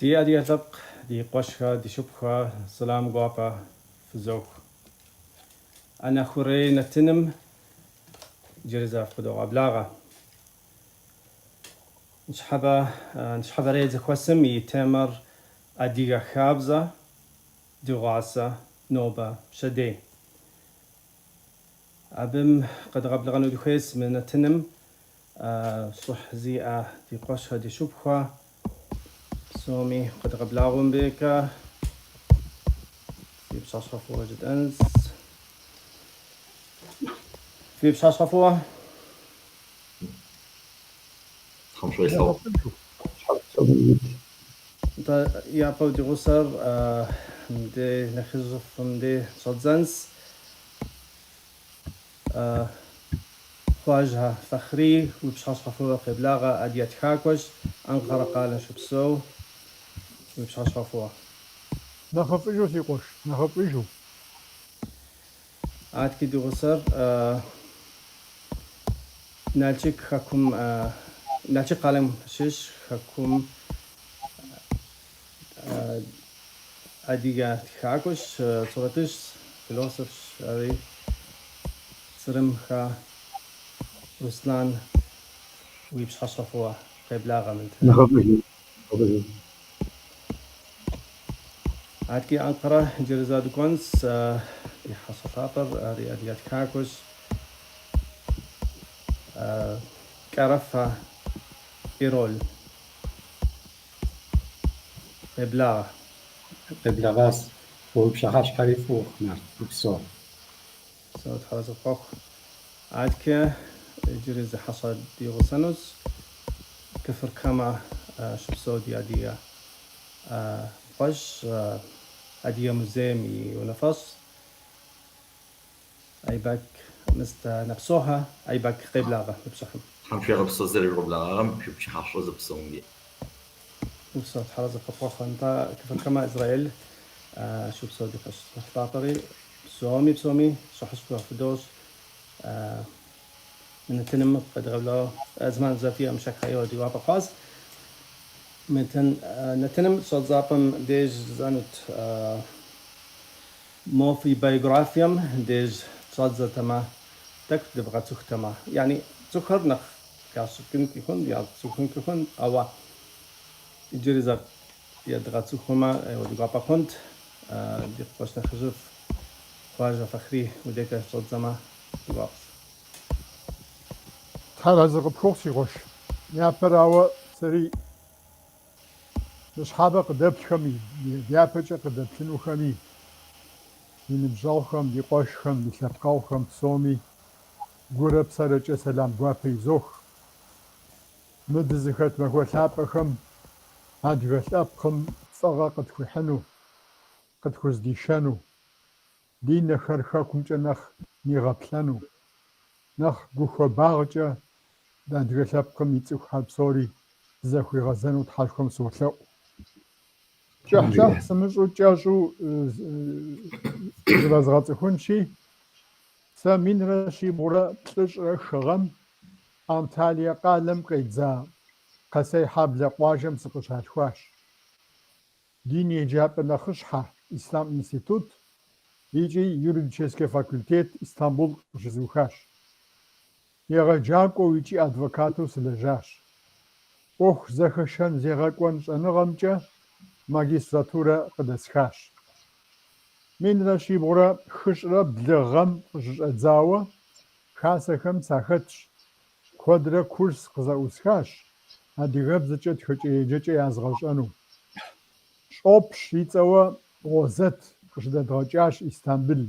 دي ثق دي قشخة دي شبخة سلام قوابا فزوك أنا خوري نتنم جرزا فقدو أبلاغة نشحبا ريز خوسم يتامر أديغا خابزة دغاسة نوبة شدي أبم قد غبلغنو دي خويس من نتنم صح زي دي قشخة دي شبخة سومي قد غبلاغون بيكا في بشاش خفوة جد أنس في بشاش خفوة خم شوي صوت دا يا بودي غسر مدي نخزف مدي صدزنس خواجها فخري وبشاش خفوة قبلاغة أديت خاكوش أنقر قال شبسو وبشاش خفوة نخف إيجو سيقوش نخف إيجو عاد كدي غسر نالشيك خاكم نالشيك قالم شش خاكم أديجا خاكوش صورتش فلوسفش أري سرم خا رسلان ويبشاش خفوة قبلاغة من نخف إيجو عادكي أنقرة جرزا دكونس يحصل خاطر رياضيات كاكوش كرفة إيرول إبلاغ بلغاس وبشخاش حريف وخمار بكسور صوت حرز الفوق عادكي جرزا حصل ديغوسانوس كفر كما شبسو ديادية قش أدية مزيمي ونفس أي باك مست نفسها أي باك قبلاغة بشحن خم شوي غبصو زري ربلا غم بشي حاشو زبصون دي وصلت حرز الفوق أنت كفر كما إسرائيل شو بسودي قش طاطري بسومي صح شو فدوس من التنم قد غبلا زمان زافية مشاك حيوة دي وابا خاص متن نتنم صوت زابم ديج زانت مو في بايوغرافيام ديج صوت زتما تكتب غا تختما يعني تخر نخ كاسكن كيكون يا تخن كيكون أو يجري زا يدغا تخما ودغا باكونت دي باش نخجف خواجة فخري وديك صوت زما واقف تحال هذا غبخوخ سيقوش يا براوة سري نشحابة قدب خمي يا بجا قدب شنو خمي من بجاوخم دي قوشخم دي شبقاوخم سومي قرب سرج سلام قوابي زوخ مدزخت مهو ثابخم هاد غلابخم صغا قد خوحنو قد خوز ديشانو دي نخر خاكم جنخ نيغبلانو نخ قوخو باغجا داد غلابخم يتسوخ حبسوري زخوي غزانو تحالكم سوحلو جحجح سمجو جاجو زبازغاتخون شي سامين راشي بورا تلج رخغم أنتاليا قالم قيدزا قسي حابل قواجم سقش هالخواش ديني جاب نخشحة إسلام إنستيتوت يجي يوريدشيسكي فاكولتيت إسطنبول جزوخاش يغا جاكو يجي أدفوكاتو سلجاش أوخ زخشان زيغاكوان شانغامجا ماجستراتورة قدسخاش من راشي بورا خشرة بلغم جزاوة خاسخم ساختش كودرا كورس قزاوسخاش هادي غبزة تخجي يازغشانو شوبش يتسوى غوزت قشدة دراجاش إسطنبول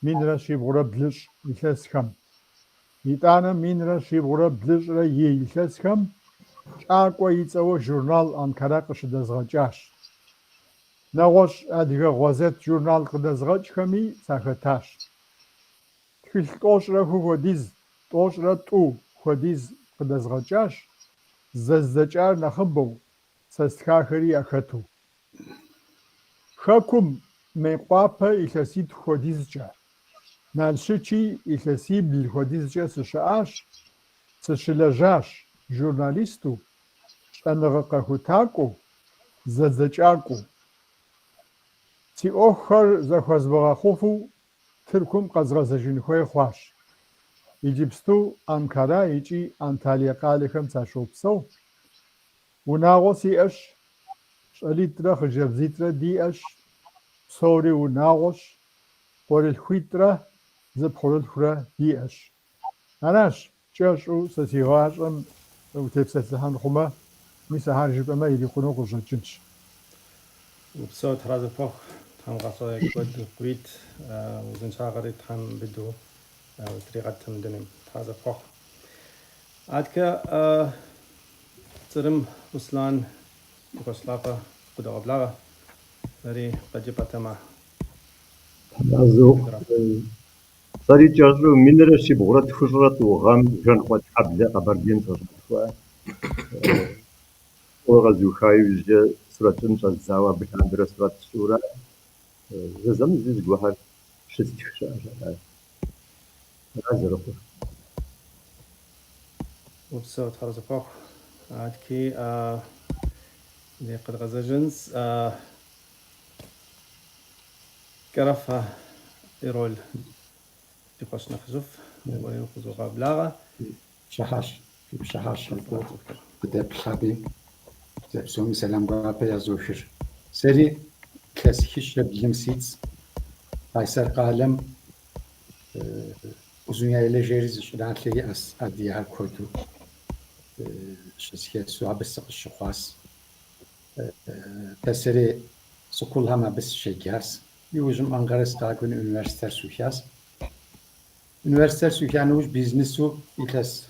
من راشي بورا بلش يلسخم يتانا من راشي بورا بلش را يلسخم شاكوا يتسوى جورنال أنكارا قشدة زغجاش نغوش أدغا غوزت جورنال قدزغج خمي ساختاش تخيل توش را خوديز توش را تو خوديز قدزغجاش ززجار نخبو سستخاخري أخطو خاكم ميقوابا إلسيد خوديز جا نالشيشي إلسيب الخوديز جا سشاش سشلجاش جورناليستو شانغا قهوتاكو зэдзэкӏакӏуэу. Си ӏуэхухэр зэхуэзбгъэхъуфу Тыркум къэзгъэзэжын хуей хъуащ. Иджыпсту Анкара икӏи Анталие къалэхэм сащопсэу. Унагъуэ сиӏэщ, щӏэлитӏрэ хъыджэбзитӏрэ диӏэщ, псори унагъуэщ, къуэрылъхуитӏрэ зыпхъурылъхурэ диӏэщ. Аращ кӏэщӏу сэ си гъащӏэм утепсэлъыхьэн хъумэ, мис ахьэр жыпӏэмэ ирикъуну къыщӏэкӏынщ. Упсэу тхьэразэпэхъу тхьэм гъэщӏэ куэд къуит узыншагъэри тхьэм быдэу утригъэтым дэнэ тхьэразэпэхъу. Адкэ цӏырым Руслан Югославэ къыдэгъэблагъэ. Сэри къэджыпӏэ Also, Sari Charlo, Minera Sibrat, Fusrat, Ram, Jean Wat Abda, Abardien, Orazukai, Stratun, Zawa, Bekandra, Strat Sura, the Zam is Guhar, Shistisha, Razor. упсэу тхьэразэпэхъу. Адки къыдгъэзэжынщ кӏэрэфэ ирол дикъуэщ нэхъыжьыф уэри къызогъэблагъэ. Shahash, Kudep Habi, Zepsum Salam Gape Azushir. Seri, Klassikisch Reblim Sitz, Faisal Kalem, uzun yayla jeriz şuratli as adiyar koydu. Şesiye suha bis şukhas. Teseri sukul hama bis şekyas. Yuzum Angares Kagun Üniversite Suhyas. Üniversite Suhyanuj biznesu iklas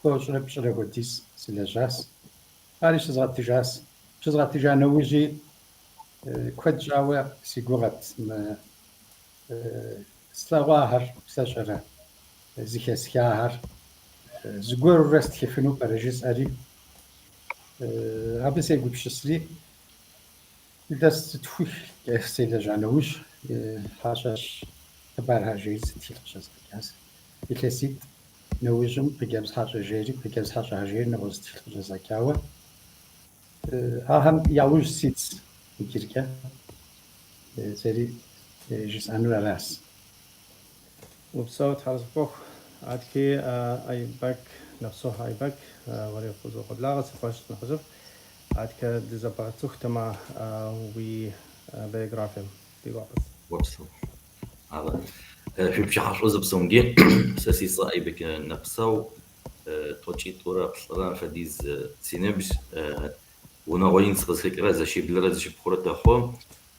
Koşra Pşragotis Silajas. Ariş zgatijas. Zgatijanoji Kwadjawa Sigurat Slawahar Sashara Zikhaskahar Zgur Rest Kefinu Parajis Ari Abese Gupshisli Das Twich Silajanoj Hashash Barhajiz Tilchas. Iklesit نوجم بجابس حاجة جيري بجابس حاجة جيري نغوز تلقى زكاوة أهم يعوج سيتس بكيركا سري جس أنو راس وبساوت تحەرزەپەخ عادكي أي باك نفسه أي باك وري خذوا قبلاغة سفاش نخزف عادكا ديزابارتوخ تما وي بيوغرافيم بيوغرافيم وبسو هذا في بشحش وزب سونجي ساسي صايبك نفسه توشي تورا بصرا فديز سينبش ونغوين سقس كرا زشي بلرا زشي بخورة خو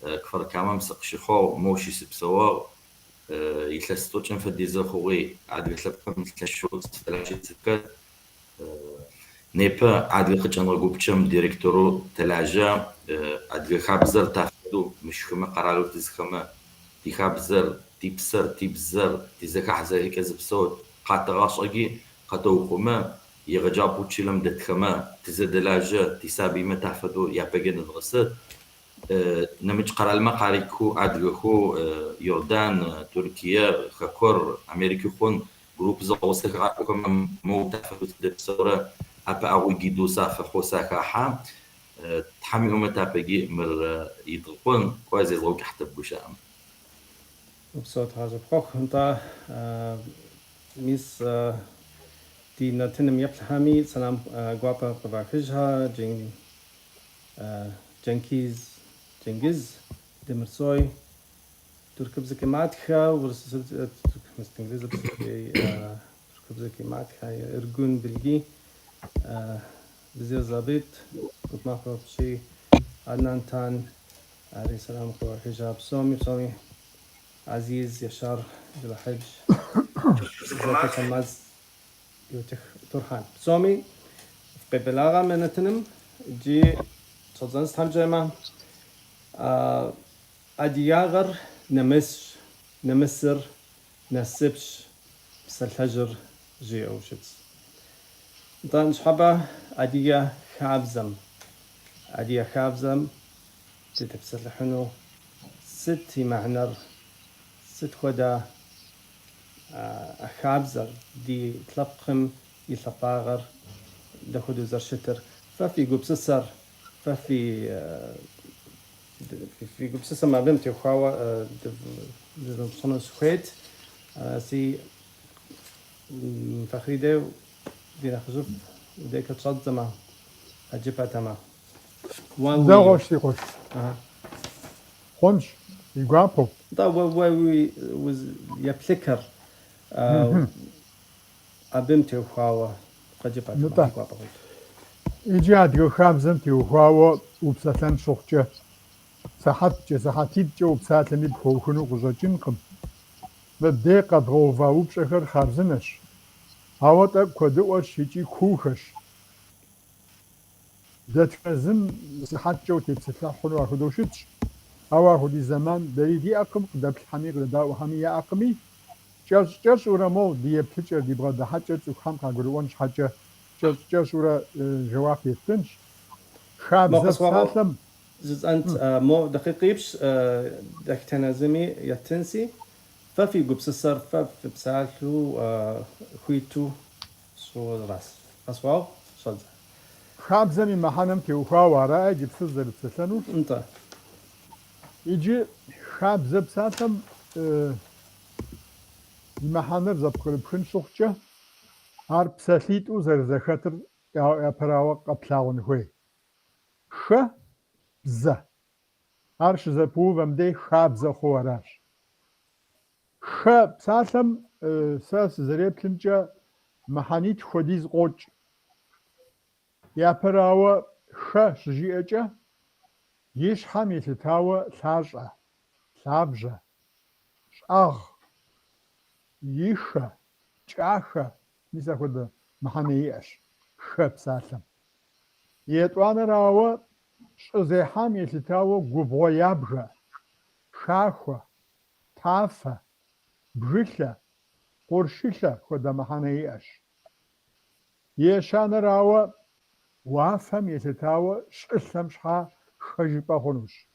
كفر كامام سقشي خو موشي سبسوا يتلستوچن فديز خوي عاد يتلبكم تلشوز فلاشي تسكت نيبا عاد يخجن رغوبچم ديريكتورو تلاجا عاد يخابزر تاخدو مش خما قرارو تزخما يخابزر تيبزر تزكح زي كذب صوت قاطغاشقي قطوقما يغجابو تشلم دتخما تزدلاجه تسابي متحفدو يا بجن الغسد نمج قرال ما قاريكو ادغو يوردان تركيا خكور امريكا خون جروب زوسك راكم مو تحفدو تدسوره ابا او جيدو صاف خوساكا حام تحملوا متى بيجي مر يدقون كويس لو كحت بوشام وبساوت تحەرزەپەخ انت ميس دي نتنم يبلحامي سلام غوابا قباكجها جنكيز دمرسوي تركبزكي ماتخا ورسل مستنجز تركبزكي ماتخا ارجون بلجي بزير زابيت وتماخو بشي عدنان تان عليه السلام قباكجها بسومي عزيز يشار جلحج زكي خماز يوتخ ترحان بسومي في بلاغة من تنم جي صدزان ستحمجيما أدياغر نمسر نسبش بسالحجر جي أوشتس طان شحبا أديا خابزم تتبسلحنو ستي معنر ست خدا أخابزر دي تلقم يتلقاغر دخدو زرشتر ففي قبسسر ففي في قبسة ما بنتي وخاوة صنع سخيت سي فخريدة دينا خزوف وديك تصد زما أجيبها تما ده غوش تيخوش خونش يقابو دا وي وز يبلكر أبنتي وخاوة أجيبها نتا. تما يجي عاد خابزم تيوخواو وبساتن شوخجة ساحتيتجة وبساتن بخوخنو غزاجينكم بديقة غوفا وبشخر خابزنش هاوتا كودوش يجي كوخش دتفزن ساحتجة وتبسلاحونو أخدوشتش أو أخدي زمان بريدي أقم قدب الحميق لداو حمية أقمي جاش ورمو دي بتجر دي بغدا حاجة تخام قاقلوانش حاجة جاش ورا جواب يفتنش خابزة سالم زز أنت مو دقيقيبش دك تنازمي يتنسي ففي قبس السر ففي بسالتو خويتو سو راس أسواو صدق خابزة من محنم تيوخوا ورا يجي بسزر بسلانو أنت يجي خابزة بسالم المحنم زبقل بخن شوخجة هار بساليتو زرزخاتر يا براوة قبلاون هوي خ بزه هرش زبو ومدي خابزة خواراش خ بسالم ساس زريبلنجا محانيت خوديز قوج يا براوة خ شجيئجا يش حمي تتاوى ثاجة ثابجة شاغ يشة جاخة نسا خود محانيش خ بسالم يتوانا راوة شزي حمي تتاوى قبغو يابغة شاخة تافة برشة قرششة خود محانيش يشان راوة وافهم يتتاوى شقسم شحا خجبا خنوش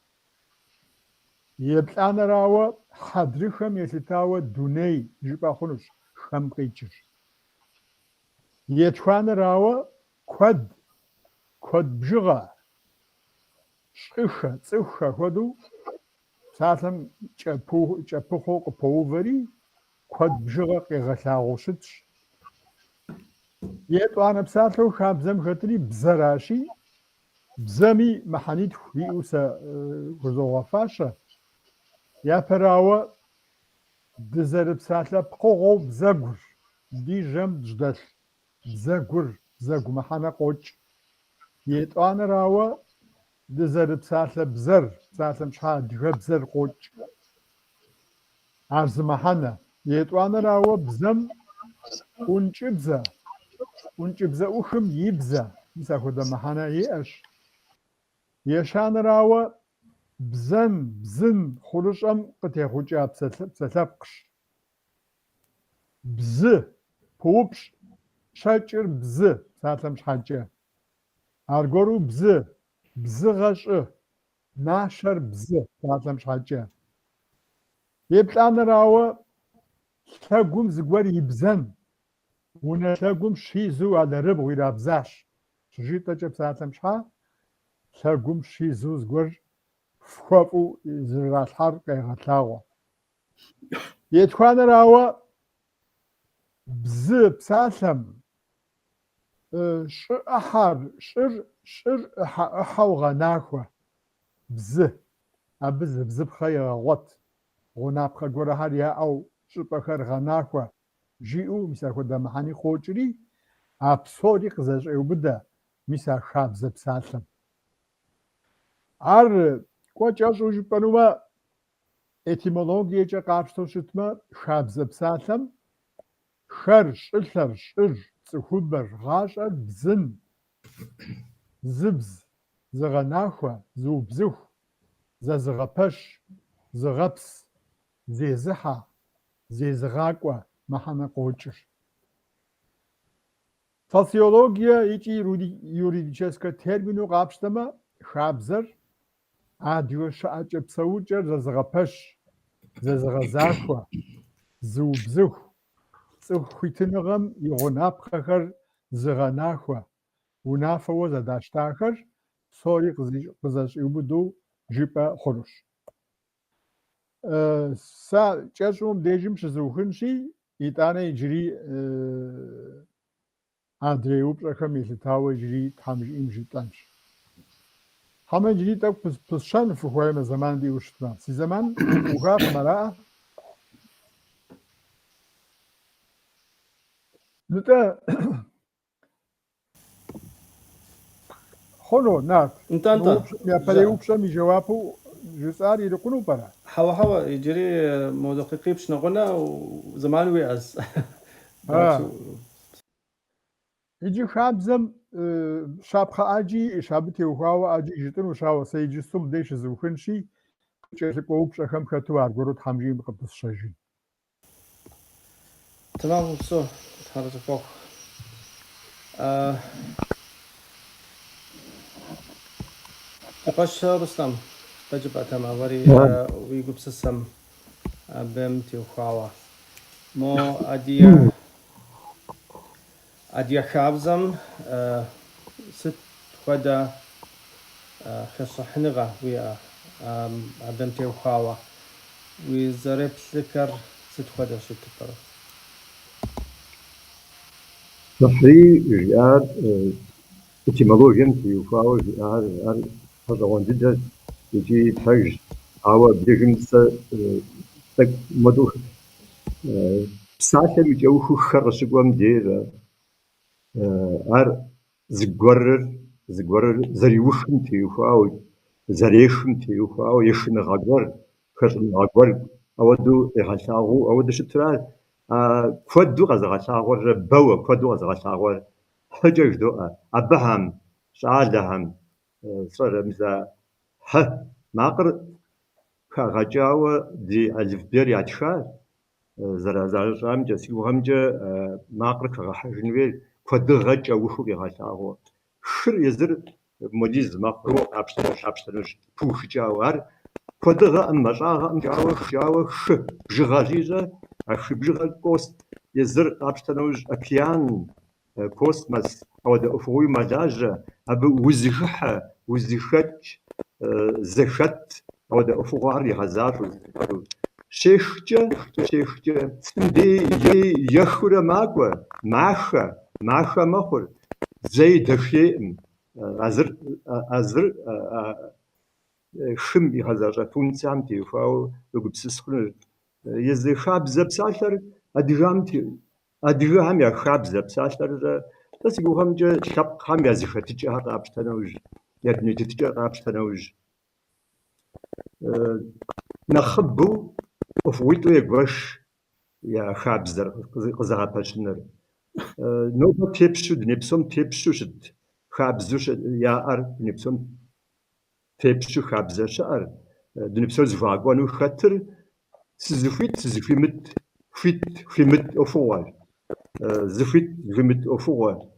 يبلان راوة حدرخم يتتاوى دوني جبا خنوش خم قيجر يتوان راوة كود بجغة شقشة تسوخة خودو ساتم جبوخو قبوفري كود بجغة قيغتاغوشتش يتوان بساتلو خابزم خطري بزراشي بزمي محانيت خويوسا غزوغا فاشا يا براوة دزر بساتلا بقوغو بزاقر دي جم جدل بزاقر محانا قوش يتوان راوة دزر بساتلا بزر بساتلا مشحا دغا بزر قوش عرز محانا يتوان راوة بزم ونجبزا وخم يبزا مساخو دا محانا يأش يشان راوة بزن خلوشم قتي خوجا بسلابقش بز بوبش شاجر بز ساتلم شحاجة أرغورو بز غش ناشر بز ساتلم شحاجة يبلان راوة تاقوم زقوار يبزن ونتاقوم شيزو على ربو إلى بزاش شجيتا جب ساتلم شحا تاقوم شيزو زقوار فخوفو زرغات حرق يغتلاغو يتخوان راوة بز بساسم شر أحاو غناخوة بز بز بخير غوت غنابخ قرهار يا أو شبخر غناخوة جيو مسا خود محاني خوجري أبصوري قزاج بدا مسا خابز بساسم ار كوچاش وش بنوما etymologiyaca qarşılaştırma xabzepsalem xer şılır şır tsxuber ğaş'er bzın zıbz zığanaxua zıubzıx zezığepeş zığeps zêzıha zêzığak'ua mahane qoç'ır Sosyologiya yiç'i юридическэ термину qarşıtma xabzer адио шаӏэкӏэ псэукӏэр зэзыгъэпэщ, зэзыгъэзахуэ, зыубзыху, цӏыху хуитыныгъэм и гъунапхъэхэр зыгъэнахуэ, унафэуэ зэдащтахэр سوري قزاشيبدو جيبا خروش سا جاشوم ديجم شزوخنشي يتانا يجري ادريوب رقمي تاو يجري تامج امجي تانش هما يجري تاك بس شان في خويا زمان دي وشتنا سي زمان وغاف مرا نتا خلو نات انت يا بريوب شامي جوابو جساري يقولوا برا حوا يجري موضوع قيبش نغنى وزمان ويأز يجي خابزم شابخا اجي شابتي وخاوا اجي جتن وشاوا سيجي سم ديش زوخنشي جيكو بشخم خطوار غروت حمجي بقبس شجي تمام بسو تحرج فوق نقاش رستم تجربة تمام وري ويقول بسسم بمتي وخاوا مو أدي خابزم ست خدا خش حنغة ويا بمتي وخاوا وزرب سكر ست خدا شو تبرر صحي جار etymologian في وفاو جار هذا وندد يجي تاج أو بيجم تك مدو بساعة مجاو خرج قوام دير زغورر زريوشم في وفاو زريشم في وفاو يشن غاغور خرن غاغور أودو يغشاغو أودو شترال كودو غزغشاغور بوا كودو غزغشاغور حجج دو أبهم شعالهم صار مثل ناقر كغجاو دي ألف بير ياتشال زرازارم جسي وهمجة ناقر كغحجنويل كودو غجا وشو يغشاغو شر يزر مديز مقرو أبشتنش بوش جاوار كودو غا مجاغا مجاو خجاو خ بجغاليجا أخ بجغال كوست يزر أبشتنوش أكيان كوسماس أو ده أفوي مجاج أبو وزخت زخت أو ده أفوار يهزار شيخجة دي يخور ماقوى ماخا مخور زي دخيم أزر خم يهزار فون سامتي فاو بقبسسخن يزخاب زبساشر أديهم يا خابزة بساشر بس يقولهم جا شاب خام يزخت تجاه رابش تنوج يعني تجاه رابش تنوج نخبو وفويتو يقوش يا خابزة قزها باشنر نوبة تيبشو نبسم تيبشو شد خابزو شد يا أر نبسم تيبشو خابزة شعر نبسم زواجوانو خطر سزفيت في مت أفوال زفيت زفيت أفوال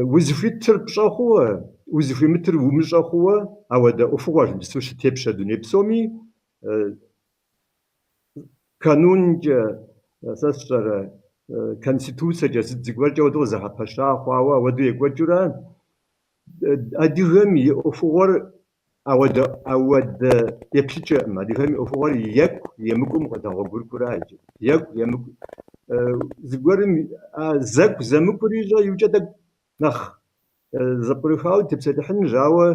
وزفيت تربشاخوا وزفيت متر ومشاخوا أو ده أفوال بسوش تيبشا دنيا بسومي قانون جا ساسر كونستيتوسيا جا زغوال جا ودو زها باشاخوا ودو يغوجرا أديهم أفوال أو ده يبشجع ما أديهم أفوال يك يمكم قد أقول كراج يك يمكم زغورم زك زمكوريجا يوجد نخ زبرخاو تبسدحن جاوا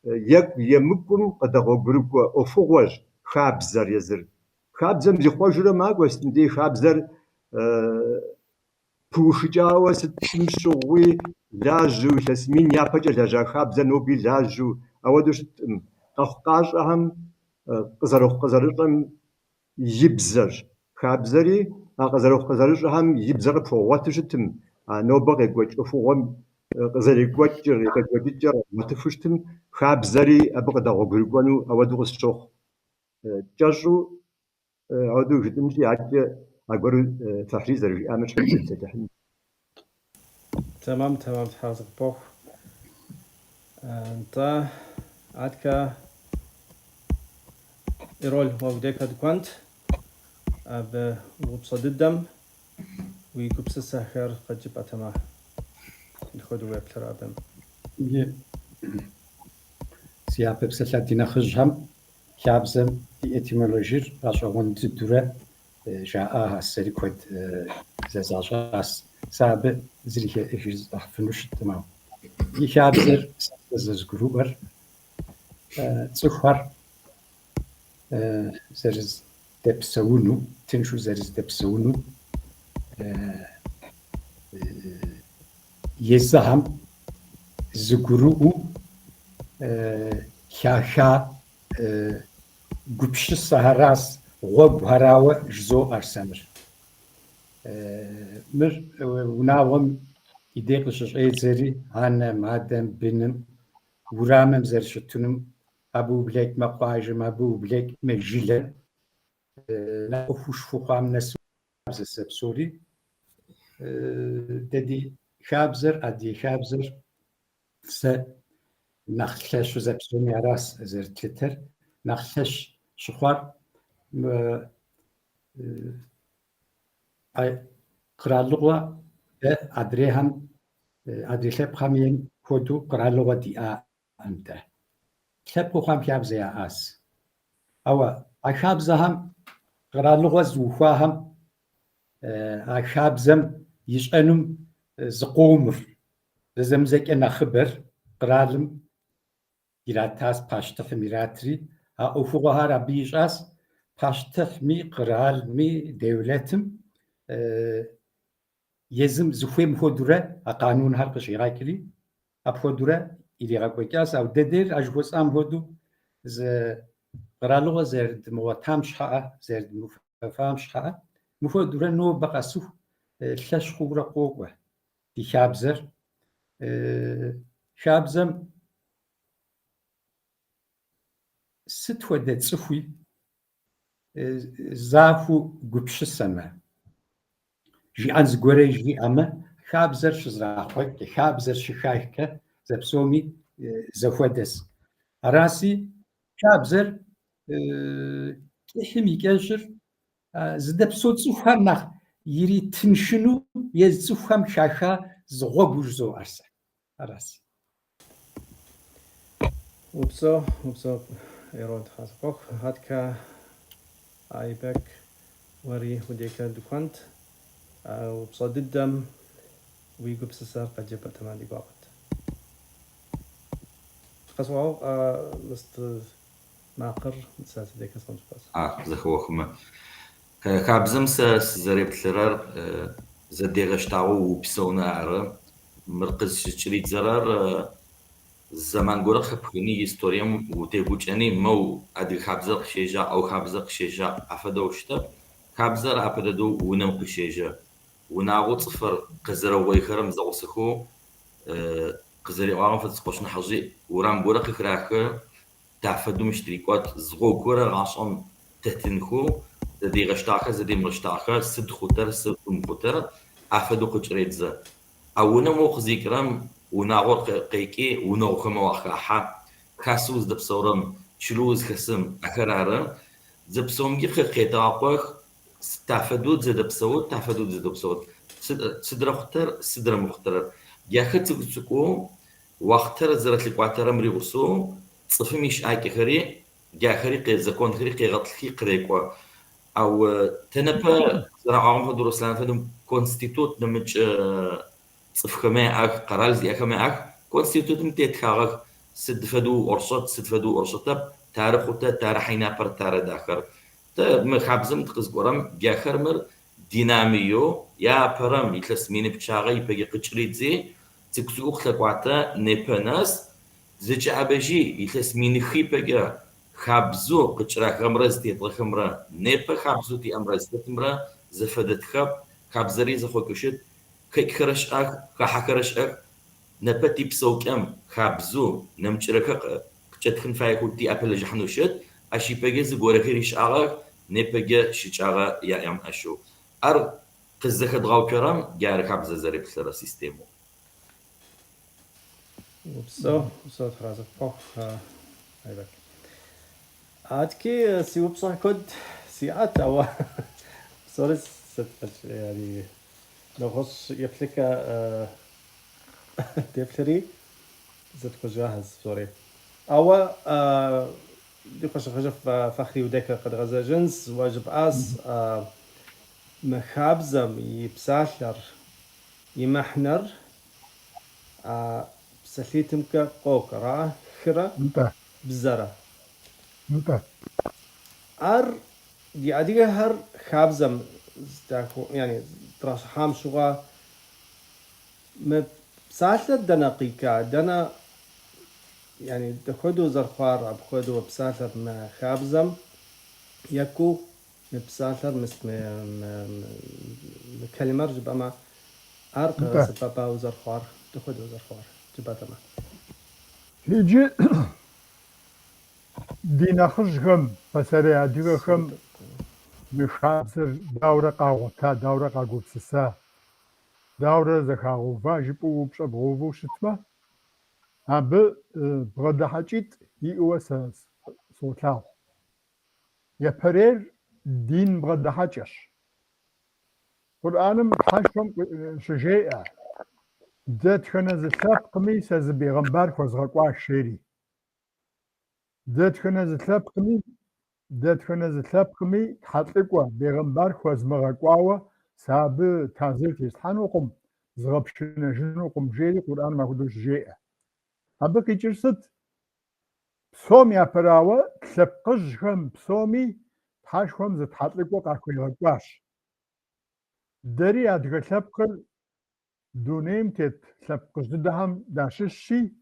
يك يمكم قد أقول أفوال خابزر يزر خابزم زخوجر ما قوست دي خابزر بوشجاوا ستمشوي لاجو تسمين يا بجا لاجا خابزر نوبي لاجو أودوش أخقاش أهم قزرهم يبزر خابزري قزرش هم يبزر فواتش تم نوبغ يقوج فوام قزر يقوجر متفشتم خابزري أبغى دغوغلوانو أودو الشوخ جاجو أودو جدمشي عاد أقول تحريز رجع أمش تتحن تمام تحرز بوخ أنت عادك إيرول ووديك كنت أب وبصد الدم ويكبس السحر قد جبت معه الخدوة بترابم سيابة بسلا دينا خجهم كابزم دي اتيمولوجير راشوان تدورة جاءها السريكوت زازاجاس سابة زريكة إجيز أحفنوش تمام يكابزر زاز جروبر تسخر زرز دبسونو تنشو زرز دبسونو يزهم زغرو خاخا قبش السهراس غوب هراوة جزو أرسمر مر وناوم إيديق لشجعي زري هانا مادم بنم ورامم زرشتونم أبو بليك مقاجم أبو بليك مجيلة ناقفوش فوقام نسو سبسوري ددي خابزر أدي خابزر س نخلش زبسوني راس زرتتر نخلش شخوار أي قرالوغا أدريهم أدريشب خامين كودو قرالوغا دي أنت شبكو خام خابزة يا أس أو أخابزهم قرالوغا زوفاهم أخابزم يشأنم زقومر زمزك أنا خبر قرالم يراتاس باشتخ ميراتري أوفوها ربيش أس باشتخ مي قرال مي دولتم يزم زخويم هودورة قانون هرقش يراكلي أب هودورة إلي غاكوكاس أو ددير أجوز أم هودو ز قرالوغا زرد مواتام شحاء زرد مفام شحاء مفودورة نو بقى سوف تلاش خورة قوة دي خابزر خابزم ست ودت صفوي زافو قبش السماء جي أنز قوري جي أما خابزر شزراخوك خابزر شخايكا زبسومي زفودس راسي خابزر كيحمي كاشر زدب صوت صفها نخ يري تنشنو يزفهم شاخا زغوبوش زو أرسا راسي وبسو يرود خاسقوك هاتكا عيبك وري وديكا دكانت وبسو ددم ويقو بسسار قد جبت تمالي باقت خاسقو مست ناقر مساس ديكا صنج باس زخوخما كابزم زريب تلرار زديغشتاو وبسونا عرا مرقز شريت زرار زمان قرا خبخني هستوريم وتيبوچني مو ادي خابزر خشيجا او خابزر خشيجا افدوشتا خابزر افددو ونم خشيجا وناغو صفر قزرو ويخرم زوسخو قزري وام فتسقوشنا حجي ورام قرا خراخ تافدو مشتريكات زغو قرا غاشون تهتنخو زدي غشتاخه زدي مرشتاخه سد خوتر سد خوتر افدو قچريتز او نمو خزيكرم وناغور قيكي ونوخم واخاحا كاسوز دبصورم شلوز خسم اخرارم زبصوم جي خيطاقوخ تافدود زدبصوت تافدود زدبصوت صدر مختر صدر مختر ياخت تسكو واختر زرت لقواتر مريوسو صفميش ايكي خري جاخري قي زكون خري قي غطلخي قريكوا او تنبا زرعهم دروس لان فدم كونستيتوت نمج صفخما اخ قرال زي اخما اخ كونستيتوت متيت خاغ سد فدو ارشط سد فدو ارشط تاريخ تاريخنا بر تار داخر مخابزم تقزقرم جاخر مر ديناميو يا برم يتلسمين بشاغي بيجي قچريتزي تكسوخ لقواتا نيبناس زج ابجي يتلسمين خي بيجي خابزو قچرا خمرز دي خمرا نيب خابزو دي امرز تمرا زفدت خابزري زخوكشت كي خرش اخ كحكرش اخ نبتي بسوكم خابزو نمچرك قچتخن فايكو دي ابل جحنوشت اشي بيجي غورخيريش اغ نيبجي شيچاغا يا ام اشو ار قزخ دغاو كرام جار خابز زري بسرا سيستيمو وبسو خاسقوك عيبك عادكي سي وبصح كود سيات او سوري يعني نخص يفلك تفلري زدك جاهز سوري أو دي خوش خجف فخري وديك قد غزا جنس واجب أس مخابزم يبسالر يمحنر بسليتمك قوكرا خرا انت بزرة انت ار دي أديها هر خابزم يعني تراش حام شغا بسالر دنقيقة دنا يعني دخدو زرخوار أبخدو بسالر ما خابزم يكو بسالر كلمة رجب أما أرق انت سبابا وزرخوار دخدو زرخوار جباتما هيجي دينا خشغم فسري عديغخم مشابسر دورة قاوتا دورة قاقوبسسا دورة زخاغوفا جيبو بشبغوفو شتما أب بغدا حاجيت يقوى صوتاو يبرير دين بغدا حاجش قرآنم حاشم شجيئة دات خنا زتلاب قميس از بيغمبار خوزغقوا شيري دات خنا زتلاب قمي تحطقوا بيغمبار خوزمغقوا ساب تازل تستحنوكم زغبشنا جنوكم جيري قرآن ما خدوش جيئة أبقي جرست بسومي أبراوا تلبقجهم بسومي تحاشهم زتحطقوا قاكوي غقواش داري أدغتلبقل دونيم تت سبقصدهم داششي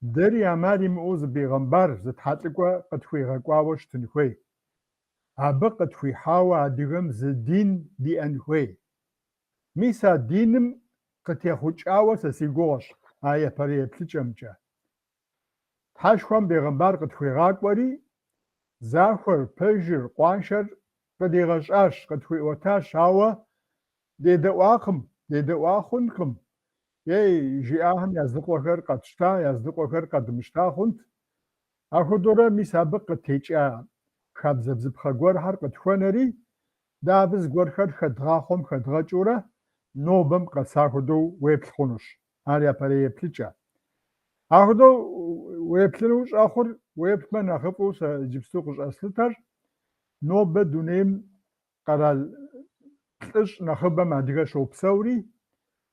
دري أماري مؤوز بيغمبر زتحاتلقوا قد خوي غقواوش تنخوي أبا قد خوي حاوى ديغم زدين دي أنخوي ميسا دينم قد يخوش آوى سسيقوش آية بريه بلجمجا تحاشخوان بيغمبر قد خوي غاقوري زاخر بيجر قوانشر قد يغشاش قد خوي وتاش هاوى دي دواخم دي دواخنكم يي جياهم يزدقوا خير قد شتا يزدقوا خير قد مشتا خنت أخو دورا مسابق تيجا خبزبزب خغور هر قد خوانري دابز غور خد خدغاخم خدغاجورا نوبم قساخو دو ويبل خونوش هاريا بريه بلجا أخو دو ويبلنوش آخر ويبل من أخفوس جبستوقش أسلتر نوب دونيم قرال تلش نخبا مادغا شو بسوري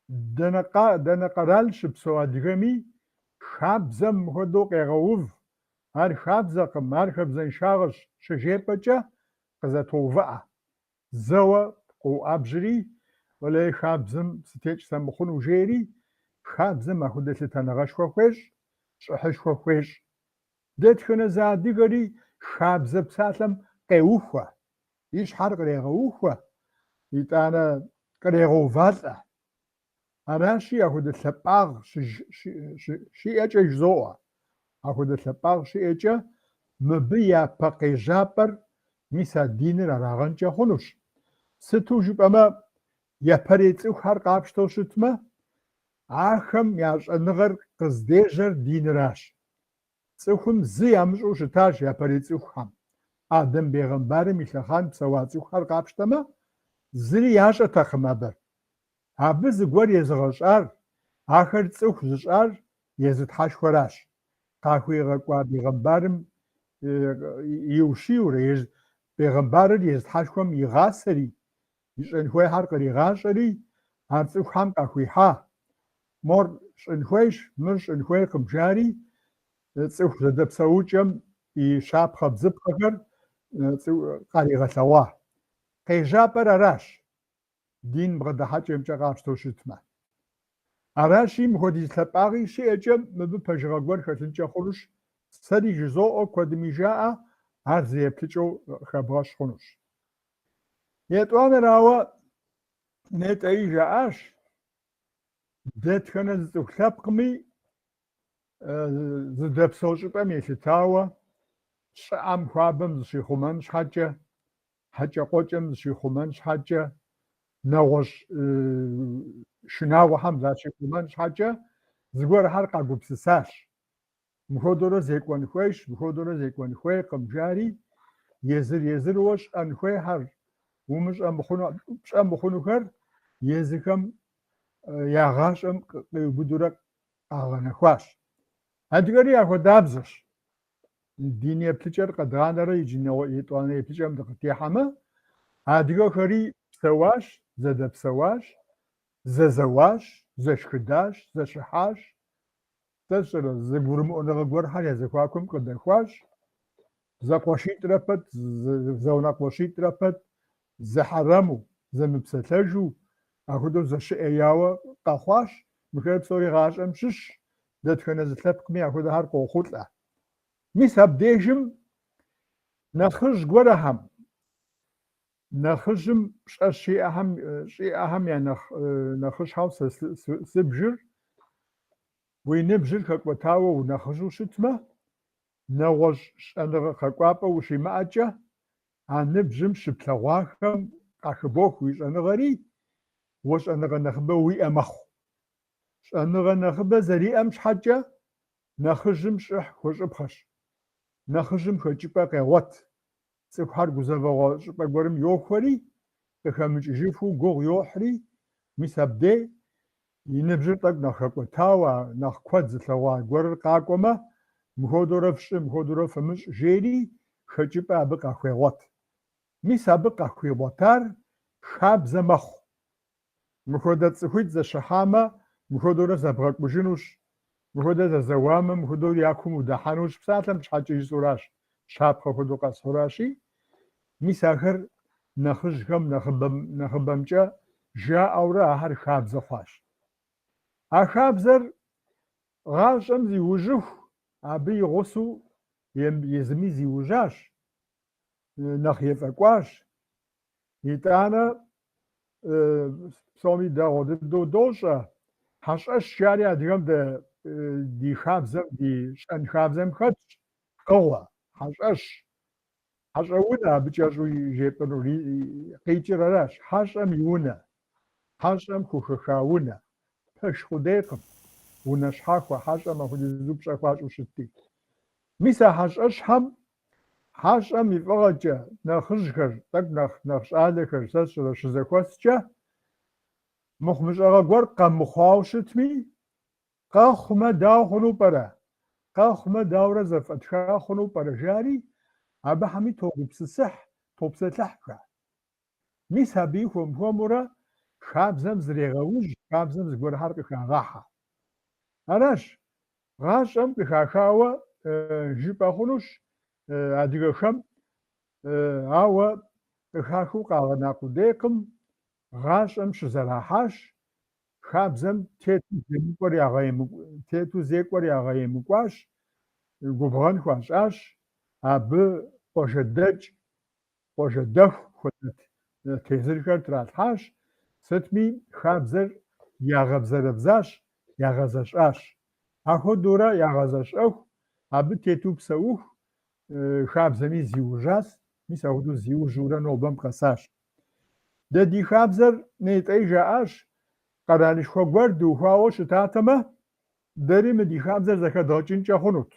دنا قرال شبسوا دغمي خابزم هدو قغوف هر خابزه قمار خبزن شاغش شجيبجا قزتوفا زوا قو ابجري ولا خابزم ستيج سمخون وجيري خابزم هدت تنغش خوش صحش خوش دت خنا زادغري خابزه بساتم قوفا ايش حرق قغوفا يتانا قغوفا أراشي أخذ الثباغ شيء أجا جزوة أخذ الثباغ شيء أجا مبيا باقي جابر ميسا دينر راغنجا خنوش ستو جب أما يبريت أخر قابشتو شتما آخم ياش أنغر قزديجر دينراش سوخم زي أمشو شتاش يبريت أخم آدم بيغمبار ميشلخان بسوات أخر قابشتما زي ياش أتاخم أبر أبز غور يزغشار آخر تسوخ زشار يزد حاشوراش قاخوي غقوا بيغمبارم يوشيور يز بيغمبار يزد حاشوم يغاسري يشن خوي هر قري غاشري هر تسوخ هم قاخوي ها مور شن خويش مرش ان خوي قمجاري تسوخ زد بسوجم يشاب خبزب خبر قاري غسوا قيجابر راش دين بغدا حاجم جاغاشتو شتما أراشي مخدي ثباغي شيء أجم مبپجغور خلنجا خلوش سري جزو أو قدمي جاء عرضي بلجو خبراش خلوش يتوان راوا نت أي جاءش دت خنا زتوخلاب قمي زدب سوشتا ميشتاوا شام خوابم زشي خمانش حاجة قوجم زشي خمانش حاجة نوش شناو هم زاشي خمانش حاجة زغور حلقة قبسساش مخودورو زيكوان خويش مخودورو زيكوان خوي قمجاري يزر وش أن خوي هر ومش أم بخونو خر يزكم ياغاش أم بدورك أغانا خواش адыгэри яхуэдабзэщ. Дин еплъыкӏэр къэдгъанэрэ итӏуанэ еплъыкӏэм дыкъытехьэмэ, адыгэхэри псэуащ, зэдэпсэуащ, зэзэуащ, зэшхыдащ, зэщыхьащ. Сэ сщӏэрэ зэгурымыӏуэныгъэ гуэрхьэр я зэхуакум къыдэхуащ. Зэкъуэшитӏрэ пэт, зэунэкъуэшитӏрэ пэт, зэхьэрэму, зэмыпсэлъэжу, ахуэдэу зэщыӏеяуэ къэхъуащ. Мыхэр псори гъащӏэм щыщ. Дэтхэнэ зы лъэпкъми ахуэдэхьэр къохъулӏэ. Мис абдежым нэхъыжь гуэрхэм, нэхъыжьым пщӏэ щиӏэхэм я нэхъыщхьэу сэ сыбжыр, уи ныбжьыр хэкӏуэтауэ унэхъыжьу щытмэ, нэгъуэщӏ щӏэныгъэ къэкӏуапӏэ ущимыӏэкӏэ, а ныбжьым щыплъэгъуахэм къахыбох уи щӏэныгъэри, уэ щӏэныгъэ нэхъыбэ уиӏэ мэхъу. Щӏэныгъэ нэхъыбэ зэриӏэм щхьэкӏэ нэхъыжьым щӏыхь хуэщӏыпхъэщ. Нэхъыжьым хэкӏыпӏэ къегъуэт. Цӏыхухьэр гузэвэгъуэ щӏыпӏэ гуэрым йохуэри, къыхэмыкӏыжыфу гугъу йохьри, мис абдей и ныбжьыр тӏэкӏу нэхъ хэкӏуэтауэ, нэхъ куэд зылъэгъуа гуэрыр къакӏуэмэ, мыхуэдэурэ фщӏы, мыхуэдэурэ фымыщӏ жери хэкӏыпӏэ абы къахуегъуэт. Мис абы къахуигъуэтар хабзэ мэхъу. Мыхуэдэ цӏыхуитӏ зэщыхьамэ, мыхуэдэурэ зэбгъэкӏужынущ, мыхуэдэ зэзэуамэ, мыхуэдэу я кум удэхьэнущ. Псалъэм щхьэкӏэ жысӏэуращ, щапхъэ хуэдэу къэсхьуращи. Мис ахэр нэхъыжьхэм нэхъыбэмкӏэ жаӏэурэ ахэр хабзэ хъуащ. А хабзэр гъащӏэм зиужьыху, абы и гъусэу езыми зиужьащ, нэхъ ефӏэкӏуащ. Итӏанэ псоми дэгъуэ дыдэу дощӏэ. Хьэщӏэщ жари адыгэм ди хабзэм, ди щӏэн хабзэм хэтщ пкъыгъуэ, хьэщӏэщ. ХьэщӀэ-унэ абы кӀэщӀу жепӀэнур къикӀыр аращ. ХьэщӀэм и унэ, хьэщӀэм хухыха унэ. Пэш хъудейкъым. Унэ щхьэхуэ хьэщӀэм апхуэдизу пщӀэ хуащӀу щытти. Мис а хьэщӀэщхьэм, хьэщӀэм и фӀыгъэкӀэ нэхъыжьхэр, тӀэкӀу нэхъ щӀалэхэр сэ щызэхуэскӀэ, мыхъумыщӀэгъэ гуэр къэмыхъуауэ щытми, къэхъумэ дауэ хъуну пӀэрэ? Къэхъумэ даурэ зэфӀэтха хъуну пӀэрэ жари, абыхьэми тогупсысыхь, топсэлъыхьхэ. Мис абы хуэм-хуэмурэ хабзэм зрегъэужь, хабзэм зыгуэрхьэр къыхагъэхьэ. Аращ, гъащӀэм къыхахауэ жыпӀэ хъунущ адыгэхэм, ауэ къыхахыу къагъэна къудейкъым. ГъащӀэм щызэрахьащ, хабзэм тету зекӀуэр ягъэемыкӀуащ, губгъэн хуащӀащ, абы къуажэдэкӀ, къуажэдэху хуэдэ тезырхэр тралъхьащ. Сытми хабзэр ягъэбзэрэбзащ, ягъэзэщӀащ. Ахуэдэурэ ягъэзэщӀэху, абы тету псэуху, хабзэми зиужьащ, мис ахуэдэу зиужьыурэ нобэм къэсащ. Дэ ди хабзэр нетӀей жаӀащ. Къэралышхуэ гуэр дыухуауэ щытатэмэ, дэри мы ди хабзэр зэхэдгъэкӀынкӀэ хъунут.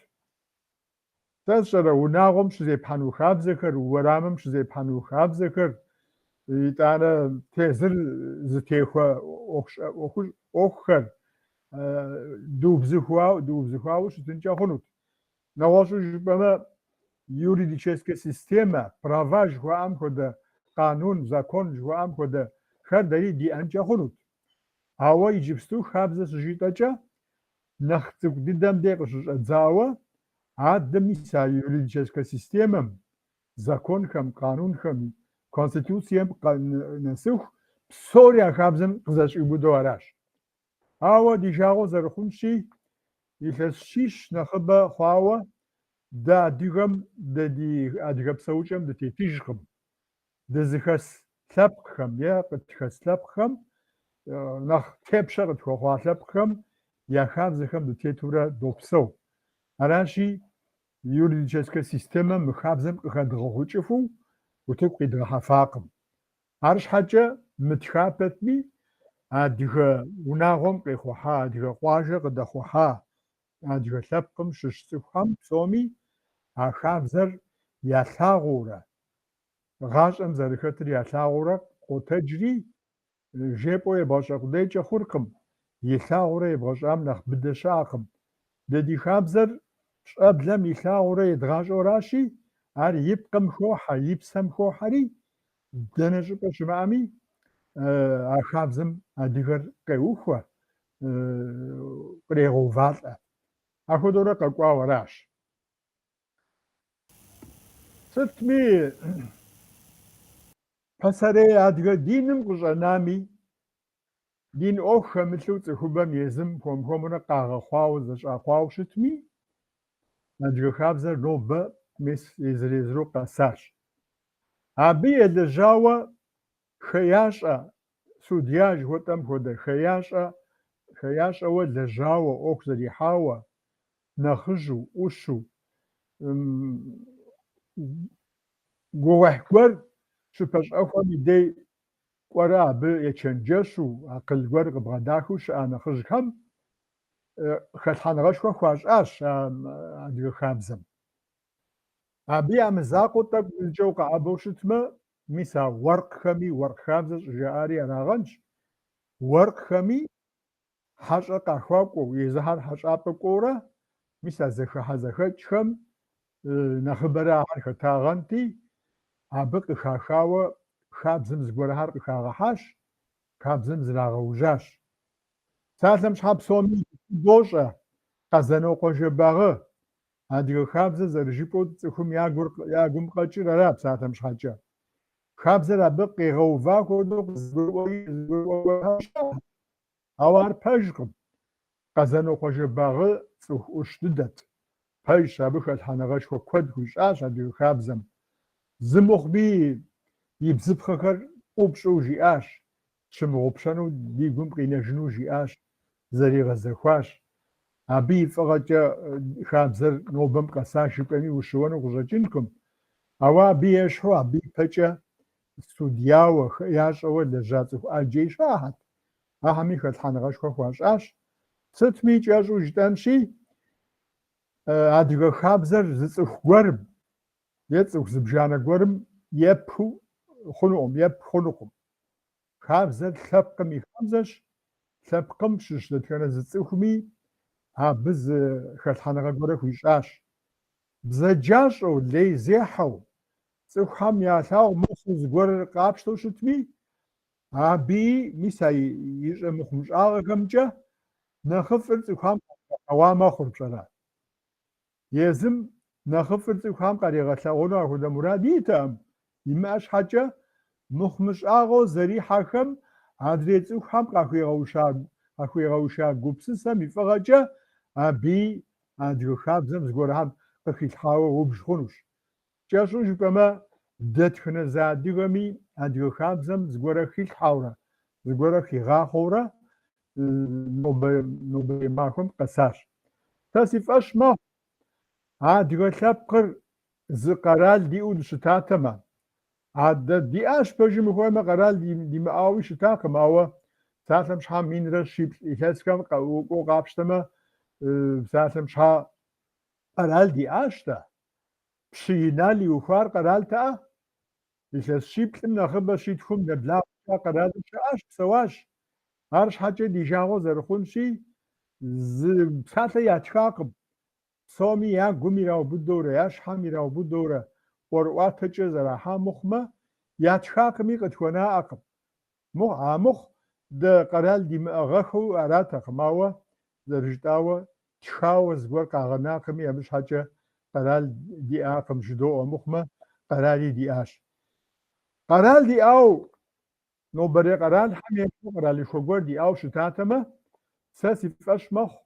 Сэ сщӀэрэ унагъуэм щызепхьэну хабзэхэр, уэрамым щызепхьэну хабзэхэр, итӀанэ тезыр зытехуэ Ӏуэхухэр дыубзыхуауэ щытынкӀэ хъунут. НэгъуэщӀу жыпӀэмэ, юридическэ системэ, права жыхуаӀэм хуэдэ, къанун, закон жыхуаӀэм хуэдэхэр дэри диӀэнкӀэ хъунут. Ауэ иджыпсту хабзэ щыжитӀэкӀэ, нэхъ цӀыкӀу дыдэм де къыщыщӀэдзауэ, адэм мис а юридическэ системэм, законхэм, къанунхэм, конституцием нэсыху псори а хабзэм къызэщӀиубыдэу аращ. Ауэ ди жагъуэ зэрыхъунщи, илъэс щищ нэхъыбэ хъуауэ дэ адыгэм, дэ ди адыгэ псэукӀэм дытетыжкъым. Дызыхэс лъэпкъхэм е къытхэс лъэпкъхэм, нэхъ тепщэ къытхуэхъуа лъэпкъхэм я хабзэхэм дытетурэ допсэу. Аращи, юридическэ системэм мы хабзэм къыхэдгъэгъукӀыфу утыку къидгъэхьэфакъым. АрщхьэкӀэ мытхапэтми, адыгэ унагъуэм къехъуэхьа, адыгэ къуажэ къыдэхъуэхьа, адыгэ лъэпкъым щыщ цӀыхухэм псоми а хабзэр ялъагъуурэ, гъащӀэм зэрыхэтыр ялъагъуурэ къотэджри, жепӀэу ебгъэщӀэ къудейкӀэ хъуркъым. Илъагъуурэ ебгъэщӀам нэхъ быдэ щыӀэкъым. ди хабзэр щӀэблэм илъагъуурэ едгъащӀэуращи, ар и пкъым хохьэ, и псэм хохьэри дэнэ щӀыпӀэ щымыӀэми а хабзэм адыгэр къеухуэ, кърегъэувалӀэ. Апхуэдэурэ къэкӀуауэ аращ. Сытми пасэрей адыгэ диным къыщӀэнами, дин Ӏуэху хэмылъу цӀыхубэм езым хуэм-хуэмурэ къагъэхъуауэ зэщӀахъуауэ щытми, адыгэ хабзэр нобэ мис езыр-езыру къэсащ. Абы елэжьауэ хеящӀэ, судья жыхуэтӀэм хуэдэ, хеящӀэуэ лэжьауэ, Ӏуэху зэрихьауэ, нэхъыжьу, Ӏущу, гугъуехь гуэр щыпэщӀэхуэм и дей кӀуэрэ абы ечэнджэщу, акъыл гуэр къыбгъэдахыу щыӀа нэхъыжьхэм хэлъхьэныгъэшхуэ хуащӀащ адыгэ хабзэм. Абы я мызакъуэ тӀэкӀу узкӀэ укъэӀэбэу щытмэ, мис а уэркъхэми, уэркъ хабзэ щӀыжаӀари арагъэнщ. Уэркъхэми хьэщӀэ къахуакӀуэу, езыхьэр хьэщӀапӀэ кӀуэурэ, мис а зэхыхьэ-зэхэкӀхэм нэхъыбэрэ ахьэр хэтагъэнти, абы къыхахауэ хабзэм зыгуэрхьэр къыхагъэхьащ, хабзэм зрагъэужьащ. Псалъэм щхьэ псоми дощӀэ Къэзэнокъуэ Жэбагъы. Адыгэ хабзэр зэрыжыпӀэу цӀыхум я гум къэкӀыр ара псалъэм щхьэкӀэ. Хабзэр абы къегъэува хуэдэу зыгурыӀуэхэр щыӀэщ. Ауэ ар пэжкъым. Къэзэнокъуэ Жэбагъы цӀыху Ӏущ дыдэт. Пэжщ, абы хэлъхьэныгъэшхуэ куэд хуищӀащ адыгэ хабзэм. Зы мыхъуми и бзыпхъэхэр ӀупщӀу жиӀащ. Щымыгъупщэну ди гум къинэжыну жиӀащ, зэригъэзэхуащ. Абы и фӀыгъэкӀэ хабзэр нобэм къэса жыпӀэми ущыуэну къыщӀэкӀынкъым. Ауэ абы ещхьу, абы ипэкӀэ судьяуэ, хеящӀэуэ лэжьа цӀыху Ӏэджэи щахьэт. Ахьэми хэлъхьэныгъэшхуэ хуащӀащ. Сытми кӀэщӀу жытӀэнщи, адыгэ хабзэр зы цӀыху гуэрым е цӀыху зыбжанэ гуэрым епу хъунукъым. Хабзэр лъэпкъым и хабзэщ. Лъэпкъым щыщ дэтхэнэ зы цӀыхуми абы зы хэлъхьэныгъэ гуэрэ хуищӀащ. БзаджащӀэу, лей зехьэу, цӀыхухэм ялъагъу мыхъуу зыгуэр къапщтэу щытми, аби мис а и щӀэ мыхъумыщӀагъэхэмкӀэ нэхъыфӀыр цӀыхухэм къагъэхьэуа мэхъур пщӀэрэ. Езым нэхъыфӀыр цӀыхухэм къаригъэлъэгъуэну апхуэдэ мурад итэкъым. ИмыӀэ щхьэкӀэ мыхъумыщӀагъэу зэрихьэхэм адрей цӀыхухэм къахуегъэуша гупсысэм и фӀыгъэкӀэ аби адыгэ хабзэм зыгуэрхьэр къыхилъхьауэ убж хъунущ. КӀэщӀу жыпӀэмэ, дэтхэнэ зы адыгэми адыгэ хабзэм зыгуэрэ хилъхьэурэ, зыгуэрэ хигъахъуэурэ нобэ махуэм къэсащ. Сэ си фӀэщ мэхъу адыгэ лъэпкъыр зы къэрал диӀэу дыщытатэмэ. ДиӀащ пэжым ухуеймэ, къэрал димыӀауи щытакъым, ауэ псалъэм щхьэ минрэ щиплӀ илъэсхэм укӀуэу къапщтэмэ, псалъэм щхьэ къэрал диӀащ-тӀэ. Пщы Инал иухуар къэралтэӀэ. Илъэс щиплӀым нэхъыбэ щитхум нэблагъэ къэралыр щыӀащ, псэуащ. Ар щхьэкӀэ ди жагъуэ зэрыхъунщи, зы псалъэ ятхакъым. Псоми я гум ираубыдэурэ, я щхьэм ираубыдэурэ ӀуэрыӀуатэкӀэ зэрахьа мыхъумэ, ятхакъыми къытхуэнаӀэкъым. Мыхъу дэ къэрал димыӀэгъэхэу аратэкъым, ауэ зэрыжытӀауэ тхауэ зыгуэр къагъэнакъыми, абы щхьэкӀэ къэрал диӀакъым. ЖыдоӀуэ мыхъумэ, къэрали диӀащ. Къэрал диӀауэ, нобэрей къэралхьэм ещхьу къэралышхуэ гуэр диӀауэ щытатэмэ, сэ си фӀэщ мэхъу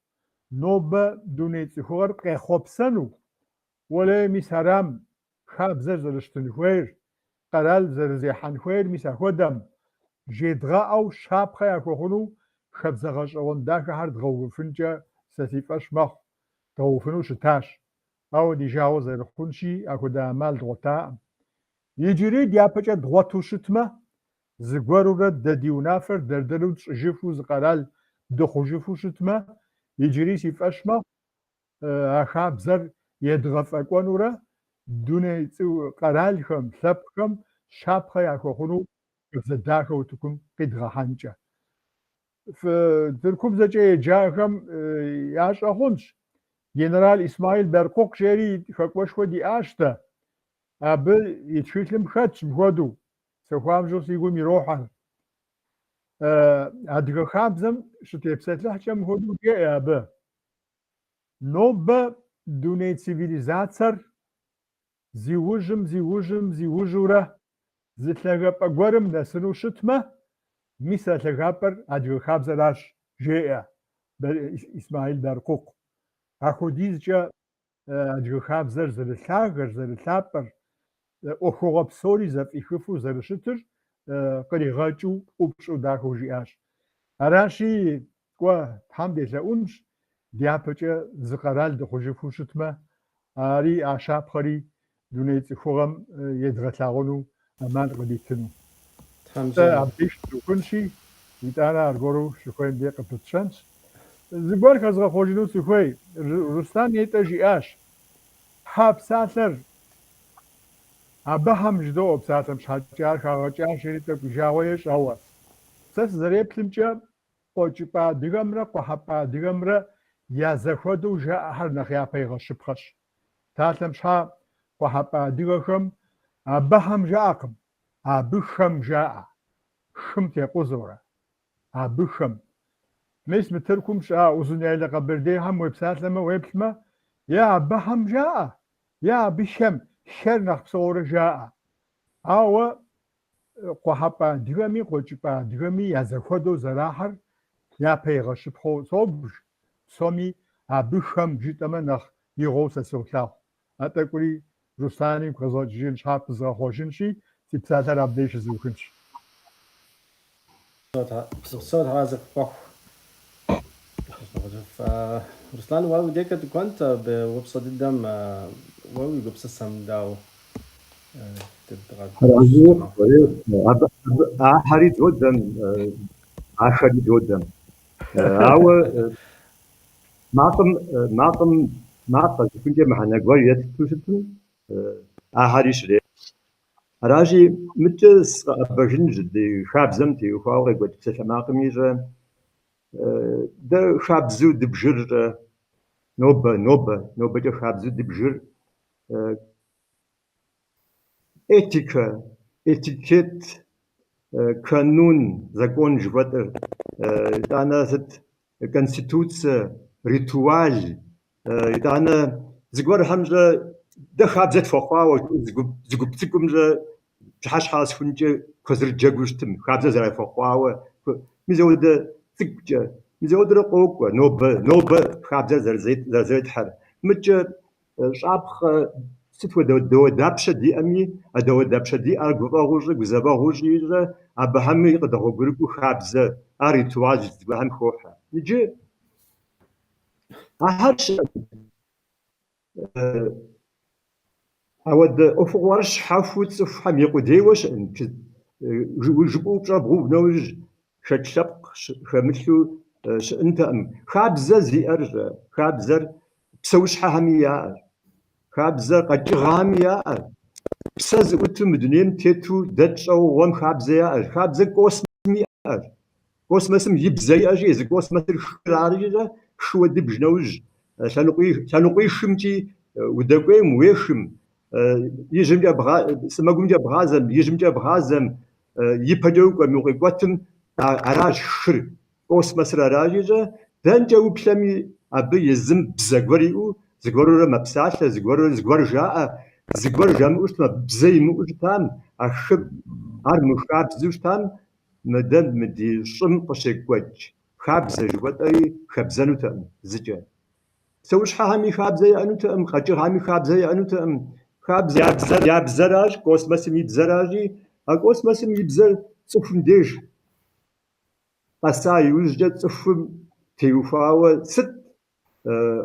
нобэ дуней цӀыхугъэр къехъуэпсэну. Уэлэми мис арам хабзэр зэрыщытын хуейр, къэрал зэрызехьэн хуейр мис апхуэдэм. ЖедгъэӀэу щапхъэ яхуэхъуну хабзэгъэщӀэгъуэн дахэхэр дгъэувыфынкӀэ сэ си фӀэщ мэхъу. Дгъэувыфыну щытащ. Ауэ ди жагъуэ зэрыхъунщи, апхуэдэ Ӏэмал дгъуэтаӀым. Иджыри дяпэкӀэ дгъуэту щытмэ, зыгуэрурэ дэ ди унафэр дэрдэну тщӀыжыфу зы къэрал дыхъужыфу щытмэ, иджыри си фӀэщ мэхъу а хабзэр едгъэфӀэкӀуэнурэ дуней къэралхэм, лъэпкъхэм щапхъэ яхуэхъуну хабзэдахэ утыкум къидгъэхьэнкӀэ. ТыркубзэкӀэ еджахэм ящӀэ хъунщ. генерал Исмаил Беркук жери хэкӏуэшхуэ диӏащ-тэ. Абы и тхылъым хэтщ мыхуэду. Сыхуамыщӏэу си гум ирохьэ. Адыгэ хабзэм щытепсэлъыхькӏэ мыхуэду жеӏэ абы. Нобэ дуней цивилизацэр зи ужьыурэ зы лъагапӏэ гуэрым нэсыну щытмэ, мис а лъагапӏэр адыгэ хабзэращ, жеӏэ Исмаил Беркук. Апхуэдизкӏэ адыгэ хабзэр зэрылъагэр, зэрылъапӏэр, ӏуэхугъуэ псори зэфӏихыфу зэрыщытыр къригъэкӏыу ӏупщӏу дахэу жиӏащ. Аращи, кӏуэ Тхьэм делъэӏунщ, дяпэкӏэ зы къэрал дыхъужыфу щытмэ, ари а щапхъэри дуней цӏыхугъэм едгъэлъагъуну ӏэмал къритыну. Сэ абдеж сыхуэнщи, итӏанэ аргуэру щыхуейм де къыпытщэнщ. Зыгуэр хэзгъэхъуэжыну сыхуей. Рустам етӏэ жиӏащ. Хьэ псалъэр абыхьэм жыдоӏуэ псалъэм щхьэкӏэ ар хагъэкӏащ, жери тӏэкӏу жагъуэ ещӏауэ. Сэ сызэреплъымкӏэ, къуэкӏыпӏэ адыгэмрэ къуэхьыпӏэ адыгэмрэ я зэхуэдэу жаӏэхэр нэхъ япэ игъэщыпхъэщ. Псалъэм щхьэ къуэхьыпӏэ адыгэхэм абыхьэм жаӏэкъым, абыхэм жаӏэ. Хым текъузэурэ. Абыхэм. Мис мы Тыркум щыӏа Узуняйлэ Къэбэрдейхэм уепсалъэмэ, уеплъмэ, е абыхьэм жаӏэ, е абыхэм, лъэр нэхъ псэурэ жаӏэ. Ауэ къуэхьыпӏэ адыгэми къуэкӏыпӏэ адыгэми я зэхуэдэу зэрахьэр япэ игъэщыпхъуэу собж. Псоми абыхэм жытӏэмэ нэхъ игъуэу сэ солъагъу. Атӏэ кӏури Русланым къызэкӏыжын щхьэ пызгъэхъуэжынщи, си псалъэр абдеж щызиухынщ. صوت رازق بوخ. رسلان واو ديك كنت بوبصة الدم واو يقبص السم داو هاري دودم آخری دودم أو معقم كنت معنا قوية توشتم هاري شري راجي متس بجن جدي خابزمتي وخاوري قلت بسش معقم يجا ده خابزو دبجر نوبة ده خابزو دبجر этикет, канун, закон живота, дана конституция, ритуал, дана зигвар хамжа да хабзет фохвау зигубцикум же чашхас хунje козыр жагуштым хабза зара фохвау мизода цикча мизода қоқва нобе хабза зарзет хар мча шапх سيتو دو دابشة دي أمي أدو دابشة دي أرجوغوجة جزباغوجة أبهمي قدروا بركو خابزة أريتواج بهم خوحة نجي أهرش أود أفورش حافوت صفحة ميقودي وش جبوا بجابو نوج شتشق خمسو أنت أم خابزة زي أرجع خابزة بسوش حامية خابزة قد غامية بساز أتم دنيم تيتو دتش أو غم خابزة خابزة قوسمي قوسمسم يبزي أجي إذا قوسمسر خلارجة شو دي بجنوج شانقوي شمتي ودقوي مويشم يجم جا بغا سماقوم جا بغازم يجم جا بغازم يبدو وموقي قوتم عراج خر قوسمسر عراجة دانجا وبلامي أبي يزم بزاقوريو زغورو مبساله زغور جاء زغور جام اوشتما بزي موشتام اخب ار مخاب زوشتام مدام مدي شم قشكوج خابز جوتاي خبزانو تام زجا سوش حامي خابزي انو تام قجر حامي خابزي انو تام خابز يا بزراج كوسمسم يبزراجي اكوسمسم يبزر صفن ديش قصاي وجد صفم تيوفاو ست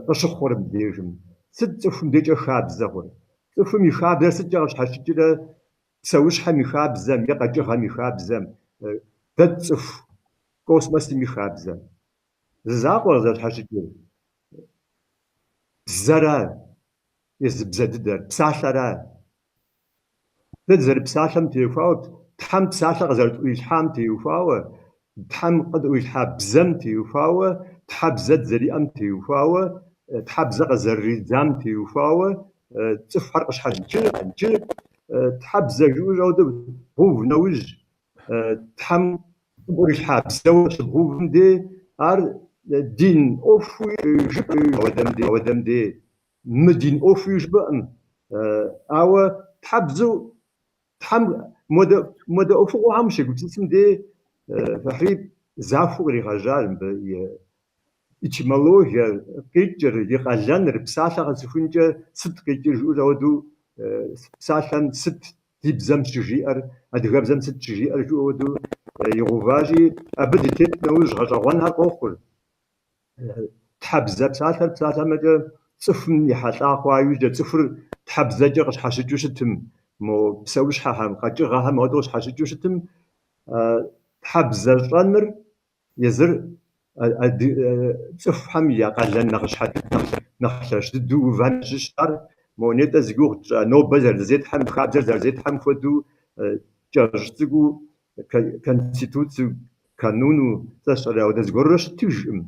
قشخور بديجم ست صفم ديجا خابزة خور صفم يخابزة ست جاش حشجرة سوش حمي خابزة يقجر حمي خابزة دد صف كوسمس مي خابزة زاقور زاد حشجرة بزرا يزبزددر بسالرا دد زر بسالم تيوفاو تحم بسالة غزرت ويشحام تيوفاو تحم قد ويشحاب بزم تيوفاو تحب زد زري أم تيوفاو تحبزة غزريزام تيوفاوة تف حرق شحال تحبزة جوج أو غوف نوج تحم بوري حابزة غوف دي ار دين أوفي ودم دي مدين أوفي جبأن أو تحبزو تحم مود أوفو عمشي قلت اسم دي فحريب زعفو رجال إتيمولوجيا كيتجر يقالان ربسالة غزفونجا ست كيتجر جوز أودو بسالة ست تيبزم سجيئر أدغاب بزم ست سجيئر جو أودو يغوفاجي أبدي تيت نوج غجوانها قوخل تحبزة بسالة مدى صفر يحاطا خوايوجا صفر تحبزة جغش حاشجو شتم مو بسوش حاهم قاجي غاها مودوش حاشجو شتم تحبزة رنر يزر صف حمية قال نغش حد نخشش دو فانجشتر مونيتا زغور نو بزر زيت حم خابزر زيت حم فدو جرجتغو كونستيتوتسيو قانونو تشرع ودزغورش تيجم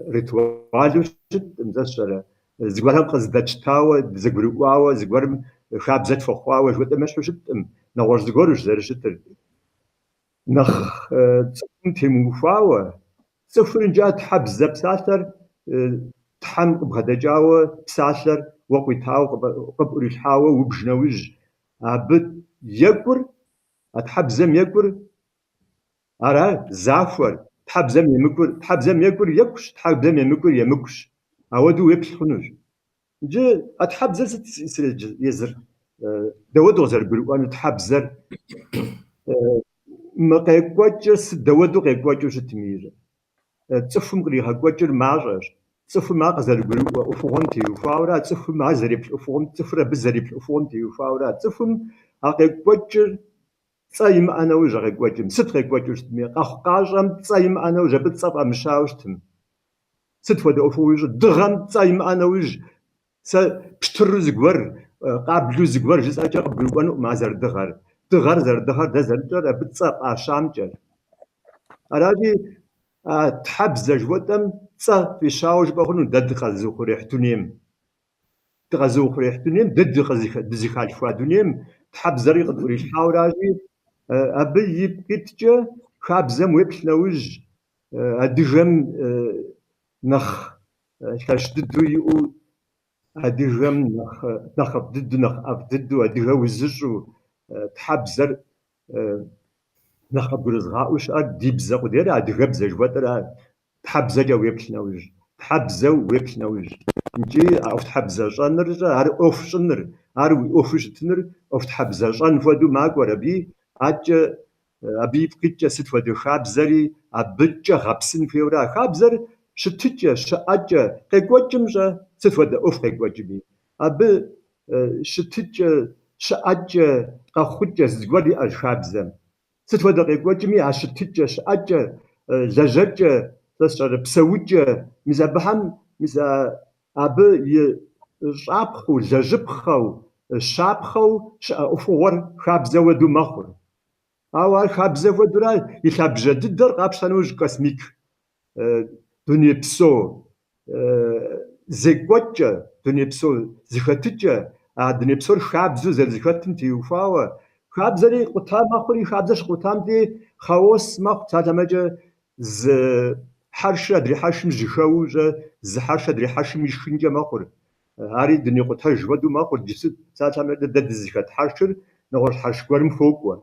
ريتوالو شت مزشرع زغورم قزدچتاو زغورواو زغورم خابزت فخواو جوت مشو شتم نغور زغورش زرشتر نخ تيموفاو صفر جات حبزة بسالر تحم بغدجاوة بسالر وقيتاو قبر الحاوة وبجنوج عبد يكبر أتحبزم يكبر أرى زعفر تحبزم يكبر يكش تحبزم يمكش أودو يبش خنوج جا أتحبزر ست يزر دودو زر بلوان تحبزر ما قيقواتش دودو قيقواتش تمير تصفم قريها قوتر ماجر تصفم ما قزر قلوا أفغانتي وفاورا تصفم ما زريب أفغان تصفر بزريب أفغانتي وفاورا تصفم أقيق قوتر تصايم أنا وجه قوتر ست قوتر تمي قاجم تصايم أنا وجه بتصفى مشاوشتم ست فدا أفوج دغم تصايم أنا وجه س بشتر زقور قابلو زقور جزء أجا قبلوانو ما زر دغر زر ده زر بتصفى شامجر أراجي تحبز جوتم صا في شاوج بخونو دد خزو خريحتونيم تغزو خريحتونيم دد خزي خالف فادونيم تحبز ريق دوري حاوراجي أبي يبكتجا خابزم ويبش نوج أدجم نخ كاش ددو يو أدجم نخ ضد نخ ضد أدجا وزجو تحبزر نخبر زغاوش ديبزا قدير أدجب زجوتر تحبزا جا ويبش نوج تحبزا ويبش نوج نجي أو تحبزا شنر هر أوف شنر هر أوفش تنر أو تحبزا شن فدو ماقور أبي أج أبي بقيت ست فدو خابزري أبجا غبسن فيورا خابزر شتجا شأجا قيقوجمجا ست فدو أوف قيقوجمي أبي شتجا شأجا قخوجا زغوري الخابزم ست فدا قيقوجمي عشتجا شأجا زجاجا تسر بسوجا مزبحم مزا أبي يشابخو زجبخو شابخو أفور خابزة ودو مخور أول خابزة ودرا يخابزة ددر قابشانوج كاسميك دنيا بسو زيقوجا دنيا بسو زخاتجا دنيا بسو خابزو زخاتن تيوفاوا خابزري قطام مخوري خابزش قطام دي خاوس مخ تاتمجا ز حرشة دري حشم زخاوجا ز حرشة دري حشم يشخنجا مخور هاري دنيا قطاج ودو مخور جسد تاتمجا دد زخات حرشر نغور حرش قرم فوقوا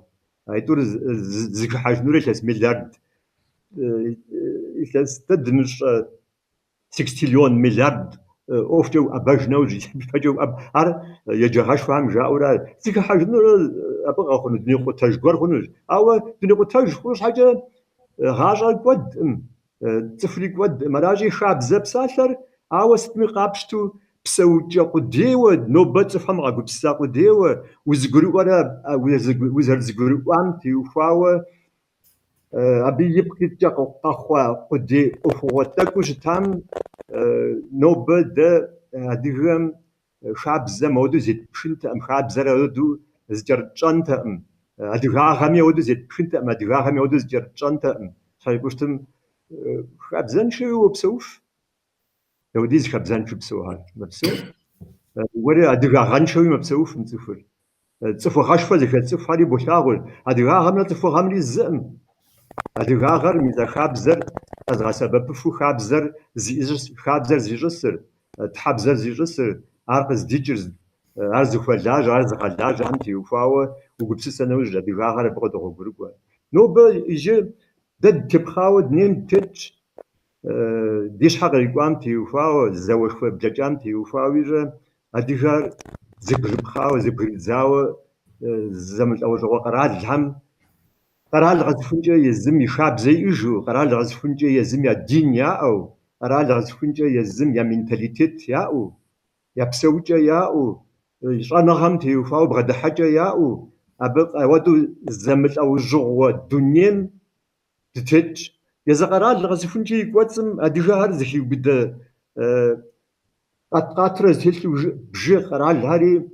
هيدور زخ حاج نوري لس مليارد إذا مش 6 تريليون مليارد أوفتو أباجنوجي فجو أب أر يجهش فهم جاورا زخ حاج نور أبغى خنود دنيا قطاج قر خنود أو دنيا قطاج خوش حاجة غاجا قد تفري قد مراجي خاب زبساشر أو ستمي قابشتو بسوجا قديو نوبت فهم عقب بسا قديو وزغرو ورا وزر زغرو وام تيوفاو أبي يبقى تجاق قخوا قدي أفوتك وش تام نوبت هديهم خاب زمودو زيت بشنت أم خاب زرودو زجرجانت أم هديها غامي ودو زيت بشنت أم هديها غامي ودو زجرجانت أم شايفوشتم خاب زن شو وبسوف وديز خبزان شبسوها مبسو ولا أدرى غنشوي مبسوف نتفر تصفو خشفة ذيك تصف هذه بوشاغل أدرى غمنا تصفو غمري الزم أدرى غر ميزا خابزر أزغى سبب فو خابزر زيجس خابزر زيجسر تحبزر زيجسر أرقز ديجرز أرز خلاج أرز خلاج أنتي وفاوة وقبس سنة وجه أدرى غر بقدر غبرقوا نوبل يجي دد تبخاود نيم تتش ديش حق يقام تيوفاو زوج خو بجام تيوفاو يجا أديجار زبر بخاو زبر زاو زمن أول جو قرار الهم قرار الغزفنجة يزم يشاب زي يجو قرار الغزفنجة يزم يا دين يا أو قرار الغزفنجة يزم يا منتاليتيت يا أو يا بسوجة يا أو شأن هم تيوفاو بغد حاجة يا أو أبقى ودو زمل أو جو الدنيا تتش يزقرال الغزفنجي يقوتم أديجار زخي بدا قطرة زهلك بجي قرال هاري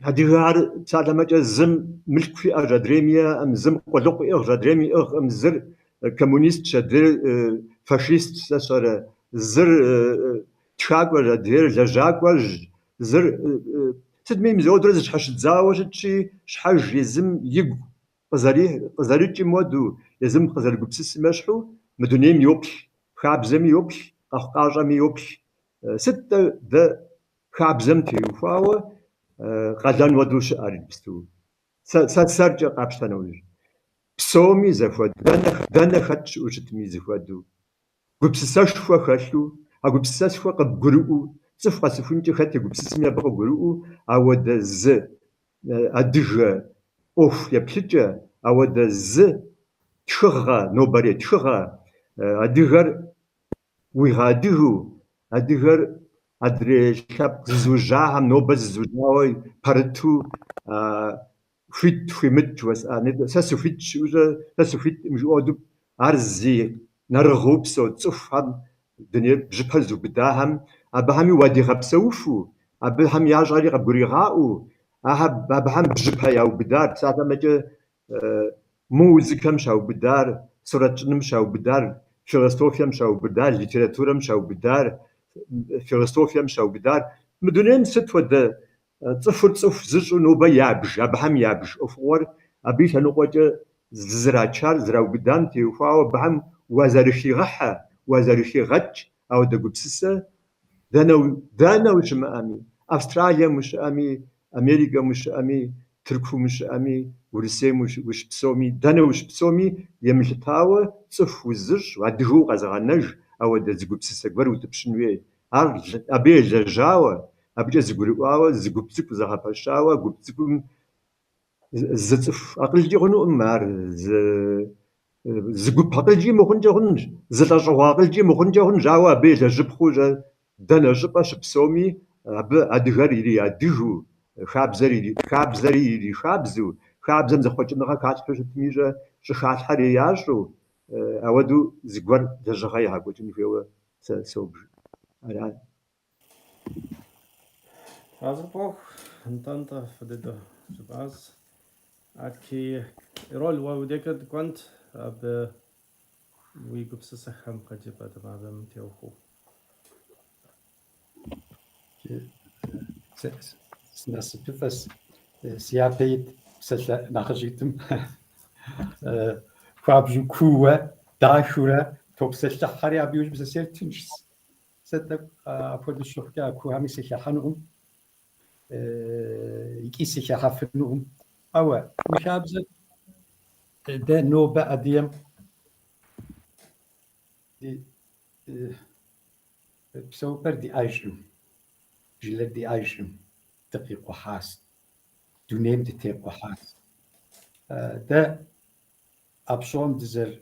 أديجار تعلمت زم ملك في أجدريميا أم زم قلق أجدريمي أم زر كومونيست شدير فاشيست سر زر تشاق وجدير لجاق وج زر تدمي مزود رز حش تزاوج شي شحاج يزم يق قزاري مودو يزم قزار قبسس مشحو مدنيم يوبل خابزم يوبل قاجم يوبل ستة ذا خابزم تيوفاو قدان ودوش أريد بستو سرجع قابشتنا وجه بسومي زفود دانا خدش وجتمي زفودو قبسساش فوا خشو قبسساش فوا قب قرؤو صفقة سفنجي خدت قبسس ميا بقى قرؤو أود ز أدج أوف يبلجة أود ز تشغى نوبري تشغى أدغر ويغاديه أدغر أدري شاب زوجها نوبز زوجاوي بارتو فيت في متجوز أنا ساسفيت شوجا ساسفيت مجودو أرزي نرغب سو تصفهم الدنيا بجبها زبداهم أبهم وادي غبسوفو أبهم ياجري غبري غاو أبهم بجبها ياو بدار ساعة ما جا موزيكا مشاو بدار صورة مشاو بدار فيلسوفيا مشاو بدار ليتراتورا مشاو بدار فيلسوفيا مشاو بدار مدنين ست ودا تصف زجو نوبا يابج أبهم يابج أفور أبيش نقوة زراتشار زراو بدان تيوفاو بهم وزارشي غحة وزارشي غتش أو دقبسسة دانا وش مأمي أستراليا مش أمي أمريكا مش أمي تركو مش أمي ورسي مش بسومي دانا وش بسومي يملتاوة صف وزج وعدهو غزغنج أو دقبسسة قبر وتبشنوي أبي جاوة أبي زقرواوة زقبسك وزغبشاوة قبسكم زتصف أقل جيغنو أمار زقب أقل جي مخنجة هنج زلاجوا أقل جي مخنجة هنج جاوة أبي جبخوجة دانا جباش بسومي أبي أدغر يلي أدجو خابزري يلي خابزو خابزم زخوش نغا كاتحوش تميجة شخات حري ياجو أودو زقور جاجغاي هاكو تمي فيو سوبر الآن Hazırpok, انتانتا فددا جباز عادكي رول ووديكد كنت أب ويقبس سخم قجبة بعدم تيوخو ناسبتفس سيابيت سلا نخجيتم فابجو كوة داشورة توبسلا حري أبيوج بسير تنجس سدك أفضل الشركة كوها مسيح حنوم يكيسي حفنهم أو مشابزة ده نوبة أديم بسوبر دي أجرم جلد دي أجرم تقيق وحاس دونيم دي تقيق وحاس ده أبشون دزر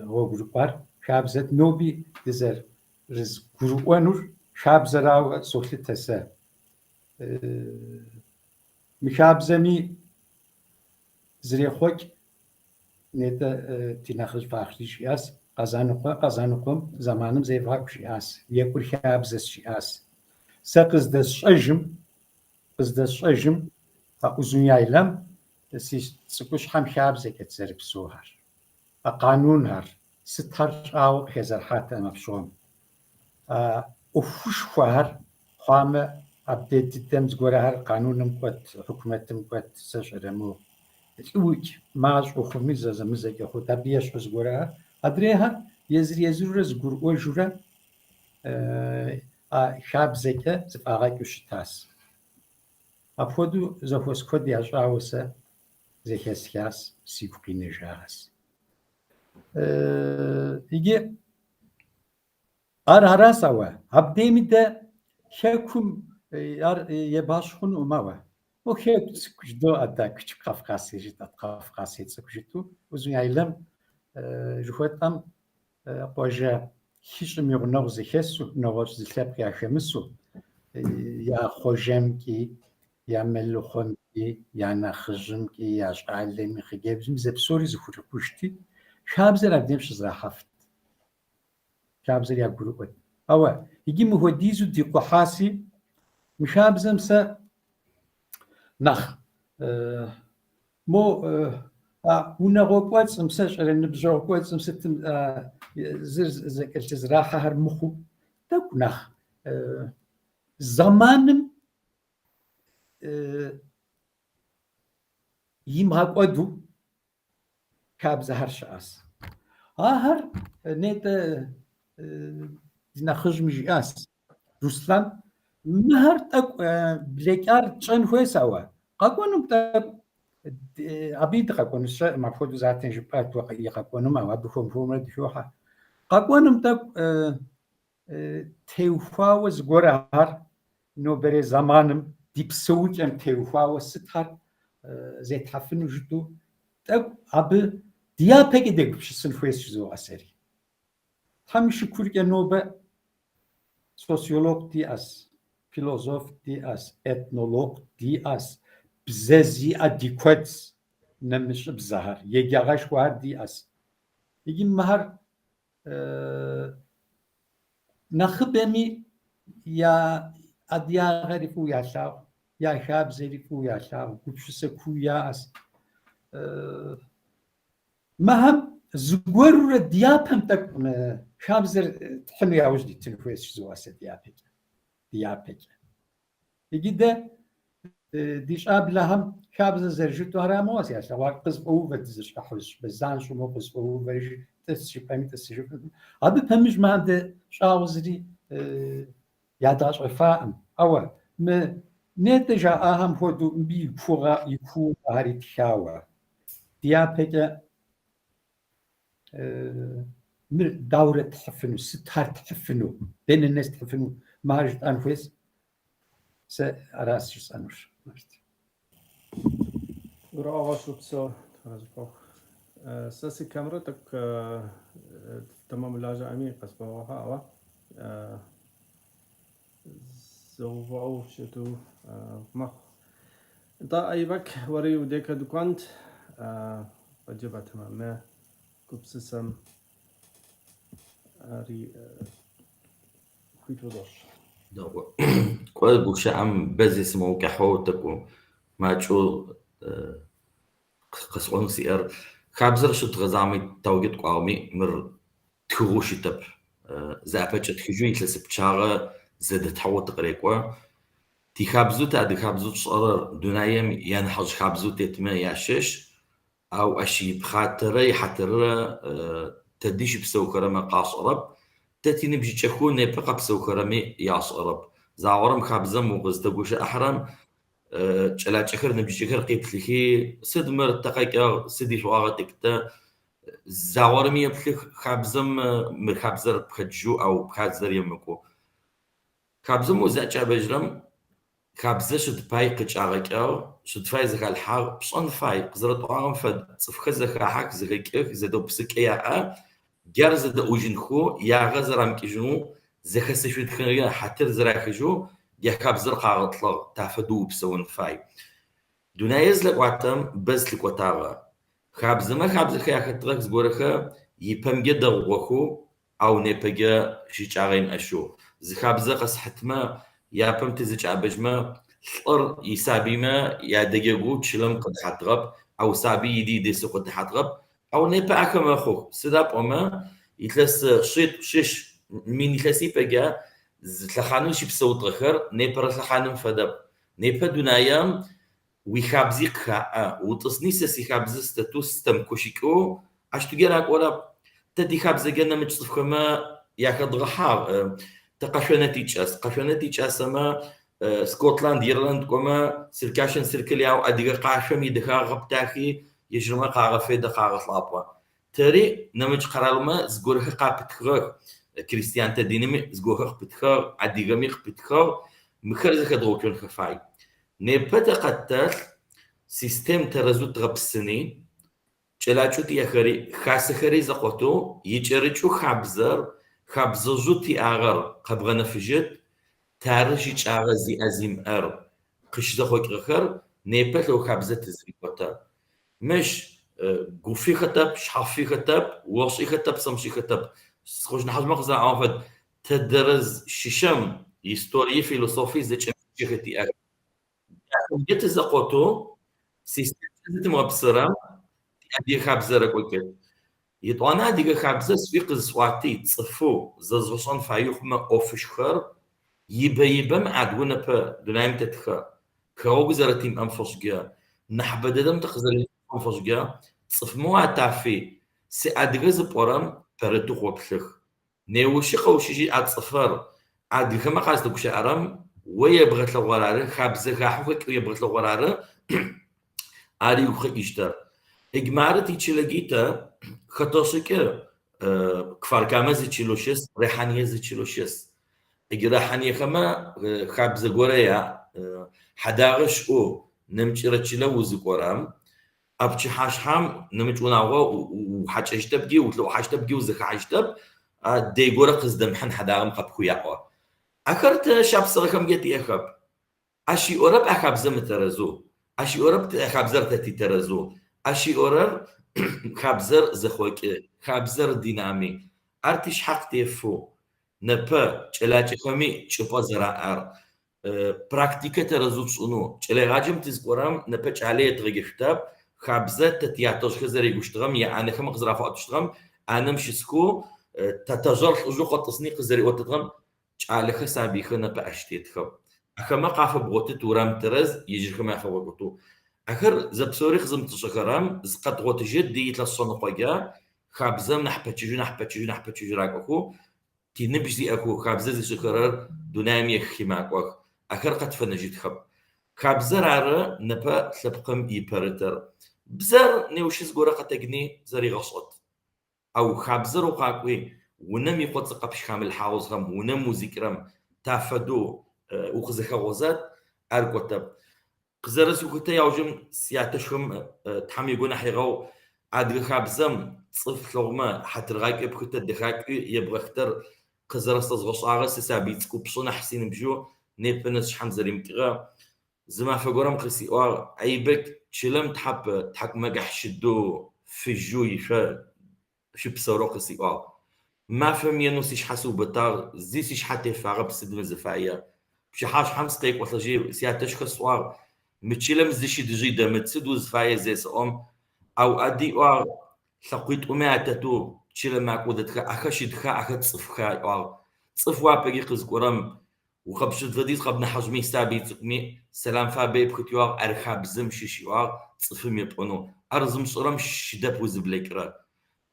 هو جروبار شابزة نوبي دزر رز جروبانور شابزة راو سوخي تسا مشابزمي زريخوك نيتا تناخذ فاخريش ياس قزانقم زمانم زي فاكش ياس ياكل شابزس شياس سقز دس شجم فأوزن يايلم تسيش تسكوش حم شابزة كتزرب سوهر قانون هر ستهر أو خزر حتى مفشوم أفوش خوار خامة أبديت تم زغورها قانون مقت حكومة مقت سشرمو الوج ماج وخميزة زمزة يخو تبيش زغورها أدريها يزر زغور وجورا شاب زكا زفاغا كشتاس أفودو زفوس كود يجاوسا زكاسياس سيكوكين جاس يجي أرهراسوا أبديمي ده شاكم يباشخون أموا وخير كجدو أدا كتش قفقاسي جدا قفقاسي تسكجتو وزن يعلم جواتام قوجا هیچ میگناه زخیسو نواج زخیب که خمسو یا خوشم کی یا ملخون کی یا نخجم کی یا شعلمی خیلی بزم زبسوری زخور کشتی شابزر ابدیمش زرافت شابزر یا گروه اوه یکی مهودیزو دیکو حاسی مشابزم سه نخ مو ونغوقات سمساش على نبجوقات سمست زر زراحة هرمخو تكنخ زمانم يمهاق ودو كاب زهر شاس هر نيت نخرج مجاس روسلان مهر تك بليكار تشن هو سوا قاكونم تك أبيد قاكون الشيء مفروض زاتين جبات وقي قاكونم ما وابخم فوم ردشوها قاكونم تك تيوفاوز غورهار نو بري زمانم ديبسوج ام تيوفاوز ستار زي تحفنو جدو تك أب ديا بيجي ديك سنفويس زو أسري همش كورك نوبة سوسيولوج دي أس فيلوزوف دي أس إثنولوج دي أس بزازي أديكوتس نمش بزهر يجاغش واحد دي أس يجي مهر نخبمي يا أديا غريفو يا شاو يا شاب زريفو يا شاو كوش سكو يا أس مهم زغور ديابم تك شاب زر تحنو يا وجدي تنفويس زواس ديابك يجي ده ديش أبلهم شاب زرجتو هراموس يا شاو قصب أو بدزش أحوش بزان شو مو قصب أو برج تسشي بامي تسشي أبي بمش ما عنده شاو زري ياداش غفاء أول ما نتجا أهم هدو بي فوغا يكون هاري تشاوا ديابك دورة تحفنو ستار تحفنو بين الناس تحفنو ما هرجت أنفس سأراس جسانوش Bra شو ساسي كاميرا تك تمام اللاجة أمي قصبوها زوفو شتو مخ دا أيبك وري وديك دكانت وجبة تمام كبسسم أري خيتودوش كل بوشة عم بزي سمو كحو تكو ما تشو قصقون سير خابزر شو تغزامي توجد قوامي مر تخوش تب زعفت تخجوي تلسب شاغة زاد تحوط قريقوا تي خابزو تعد خابزو تصرر دونايم ينحج خابزو تتما يعشش أو أشي بخاطري حتر تديش بسو كرامة قاص أرب تاتي نبجي تشكون نبقى بسو كرامي ياس أرب زاورم خابزم وغزتقوش أحرم لا شكر نبجي شكر قيت لكي صدمر تقيق سدي شواغة تكتا زاورم يبخي خابزم مرخابزر بخجو أو بخازر يمكو خابزم وزاجة بجرم خابزة شد باي قجاغك أو شد فاي زخا الحاغ بصن فاي قزرت وعام فد صفخ زخا حاك زخيكيخ زدو بسك ايا جار زد اوجنخو يا غزرام كيجنو زخا سشود خنريا حتر زراخجو يا خابزر قاغطلغ تافدو بسون فاي دونا يزلق واتم بس لك وتاغا خابزما خابزر خيا خطرك زغورخه يبمجه دغوخو او نيبجه شيچاغين اشو زخابزه قصحتما يا بم تزج أبجما صر يسابيما يا دقيقو تشلم قد حتغب أو سابي يدي ديسو قد حتغب أو نبع كم أخو سداب أما يتلس شيت شش من خسي بجا زلخانو شبسوت غخر نيبر زلخانم فدب نيبر دنيام ويخابزي خا وتصني سي خابز ستاتوس تم كوشيكو اش تجرا ولا تدي خابز جنا متصف كما ياخذ غحار تقاشنتي تشاس قاشنتي تشاس ما سكوتلاند ايرلاند كما سيركاشن سيركل ياو ادي قاشم يدخا غبتاخي يجرما قاغفي دقاغ طلابا تري نمج قرالما زغورخ قابتخ كريستيان تدينمي زغورخ بتخ ادي غميخ بتخ مخرزك دوكن خفاي نبت قتل سيستم ترزوت غبسني چلاچوت يخري خاسخري زقوتو يچرچو خبزوتي اغر قبغنا فجت تارشي چاغزي ازيم ار قش زخوك غخر نبت لو خبزت زريقوتا مش قوفي خطب شحفي خطب وصي خطب سمشي خطب سخوش نحاج مغزا عافد تدرز ششم هيستوري فيلوسوفي زي شختي اغر جت زقوتو سيستم تم غبصرام ادي خبزره كوكت يطوانا ديغا خبزه سفيق زواتي تصفو ززوشان فايوخما اوفشخر يبيبم عدونا با دنايم تتخا كروغ زرتيم انفشجا نحبددم تخزري انفشجا تصفمو عتافي سي ادغز بورام فرتو خوبخخ نيوشي خوشيجي اتصفر عاد كما قاصد كشعرم ويبغت لغراره خبزه خاحوك يبغت لغراره اري وخ يشتر اجمارتي تشلجيتا خطوسك كفاركامز تشلوشس ريحانيه تشلوشس اجرحانيه كما خبزه غوريا حداغش او نمچرچلو زقورام ابچ حاشحام نمچوناغو وحچشتبجي وتلو حاشتبجي وزخحشتب ديغورا قزدم حن حداغم قبكو ياقو اكرت شاب صغكم جت يخب اشي اورب اخب زمترزو اشي اورب اخبزر تترزو اشي اورب خبزر زخوك خبزر دينامي ارتش حق تيفو نبا چلاچ خمي چپا زرار براكتيكه ترزو صنو چلغاجم تزقرام نبا چالي تغيختاب خبزه تتياتوش خزري غشتغم يعني خم غزرافات تشتغم انا مشسكو تتجر جو قطسني خزري وتتغم على حسابي خنا باشتيت خب اخما قاف بغوت تورام ترز يجي خما خوغتو اخر زبسوري خزم تشكرام زقط غوت جدي تلصنقيا خبزم نحبتجو راكو تي نبجي اكو خبزه زي شكرر دونامي خيماكو اخر قد فنجيت خب خبزر عر نبا سبقم يبرتر بزر نيوشز غورا قتجني زري غصوت او خبزر وقاقوي ونم يقص قبش كامل حاوز غم ونم وذكرم تافدو وخزخ غوزات اركوتب قزرس وكتا يوجم سياتشهم تحمي يقول حيغو عاد خبزم صف لغما حترغاك بكتا دخاك يبغختر قزرس تزغصاغ سسابيت كوبشون حسين بجو نيبنس شحن زريم كغا زما فقرم قسي او عيبك شلم تحك مقح شدو في الجو يفا شو بصورو قسي او ما فهم ينوسيش حاسوبتا زيسيش حتى فاغب سد مزفايا بشي حاش حمس قيق وتجي سياتش خصوار متشلم زيشي دجي دمت سد وزفايا زيس او ادي او ثقيت اماتتو تشلم ماكودت اخشدخا اخت صفخا او صفوا بقي قزقرم وخبشت فديس قبنا حجمي سابيتكمي سلام فابي بختيوار ارخاب زم شيشيوار صفم يطونو ارزم صرم شدب وزبلكرا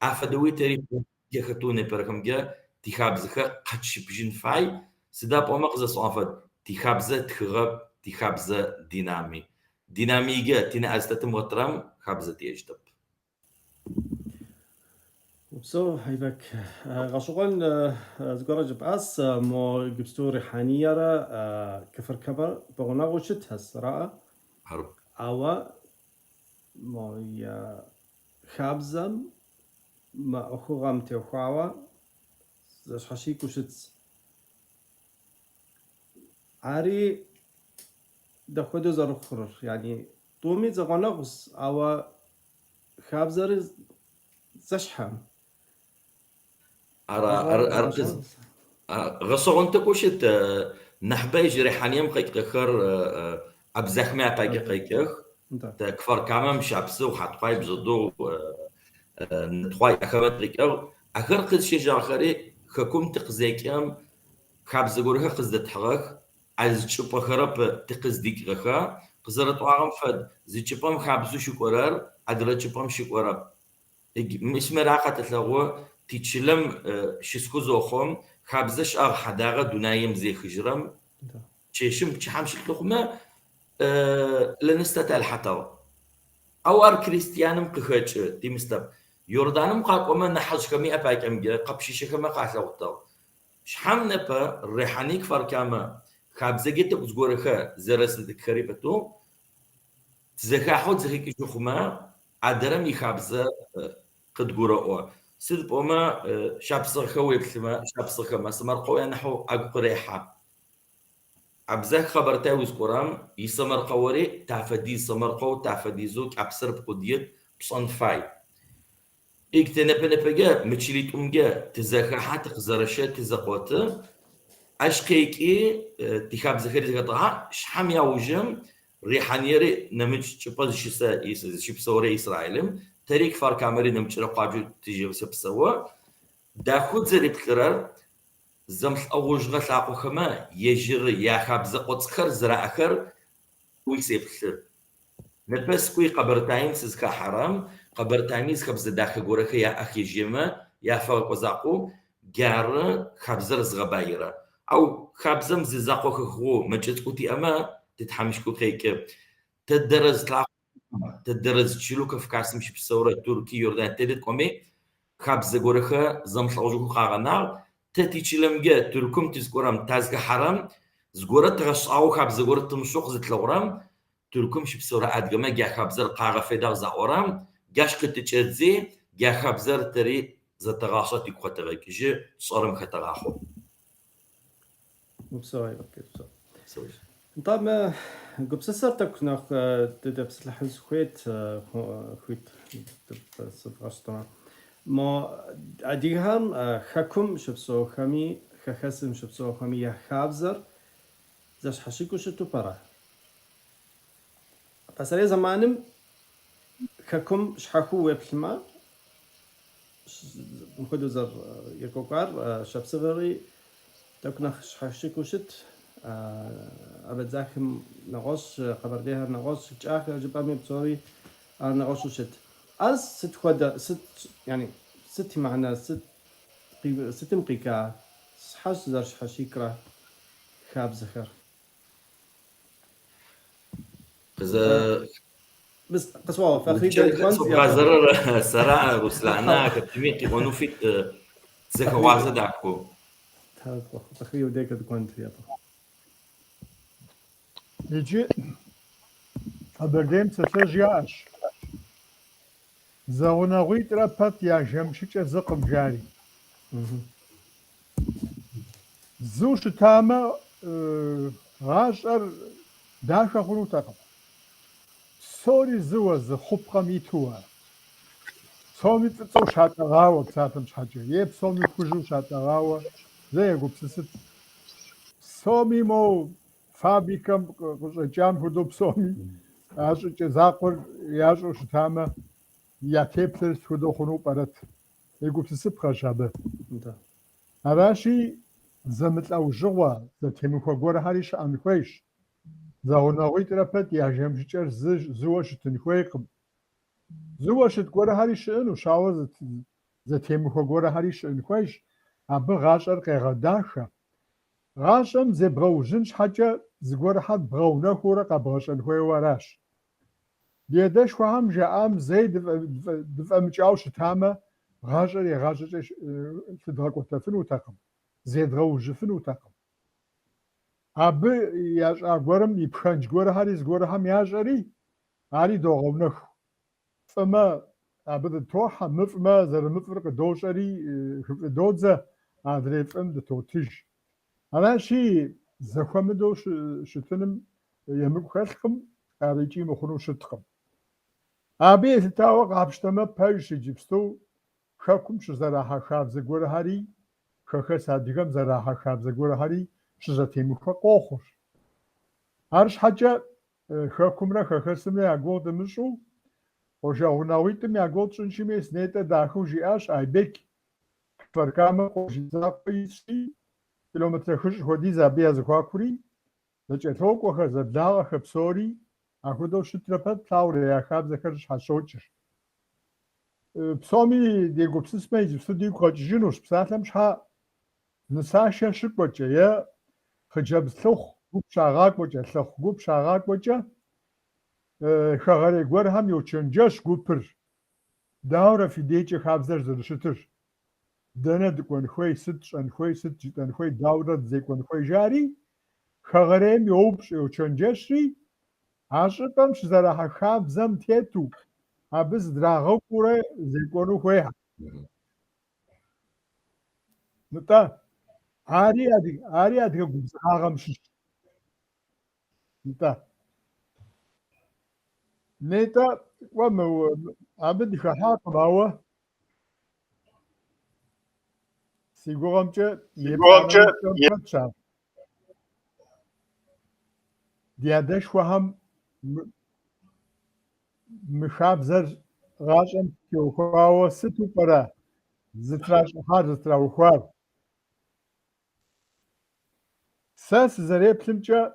افدوي تري يختوني بركمجا تخابزخه قتش بجن فاي سداب ومقزه صافد تخابزه تخرب تخابزه ديناميجا تنا ازتتم غطرم خابزه يجتب So, هيبك غشغل زجرج بأس مو جبستوري حنيرة كفر كبر بغنا وشت هالسراء حرب أو مو يا خابزم ما أخو غام تيوخاوا زش حشي كوشت عاري دخودو زرخر يعني طومي زغنا غص أو خابزر زشحم ارقز غصو انت كوشت نحبه جريحانيم قيقخر ابزخمه باقي قيقخ تكفر كامم شابسو حطقاي بزدو نتخواي اخرت قيقخ اخر قد شي جاخري خكم تقزيكم خبز جورها قزدت حقك از چوب خراب تقزديك غخا قزرت وعم فد زي چوبم خبزو شكورر ادرا چوبم شكورر مش مراقة تلغو تيشلم شسكو زوخم خبزش اغ حداغة دونايم زي خجرم تشيشم تشحم شكلخما لنستة الحطو اوار كريستيانم قخج دي مستب يوردانم قاقوما نحج كمي اباك امجي قبشيش كما قاسلوطو شحم نبا ريحانيك فركاما خبزة جيت بزغورخا زرست خريبتو تزخا حود زخيك شخما عدرم يخبزة قد جورا سيد بوما شابسر خوي بسما شابسر خما سمر قوي نحو أقريحة عبزك خبر تاوز قرام يسمر قوري تعفدي سمر قو تعفدي زوج عبسر بقديت بصنفاي اكتنا بنبجا متشليت أمجا تزخا حتى خزرشة تزقوته عشقيكي تخاب زخير زقطها شحم يوجم ريحانيري نمج شباز شيسا شبسوري إسرائيلم تاريخ فارك عمري نمشي قاعد تيجي بسوا داخل زري بكرر زمل أوج غساقو خما يجر يا خبز قطخر زرع أخر ويسيبخر نبس كوي قبرتاين سزكا حرام قبرتاينيز خبز داخل جورخ يا أخي جيما يا فوق وزاقو جار خبز رزغبايرة أو خبزم زاقو خو مجتكوتي أما تتحمشكو خيك تدرز تدرز شلوك في كاسم شي بصورة تركي يوردان تدت قومي خبز جورخه زمش أوجو خاغنا تتي لمجا تركم تزكورم تازك حرام زغورة تغش أو خبز جورة تمشوق زت لورام تركم شي بصورة أدجما جا خبزر قاغا فدا زاورام جاش قتشزي جا خبزر تري زتغاشة تقطعك جي صارم خطغاخو بصوي اوكي بصوي طبعا قبل سرتك ناخ تدبس لحز خويت خويت صفقة ما عديهم حكم شبسو خمي خخسم شبسو خمي خابزر زش حشيكو شتو برا بس على زمانم حكم شحكو وبلما مخدو زر يكوكار شبسغري تكنا حشيكو شت أبد زاكم نغوش خبرديها نغوش جاك جبامي بصوري نغوش وشت از ست خدا ست يعني ست معنا ست مقيكا حش زرش حشيكرا خاب زخر بس قصوا فاخري كنت غازر سراء وسلعنا كتميقي ونفيت زكا وازا داكو فاخري وديك كنت يا يجي خبرديم تسجياش زاوناغويت رابط يا جمشيك زقم جاري زوش تاما غاشر داشا خلو تاقم سوري زوز خبقا ميتوا سومي تتصو شاتا غاوة بساتم شحاجة يب سومي كوجو شاتا غاوة زي يقول بسست سومي مو فابيكم جام هدو بسومي عشو جزاقر ياشو شتاما يا تبتل هدو خنو برات يقول بسست خشابه هراشي زمت أو جوا زتيمو خغور هاريش أنخويش زاوناغوي ترابط يا جمشير زوش تنخويقم زوش تقور هاريش إنو شاوز زتيمو خغور هاريش أنخويش أبا غاشر قيغداشا غاشم زي بغوجنش حاجة زقور حد بغونا خورا قبغش أنخوي وراش ديداش وهم جاءم زي دفع مجاوش تاما غاشر يا غاشر تدغاكو تفنو تاقم زي دغوج فنو تاقم أب ياش أقورم يبخنج قور هاريز قور هم ياجري هاري دوغونخ فما أبدا توحى مفما زر مفرق دوشري دوزة أدري فم دتوتج أنا شيء زخم دوش شتنم يمك خلقم أريجي مخنو شتقم أبي تتاوق عبشتما بايش جبستو خاكم شزراها خاب زقور هاري خخس هاديغم زراها خاب زقور هاري شزتيمو خاقوخش هرش حاجة خاكم را خخسم يقول دمشو وشاوناويتم يقول شنشمي سنيتا داخو جياش أيبك فركامة قوشيزا قيسي كيلومتر خش خودي زابيا زخواكوري لجتوك وخزبداغ خبسوري أخدو شتربت تاوري يا خاب زكرش حشوتشر بسومي ديغو بسسمي جبسو ديغو خجينوش بساتلم شها نساشا شكوتشا يا خجب سلوخ قوب شاغاك وجه سلوخ قوب شاغاك وجه خغري غور هم يوچنجش قوبر داورا في ديجي خابزر زرشتر دنا دكون خوي ست ان خوي ست جتن خوي داورا زيكون خوي جاري خغريم يوبش يوچنجشري عاشقم شزرا خابزم تيتو ابز دراغو كوره زيكونو خوي نتا آری ادی گوز آغام شش نتا نتا ومو عبد خحاق باوه سيقومچه يبقى ديادش وهم مشاب زر غاشم كيوخاو ستو برا زتراش هار زتراو خوار ساس زري بلمچه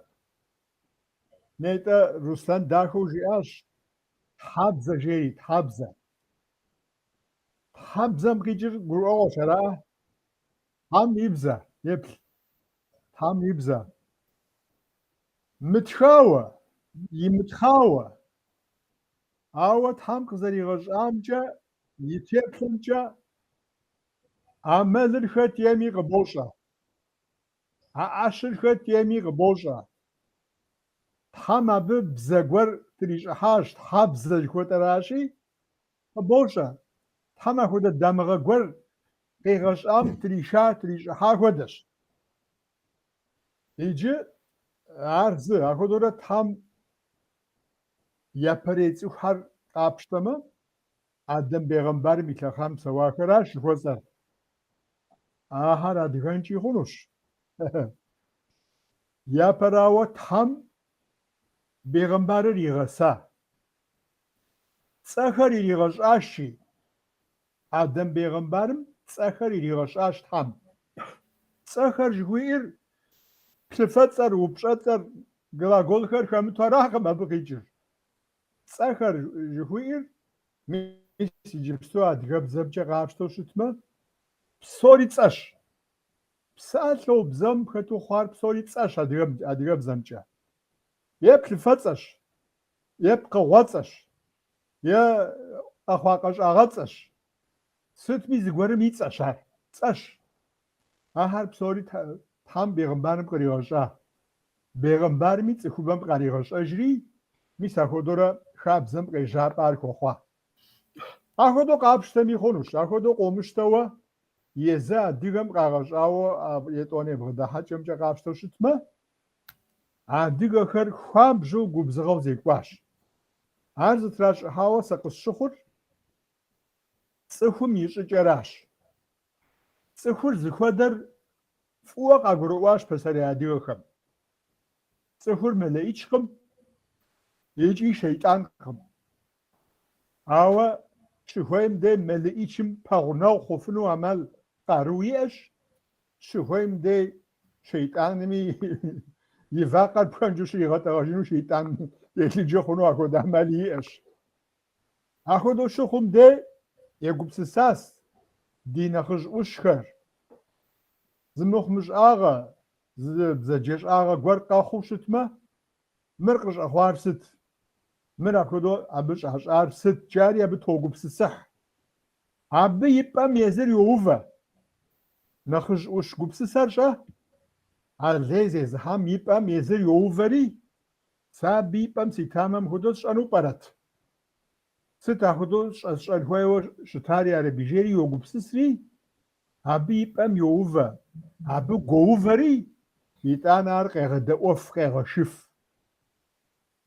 نيتا روسلان داخو جياش حبزه جيد حبزه مقيجر قرأو شرا هم يبزه يبل هم يبزه متخاوة يمتخاوة عاوت هم قزري غش آمجا يتيبلمجا عمل الخط يمي قبوشا عشر خط يمي قبوشا هم أبو بزاقور تريش حاشت حبز الخط راشي قبوشا هم أخد الدمغ قور قيغش آم تريش حاخدش يجي عرضه أخدورة هم يپريتسو هر قابشتما آدم بيغمبر ميتخام سواكراش خوزر آهار أدغانشي خونوش يپراوت هم بيغمبر ريغسا سخري ريغش آشي آدم بيغمبرم سخري ريغش آشت هم سخر جوير بلفتر وبشتر گلاگول خر خم تراغ ما بقيجر سخر جوير ميسي جبستو ادغب زبجه قابشتو شتما بسوري تساش بسالو بزم خطو خوار بسوري تساش ادغب زمجه يب لفتش يب قواتش يا اخواقش اغاتش ست ميز گورم يتساشار تساش هر بسوري هم بيغمبرم قريغاشا بيغمبر ميت خوبم قريغاشا جري ميسا خودورا خابزم قيجا باركو خوا اخدو قابشتا ميخونوش اخدو قومشتاوا يزا ديغم قاغاشاو يتوني بغدا حجمجا قابشتا شتما ديغا خر خواب جو گوبزغاو زيكواش عرض تراش هاوا سقس شخور صخوم يشجراش صخور زخودر فوق اگرواش پسر ادیوخم صخور ملائیچخم يجي شيطان خم آوا شخويم ده ملائیچم پاغناو خوفنو عمل قرویش شخويم ده شيطان نمی يفاقر پنجو شيغت آجینو شيطان يكي جو خونو اخو ده عملیش اخو دو شخوم ده يگوبسساس دينخش اشخر زمخ مش آغا زجيش آغا قرقا خوشتما مرقش أخوار ست مرا كدو عبش أشعار ست جارية بتوقب سسح عبي يبقى ميزر يوفا نخش وش قب سسرشا عالغيزي زحام يبقى ميزر يوفري سابي يبقى مسيتامم خدوش أنو برات ستا خدوش أشعر هوايو شتاري على بيجيري يوقب سسري عبي يبقى ميوفا عبي قوفري يتانار قيغ دقوف قيغ شف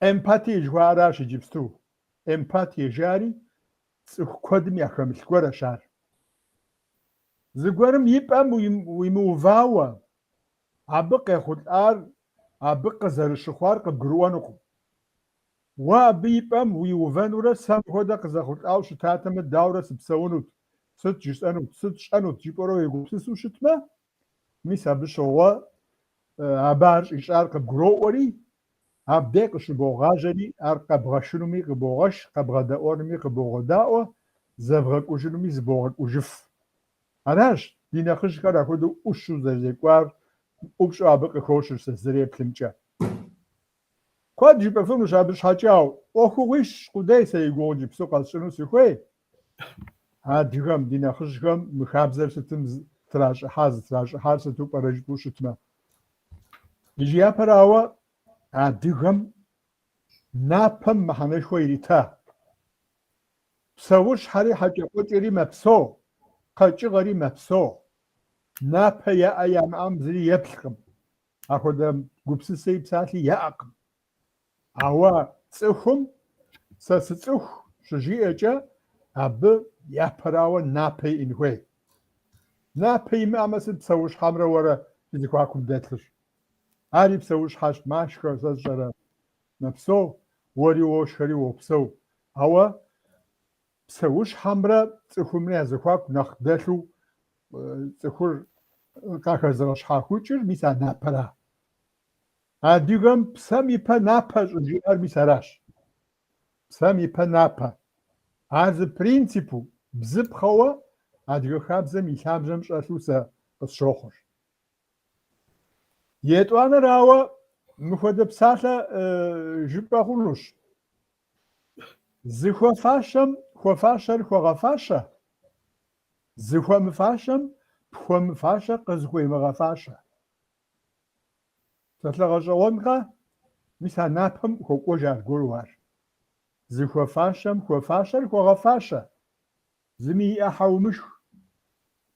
امباتي جوارا شجبستو امباتي جاري كودم يخم الكورة شار زغورم يبقى ويموفاوا عبقى خد ار عبقى زر الشخوار قروانكم وابي يبقى ويوفانورا سام خدا قزا خد او شتاتم الدورة سبسونوت сыт жысӏэну, сыт сщӏэну жыпӏэурэ егупсысу щытмэ, мис абы щыгъуэ абы ар щӏищӏар къыбгуроӏуэри, абдей къыщыбогъажьэри, ар къэбгъэшынуми къыбогъэш, къэбгъэдэӏуэнуми къыбогъэдаӏуэ, зэбгъэкӏужынуми зыбогъэкӏужыф. Аращ ди нэхъыжьхэр апхуэдэу ӏущу зэрызекӏуар, ӏупщӏу абы къыхощыр сэ зэреплъымкӏэ. Куэд жыпӏэфынущ абы щхьэкӏэ, ӏуэхугъуищ къудей сэ и гугъу иджыпсту къэсщӏыну сыхуей. Адыгэм, ди нэхъыжьхэм мы хабзэр сытым зытращӏыхьар сыту пӏэрэ жыпӏэу щытмэ. Иджы япэрауэ адыгэм напэм мыхьэнэшхуэ ирита. Псэущхьэри хьэкӏэкхъуэкӏэри мэпсо, кхъэкӏыгъэри мэпсо. Напэ яӏэ ямыӏэм зыри еплъкъым. Апхуэдэ гупсысэи псалъи яӏэкъым. Ауэ цӏыхум сэ сыцӏыху щыжиӏэкӏэ абы япэрауэ напэ иӏэн хуей. Напэ имыӏэмэ сыт псэущхьэмрэ уэрэ ди зэхуакум дэлъыр? Ари псэущхьэщ, машхэ, сэ сщӏэрэ. Мэпсо, уэри уошхэри уопсэу. Ауэ псэущхьэмрэ цӏыхумрэ я зэхуаку нэхъ дэлъу цӏыхур къахэзыгъэщхьэхукӏыр мис а напэра. Адыгэм псэм ипэ напэ щӏыжиӏэр мис аращ. Псэм ипэ напэ. Ар зы принципу бзыпхъэуэ адыгэ хабзэм и лъабжьэм щӏэлъу сэ къысщохъур. Етӏуанэрауэ мыхуэдэ псалъэ жыпӏэ хъунущ. Зыхуэфащэм хуэфащэр хуэгъэфащэ. Зыхуэмыфащэм пхуэмыфащэ къызыхуемыгъэфащэ. Зэлъэгъэщӏэгъуэнкъэ? Мис а напэм хуокӏуэж аргуэру ар. Зыхуэфащэм хуэфащэр хуэгъэфащэ. Зыми и ӏыхьэ умышх.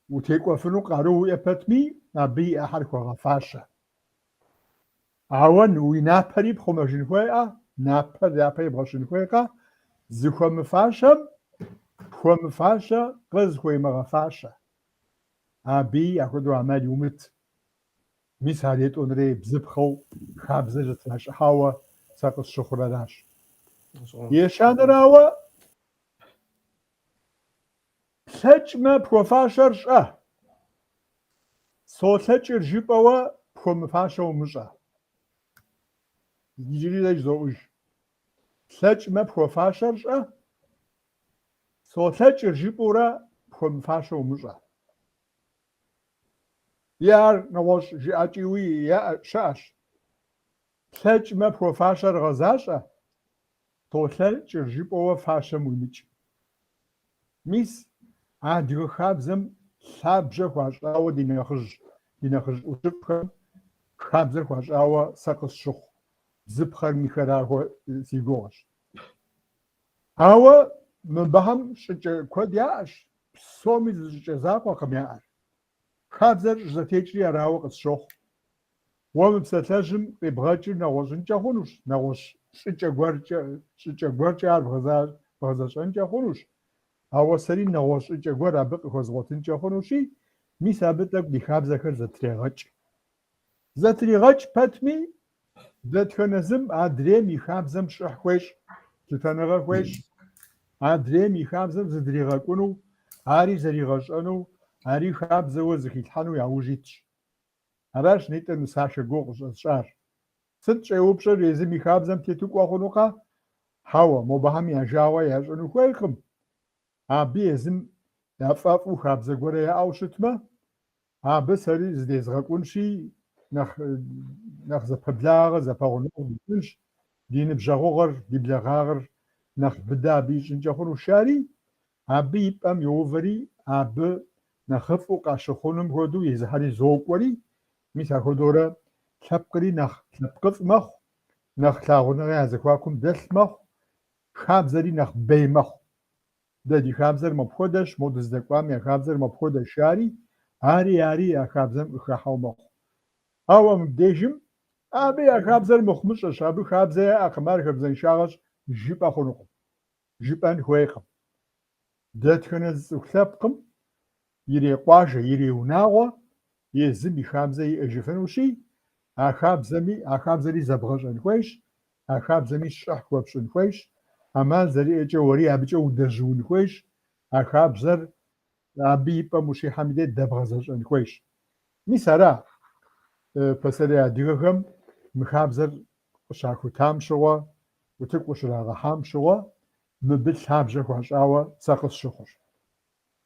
Утекӏуэфыну къару уиӏэ пэтми, абы и ӏыхьэр хуэгъэфащэ. Ауэ уи напэри пхъумэжын хуейӏэ, напэр япэ ебгъэщын хуейкъэ? Зыхуэмыфащэм пхуэмыфащэ къызыхуемыгъэфащэ. Абы апхуэдэу ӏэмал иумыт. Мис ар етӏуэнрэи бзыпхъэу хабзэр зытращӏыхьауэ сэ къысщыхъур аращ. Ещанэрауэ плъэкӏмэ пхуэфащэр щӏэ. Солъэкӏыр жыпӏэуэ пхуэмыфащэ умыщӏэ. Иджыри зэи зоӏуж. Плъэкӏмэ пхуэфащэр щӏэ. Солъэкӏыр жыпӏэурэ пхуэмыфащэ умыщӏэ. Ар нэгъуэщӏ жыӏэкӏийуи щыӏэщ. Плъэкӏмэ пхуэфащэр гъэзащӏэ. Солъэкӏыр жыпӏэуэ фащэм уимыкӏ. Мис адыгэ хабзэм лъабжьэ хуащӏауэ ди нэхъыжь ӏущыфӏхэм хабзэр хуащӏауэ сэ къысщыхъу. Бзыпхъэр михэрахуэ си гугъэщ. Ауэ мыбыхьэм щӏыкӏэ куэд яӏэщ. Псоми зы щӏыкӏэ закъуэкъым яӏэр. Хабзэр щӏызэтекӏри арауэ къысщохъу. Уэ мы псалъэжьым къебгъэкӏыр нэгъуэщӏынкӏэ хъунущ. Нэгъуэщӏ щӏыкӏэ гуэркӏэ ар бгъэзэщӏэнкӏэ хъунущ. Ауэ сэри нэгъуэщӏ щӏыкӏэ гуэр абы къыхуэзгъуэтынкӏэ хъунущи, мис абы тӏэкӏу ди хабзэхэр зэтрегъэкӏ. Зэтригъэкӏ пэтми, дэтхэнэ зым адрейм и хабзэм щӏыхь хуещӏ, лъытэныгъэ хуещӏ. Адрейм и хабзэм зыдригъэкӏуну, ари зэригъэщӏэну, ари хабзэуэ зыхилъхьэну яужь итщ. Аращ нитӏыр нысашэ гугъу къыщӏэсщӏар. Сыт щӏеупщӏыр езым и хабзэм тету кӏуэ хъунукъэ? Хьэуэ, мобыхьэм яжауэ ящӏыну хуейкъым. Абы езым яфӏэфӏу хабзэ гуэрэ яӏэу щытмэ, абы сэри здезгъэкӏунщи, нэхъ зэпэблагъэ, зэпэгъунэгъу дищӏынщ. Ди ныбжьэгъугъэр, ди благъагъэр нэхъ быдэ абы ищӏынкӏэ хъуну шари, абы и пӏэм йоувэри, абы нэхъыфӏу къащыхъунум хуэдэу езыхьэри зокӏуэри, мис апхуэдэурэ лъэпкъри нэхъ лъэпкъыфӏ мэхъу, нэхъ лъагъуныгъэ я зэхуакум дэлъ мэхъу, хабзэри нэхъ бей мэхъу. Дэ ди хабзэр мыпхуэдэщ, мо дыздэкӏуам я хабзэр мыпхуэдэщ ари а хабзэм къыхахьэу мэхъу. Ауэ мыбдежым абы я хабзэр мыхъумыщӏэщ, абы хабзэ яӏэкъым, ар хабзэншагъэщ, жыпӏэ хъунукъым, жыпӏэн хуейкъым. Дэтхэнэ зыцӏыху лъэпкъым ирекъуажэ, иреунагъуэ езым и хабзэ иӏэжыфынущи, а хабзэри зэбгъэщӏэн хуейщ, а хабзэми щӏыхь хуэпщӏын хуейщ, ӏэмал зэриӏэкӏэ уэри абыкӏэ удэжьыун хуейщ, а хабзэр абы и пӏэм ущихьэм и дей дэбгъэзэщӏэн хуейщ. Мис ара пасэрей адыгэхэм мы хабзэр къыщахутам щыгъуэ, утыку къыщрагъэхьам щыгъуэ мыбы лъабжьэ хуащӏауэ сэ къысщыхъущ.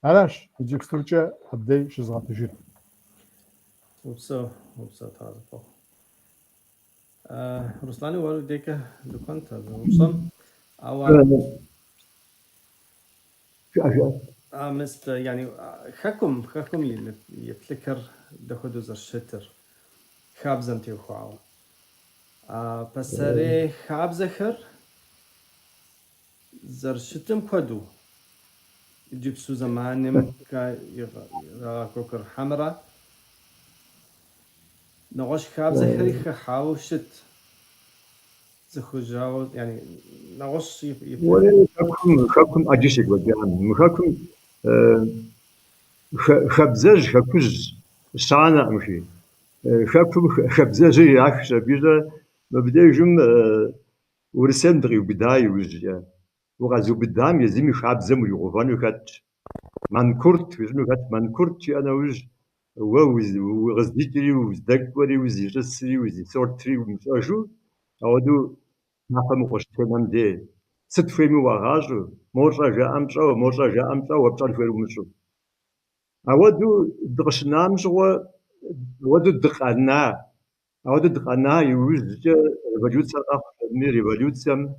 Аращ иджыпстуркӏэ абдей щызгъэтыжыр. وبسو تعرفه رسلاني ورو ديكا دكانت هذا وبصم أو مست يعني خكم يتذكر دخدو زر شتر خابزن تيو خواو بسري خابزخر زر شتم كدو جبسو زمانم كا كوكر حمرا نغش خابزخري خاو شت زخجاو يعني نغش ولا خاكم أجيشك وجهان خاكم خبزج خكوز سانا مشي خاكم خبزج يعكس بيجا مبدأ جم ورسندري وبداية وجه وغازو بدام يزيم خبزم ويغفان وكات من كرت وزنو كات من كرت أنا وجه وغزديتري وزدكوري وزيرسري وزيسورتري ومساجو أودو نفهم قشتنام دي ست فيمي وغاجو مرة جاء أمشا وابطال فيرو مشو أودو دغشنام جوا أودو دقنا يوجد ريفولوسيا ريفولوسيا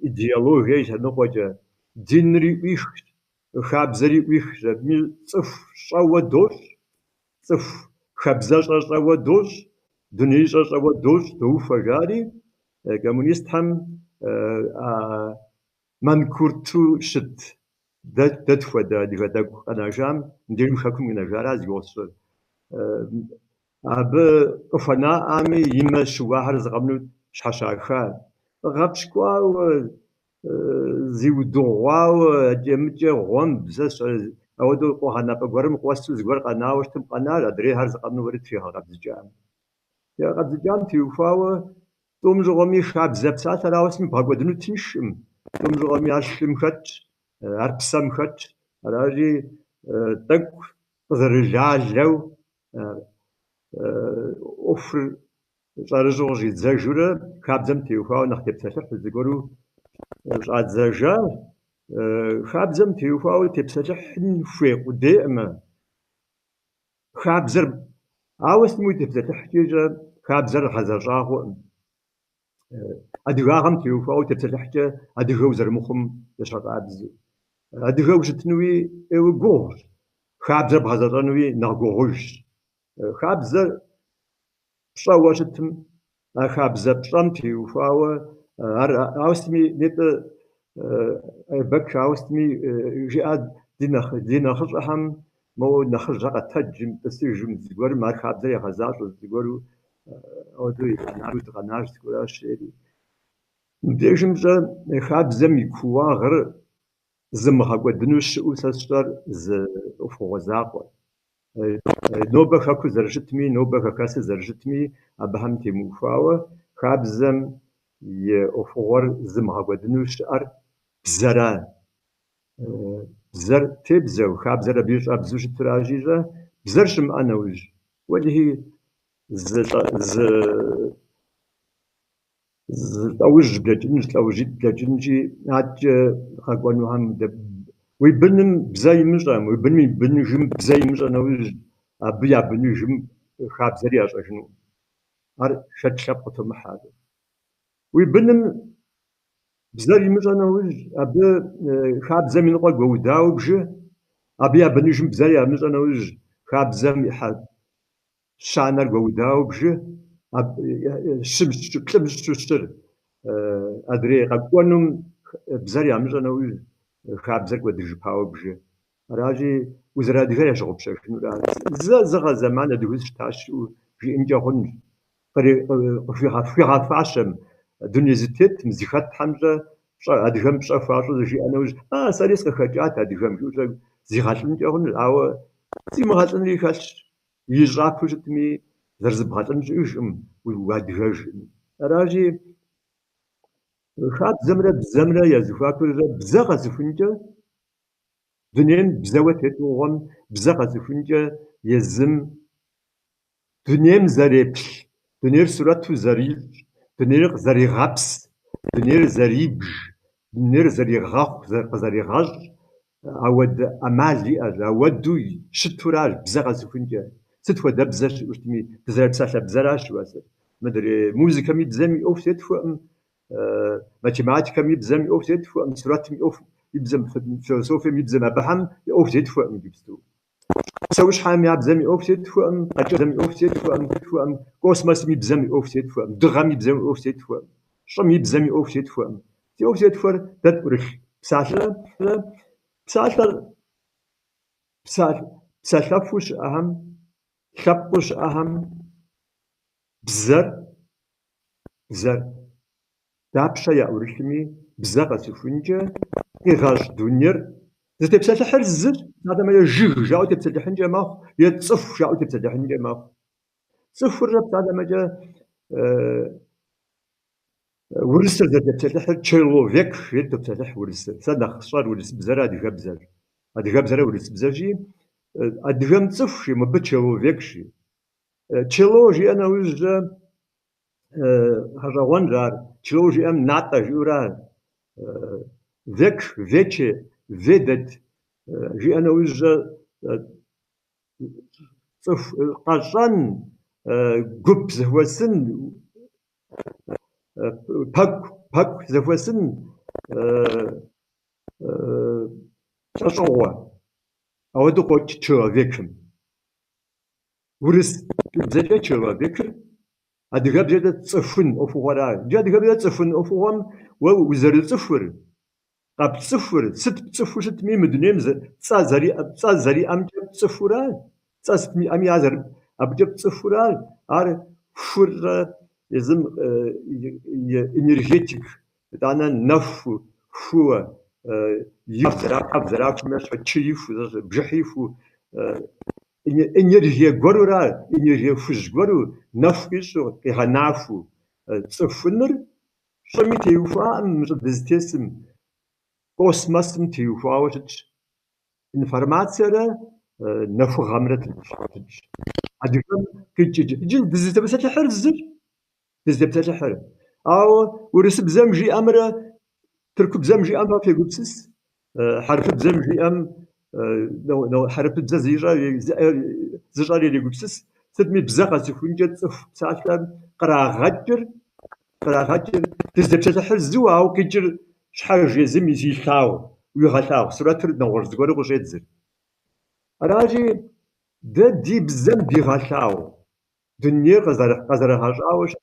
إيديولوجيا شنو دينري ويش خابزري ويش مي صف شوا دوش صف خابزر شوا دوش دنيا شوا دوش توفى جاري كمونيست هم من كرتو شت دت فدا دغدك انا جام ندير مخاكم من جاراز يوصل اب قفنا امي يما شواهر زغمنو شاشاخا غبشكوا زيو دوا ديمجه غوم بزاس اودو قهنا بغرم قوستو زغر قناوشتم قنا دري هر زغمنو ورد فيها غبزجام يا غبزجام تيوفاو دوم زغمي خاب زبسات راوسم باغودنو تنشم دوم زغمي اشلم خت اربسم خت راجي دك زرجاجو اوفر زارجوجي زاجوره خابزم تيوفاو نختب تسخ زغورو زاد زاجا خابزم تيوفاو تبسخ نفي قدام خابزر عاوسمو تبسخ حجه خابزر حزاجاغو أدغاهم تيوفاو تبسلحجة أدغاو زرمخم يشغابز أدغاو جتنوي إيو خابزر بهزرانوي نغوغوش خابزر بشاوة جتم خابزر بشام تيوفاو أوستمي نت بك أوستمي جاد دينا خرجهم مو نخرج تجم تسجم زغور ما خابزر يغزاش زغورو أودوي نعرف تغناش تقول أشياء ديجمجا خابزم يكوا غير زمها قدنوش وساشتر ز أفوزاق نوبة خاكو زرجتمي نوبة خاكاس زرجتمي أبهم تيموفاوة خابزم يأفور زمها قدنوش أر بزران بزر تبزو خابزر بيش أبزوش تراجيجا بزرشم أنا وج وجهي زوج بلاتنج توجيت بلاتنجي هاد خاقوانو هم ويبنم بزاي مجرم ويبنم بزاي مجرم نوج أبيا بنجم خابزري أشنو هر شد شبقة محاد ويبنم بزاي مجرم نوج أبي خابزم ينقل بوداو بجه أبيا بنجم بزاي مجرم نوج خابزم يحد شانر بوداو بجه شمس شتر أدري قانون بزاري عمجنا نوي خابزك ودرج باو بجي راجي وزرا دغيا شغل بشكل زغ زمان دوز تاش في انجا هون في فاشم دنيا زتت مزيخات حمزه ادغم شفاش جي انا وج ساليس خجات ادغم جو زيغات انجا هون او زيمغات لي خاش يجراكوجتمي زرزبغاتن جوجم وادغاج راجي خات زمره بزمره يا زفاكر بزغ زفنجه دنيم بزاوة تتوغم بزاقة تفنجة يزم دنيم زريبش دنير سورة زريج دنير زري غابس دنير زريبج دنير زري غاق زري غاج أود أمالي أودو شتوراج بزاقة تفنجة ستوى دبزاش وشتمي تزرع بساشا بزراش واسر مدري موزيكا مي بزامي أوف تتفهم ماتيماتيكا مي بزامي أوف تتفهم سورات مي أوف يبزم فلسفة مي بزم أبهم أوف تتفهم جبستو سويش حامي بزامي أوف تتفهم أجا بزامي أوف تتفهم كوسماس مي بزامي أوف تتفهم دغامي بزامي أوف تتفهم شمي بزامي أوف تتفهم تي أوف تتفهم تتورش بساشا بساشا بساشا فوش أهم شابوش أهم بزر بزر دابشا يا أورشمي بزاقة سفنجة إغاش دونير زي تبسل حر الزر هذا ما يجيغ جاو تبسل حنجة ماخ يتصف جاو تبسل حنجة ماخ صفر ربط هذا ما جا ورسر زي تبسل حر تشيلو فيك يد تبسل حر ورسر صدق خصار ورس بزر هذه غبزر هذه غبزر ورس بزر جي أدغم تصف شي ما بتشيلو فيك شي تشيلو جي أنا وز هجوان جار تشيلو جي أم ناتا جورا فيك فيتشي فيدت جي أنا وز صف قاشان جوب زهوسن باك زهوسن شاشوا أو دقوا تشوا فيكم ورس بزاف تشوا فيكم أدغى بزاف تصفن أفوارا جا أدغى بزاف تصفن أفوام وزر صفر قبل صفر ست صفر ست ميم دنيم تسازري أم صفران تساس مي أم يازر أبجب صفران أر فر يزم إنرجيتيك دانا نف فو يفزرا قبزرا كمش تشيف بجحيف إنرجيا غورورا إنرجيا فوز غورو نفكيسو كهنافو صفنر شمي تيوفا أم بزتسم كوسماسم تيوفا وش إنفورماتيا نفو غامرة أديكم كيجي جل دزت بس تحر الزر دزت بس تحر أو ورسب زمجي أمر تركب زمجي أم في قبسس حرف زمجي أم لو حرف زيجا زيجا اللي قبسس تدمي بزاقة تكون جت ساعة قرا غجر دزت بس تحر الزوا أو كيجر شحال جزم يزيشاو ويغشاو سورة نور زغور وجيت زر راجي دي بزم دي غشاو دنيا قزر هاجاوش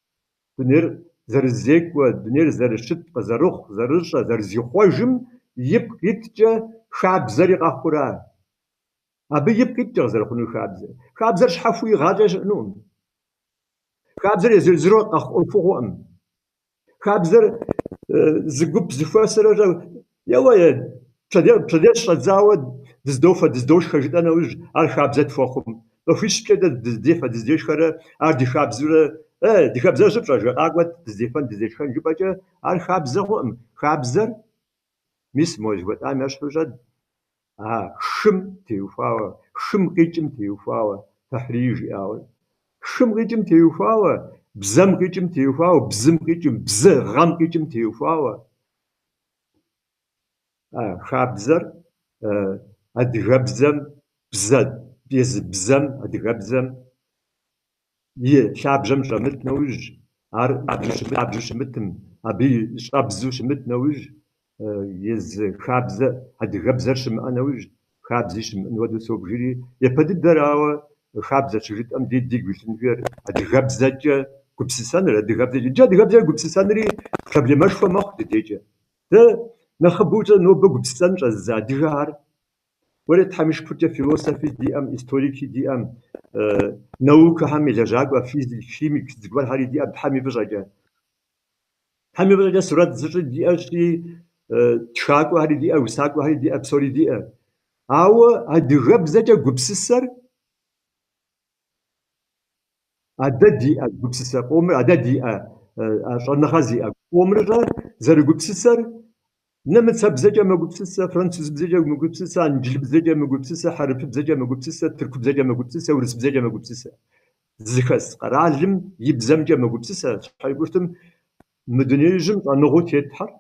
دنيا زر الزيك ودنيا زر الشت قزروخ زرش زر زيخوجم يتجا شعب زري قاخورا أبي يتجا زر خنو شعب زر شحفوي غاجا شنون شعب زر زرزرو قاخ ألفوهم شعب زر زقب زفاسر يا ويا تديش تزاود دزدوش خجد أنا وج شعب زت فوقهم لو فيش كده دزديش خرا دي شعب زر دي شعب زر شبشة أقوى دزديش خن جبجة شعب زر شعب زر ميس موجود أنا مش بجد شم تيوفاوا شم قيجم تيوفاوا تحريج أول شم قيجم تيوفاوا بزم قيجم تيوفاوا بزم قيجم غم قيجم تيوفاوا شعب زر أدغبزم بزد بيز بزم أدغبزم شعب جم شمت نوج عبد شمتم أبي شعب زو شمت نوج يز شعب ز أدغبزر شم أنا وج شعب زي شم نودو سوق جري يبدي دراوة شعب ز شجت أم دي قلتن غير أدغبزج كبسسان أدغبزج جا أدغبزج كبسسان ري قبل ما شو مخ تيجي ده نخبوجة نوبة كبسسان جزادجار ولا تحمش كتير فيلسوفي دي أم هيستوريكي دي أم نوك هم يجاج وفيزيك شيميك زقوال هاري دي أم حمي بجاجة حمي بجاجة سورة زر دي أشي تشاك وهاري دي أو ساك وهاري دي أبصوري دي أو أدغب زجا جبسسر أددي جبسسر عمر أددي عشان نخزي عمر زر جبسسر نمت بزاجة مقبسسة فرنسيس بزاجة مقبسسة انجل بزاجة مقبسسة حرب بزاجة مقبسسة ترك بزاجة مقبسسة ورس بزاجة مقبسسة زخس قرالم يبزمجة مقبسسة شحال قلتم مدنيجم نغوت يتحر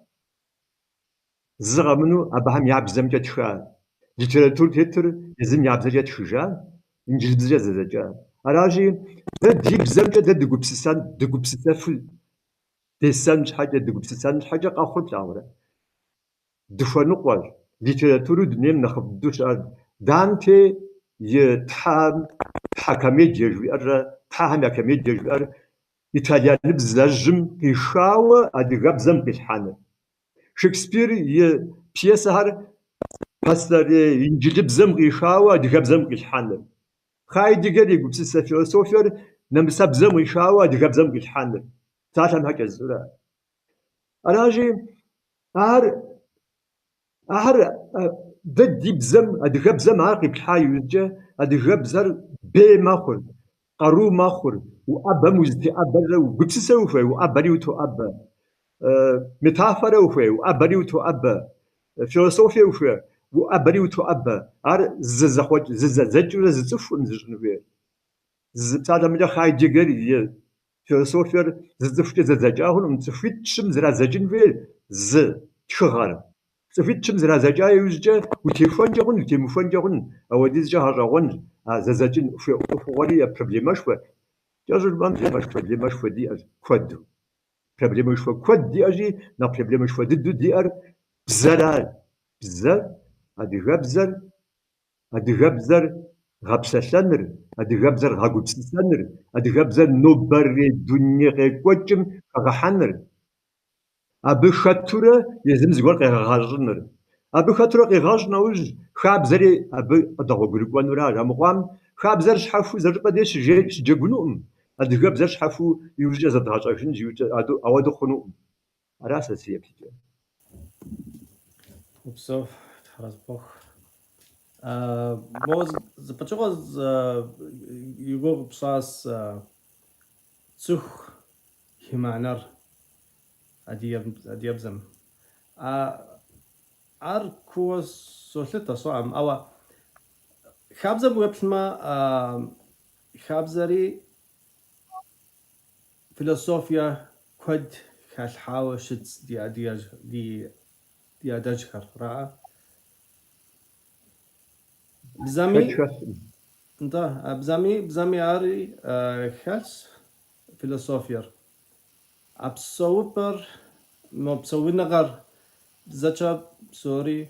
زغا منو ابهم يعبزمجة تشال ليتراتور تيتر يزم يعبزمجة تشجال انجل بزاجة زجال اراجي دد يبزمجة دد قبسسان دقبسسة في ديسان حاجة دقبسسان حاجة قاخد لاورا دفنقوال ليتراتورو دنيم نخبدوش دانتي يتحام حكمي جيجوار تحام حكمي جيجوار إيطاليان بزاجم كيشاوة أدغابزم كيشحانة شكسبير ي بياسة هر باستر إنجيل بزم كيشاوة أدغابزم كيشحانة خاي ديجر يقبس فيلسوفير نمسا بزم كيشاوة أدغابزم كيشحانة تعلم هكذا زورا أراجي أهر دد يبزم أدغابزم عاقب الحي يجا أدغابزر بي ماخر قارو ماخر وأبا مزتي أبا وقبس سوفي وأبا ريوتو أبا متافرة وفي وأبا ريوتو أبا فيلسوفيا وفي وأبا ريوتو أبا أر ززخوت زززجو ززفو نزجنوي زبتادا مجا خاي جيجر فيلسوفيا ززفو ززجاهون ومتفيت شم زرا زجنوي تشغر تفيت شم زرا زجا يوزجا وتيفون جاهون وتيمفون جاهون أوديز جا هاجاهون ززجن في أفوالي بروبليماش و جازر بان بروبليماش و دي كود بروبليماش و كود دي أجي نا بروبليماش و ددو دي بزرال بزر أدي غبزر غبسسنر أدي غبزر غاغوتسسنر أدي غبزر نوبر دنيا غيكوتشم غحنر أبي خطورة يزم زغور غاجنر أبي خطورة غاجنوج خابزري أبي أدغو غريكوان ورا رامقام خابزر شحفو زرقا ديش جيجنوم أدي غبزر شحفو يوجد زدغاجن جيوجد أودو خنوم أراسا سيبتي Upso, teraz Boch. Bo zaczęło z jego psas cuch himanar adiabzem. Ar kurs sollita so am aber habzem websma habzari filosofia quad halhawa shits di adajkar ra بزامي انت بزامي اري خالص فيلسوفير ابسوبر ما بسوينا غير زاتشا سوري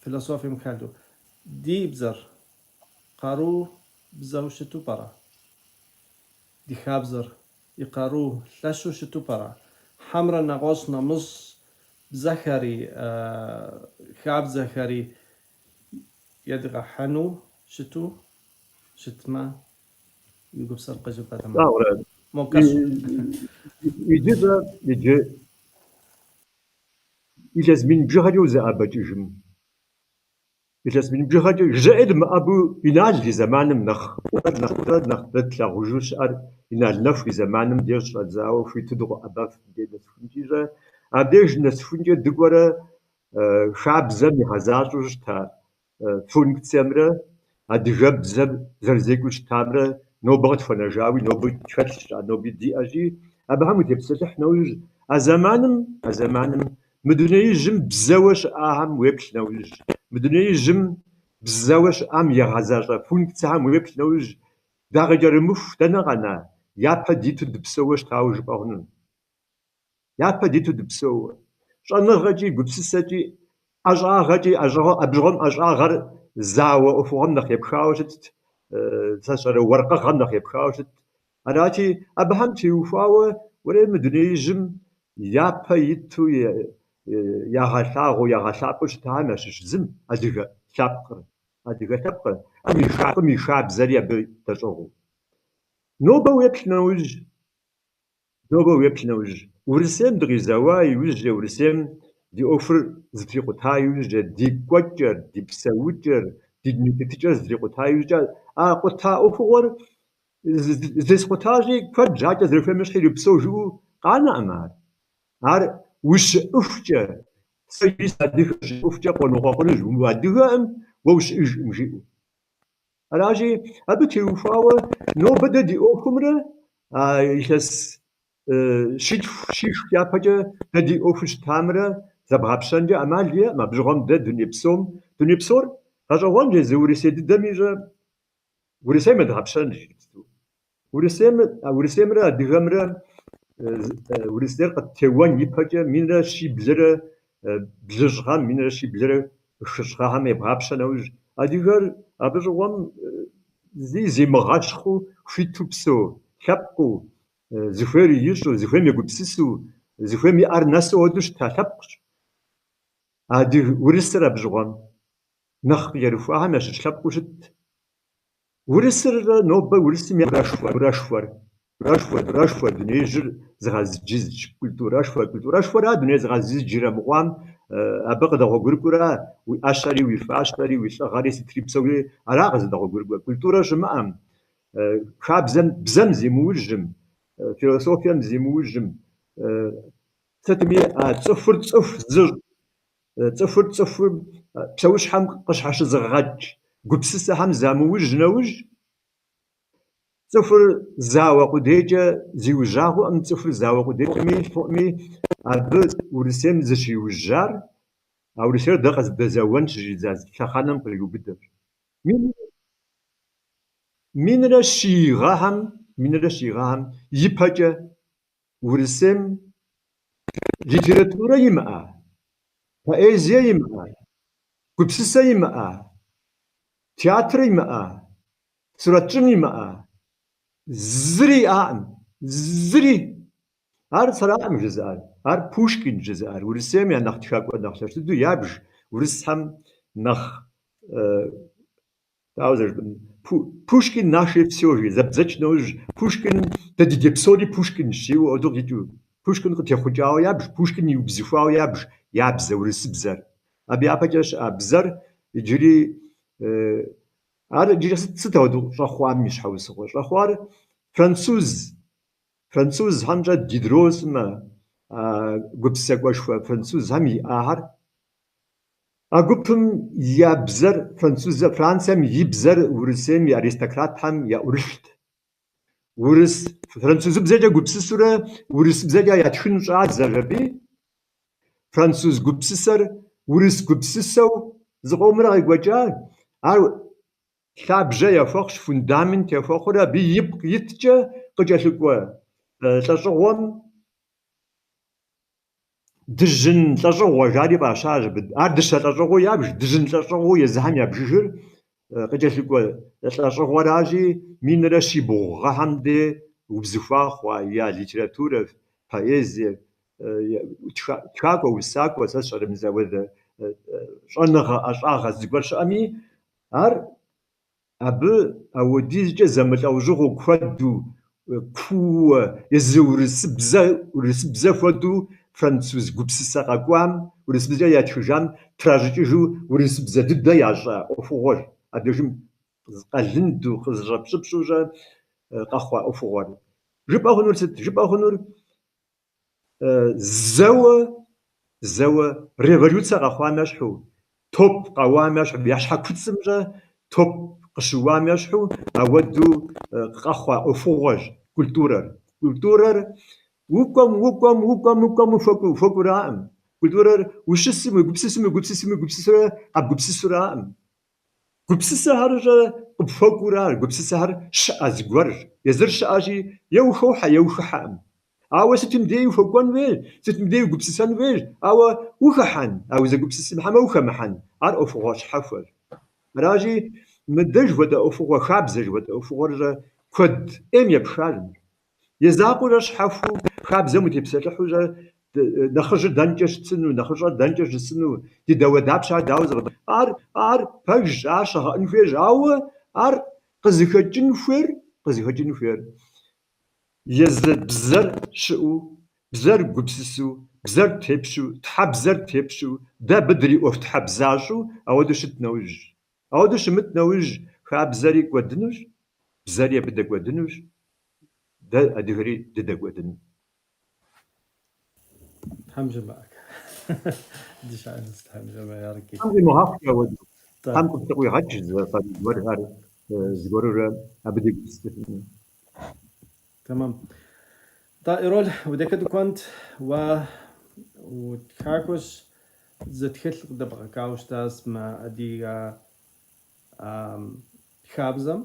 فيلسوفي مخالدو دي بزر قارو بزاوشتو برا دي خابزر يقارو لاشو شتو برا حمرا نغوص نمص بزخري خاب زخري يدغى حنو شتو شتما يقول سرقة جبهة تمام ممكن يجلس من بجهده زعبة جم يجلس من بجهده جائد ما أبو ينال في زمان نخ نطلع وجوش ينال نف في زمان ديش رزاو في تدغو أبا في دي نسفنجيجا أبديش نسفنجي دقورة شعب زمي هزاجوش تا فونكسيامرا أدغب زب زرزيكوش تامرا نوبغت فنجاوي نوبغت تفتش نوبغت دي أجي أبهم تبسلح نوج أزمانم مدني جم بزاوش أهم ويبش نوج مدني جم بزاوش أم يغزاجا فونكسيام ويبش نوج داغجر مفتنا غنا يابا ديتو دبسوش تاوج باغنن يابا ديتو دبسو شانا غاجي قبسساتي أجاغتي أبجغم أجاغر زاوة أفغم نخ يبخاوشت تسر ورقة غم نخ يبخاوشت أراتي أبهم تيوفاوة وري مدني جم يابا يتو يغشاغو يغشاقوش تامش زم أدغ شابقر أدغ شابقر أمي شاب زريا بتشغو نوبا ويبشنوج ورسم دغي زواي يوج ورسم دي اوفر زفيقو تايوج دي كوتشر دي بساوتشر دي نيكتشر زفيقو تايوج قطا اوفور زيس قطاجي كوت جاجا زرفمش حيلو بسوجو قانا امار هار وش افجر سيس أديك شوف جا قانون قانون وأديهم وش إيش مشي أراجي أبتي وفاوة نو بدأ دي أوكمرة يحس شيش يا بجا ندي أوفش تامرة زبابشنجا أمالية ما بجوم ده دنيا بسور هذا وانجا زوري سيد دميجا ورسيم دهابشنجا ورسيمرا دغمرا ورسير قد توان يبجا من شي بلرا بلجها من شي بلرا خشها ما يبغابشنا وج أديغر أبجوم زي مغاشخو في توبسو كابقو زفيري يشو زفيري يقبسسو زفيري أرناسو ودوش تاتبقش هادي ورسر أبجوان نخ يرفعها ماشي شابقو شت ورسر نوبة ورسر راشفور دنيجر زغازجيز كولتورا دنيا زغازجيز جيرا مقام أبقى دغو غوركورا وأشاري ويفاشاري ويشغالي ستريبسوي أراغز دغو غوركورا كولتورا جمعام بزم زيموجم فيلسوفيا زيموجم تتمي تصفر بسوش حم قشحش زغاج قبسس حم زاموج نوج صفر زاوة قديجة زيوجاغو أم صفر زاوة قديجة مي فوقمي عبد ورسم زشي وجار أو رسالة دقز دزاوان شجيزاز شخانم قليو بدر من رشيغاهم يبهجة ورسم ليتراتورا يمأ poezija ima, gupsisa ima, teatr ima, suratçım ima, zri am, zri. Ar sara'am jizar, ar Pushkin jizar, urisem ya nach tchak nach du yabj, urisham nach Pushkin nasze всё забзачнож Pushkin да дипсоди Pushkin шиу одор диту Pushkin кот яхуджао ябж Pushkin юбзифао ябж ябза урисбзар аби апаҷаш абзар иҷри ар ҷирас цитаду шахвам мишҳавсо шахвар француз ҳамҷа дидрозма гупсакваш француз ҳами аҳар أقولهم يا بزر فرنسوزة فرنسا يا بزر ورسم يا أرستقراط هم يا أورشت ورس فرنسوز بزاجا قبسسورة ورس بزاجا يتخن شعات زربي فرنسوز قبسسر ورس قبسسو زقومرا يقوجال أو شعب جاي فوقش فوندامنت يا فوقرا بيب يتجا قجاشكوا تشغوم دجن تجرو جاري باشاج بد أردش تجرو يابش دجن تجرو يزهم يابجر قجلكوا تجرو راجي من رشي بوغ همده وبزفا خوا يا ليتراتورة poezia تشاكو وساكو أساس رمزاوذ شأنها أشعاها زقبر شأمي أر أب أو ديجا زمت أو جغو كودو كو يزورس بزا فودو فرانسوز قبسسا قاقوام ورسبزا ياتشجام تراجيجو ورسبزا ددا ياجا أفوغور أدجم قلندو خزرب شبشوجا قاخوا أفوغور جب أخنور زوا ريفولوسيا قاخوا ماشحو توب قوام ماشحو بيشحا كتسمجا توب قشوا ماشحو أودو قاخوا أفوغور كولتورر وكم فوق رام كولتورر وش اسمه قبسسرا أب قبسسرا قبسسا هرجا بفوق رام قبسسا هر شأز قرج يزر شأجي يوخحام أو ستم ديو فوقان ويل ستم ديو قبسسان ويل أو وخحان أو إذا قبسس محما وخمحان عر أفوغاش حفر راجي مدج ودا أفوغا خابزج ودا أفوغا كود يبشارن يزاقوش حفو خابزة متبسلحو جا نخرج دانجش تسنو نخرج دانجش تسنو دي دوا دابشا داوز ار بج عاشا انفيج او ار قزخجن فير يزد بزر شو بزر قبسسو بزر تبشو تحبزر تبشو دا بدري اوف تحبزاشو اودش متنوج خابزري قدنوش بزري بدا قدنوش ده أدهري ددق ودن حمزة معك ديش عايز استحمل ما ياركي هم المهاف يا ود طيب هم كنت تقوي هاتش فدور هار زغور أبدي تمام طائرول ودكتو كنت وتكاكوش زتخل دبغا كاوش تاس ما أديغا خابزم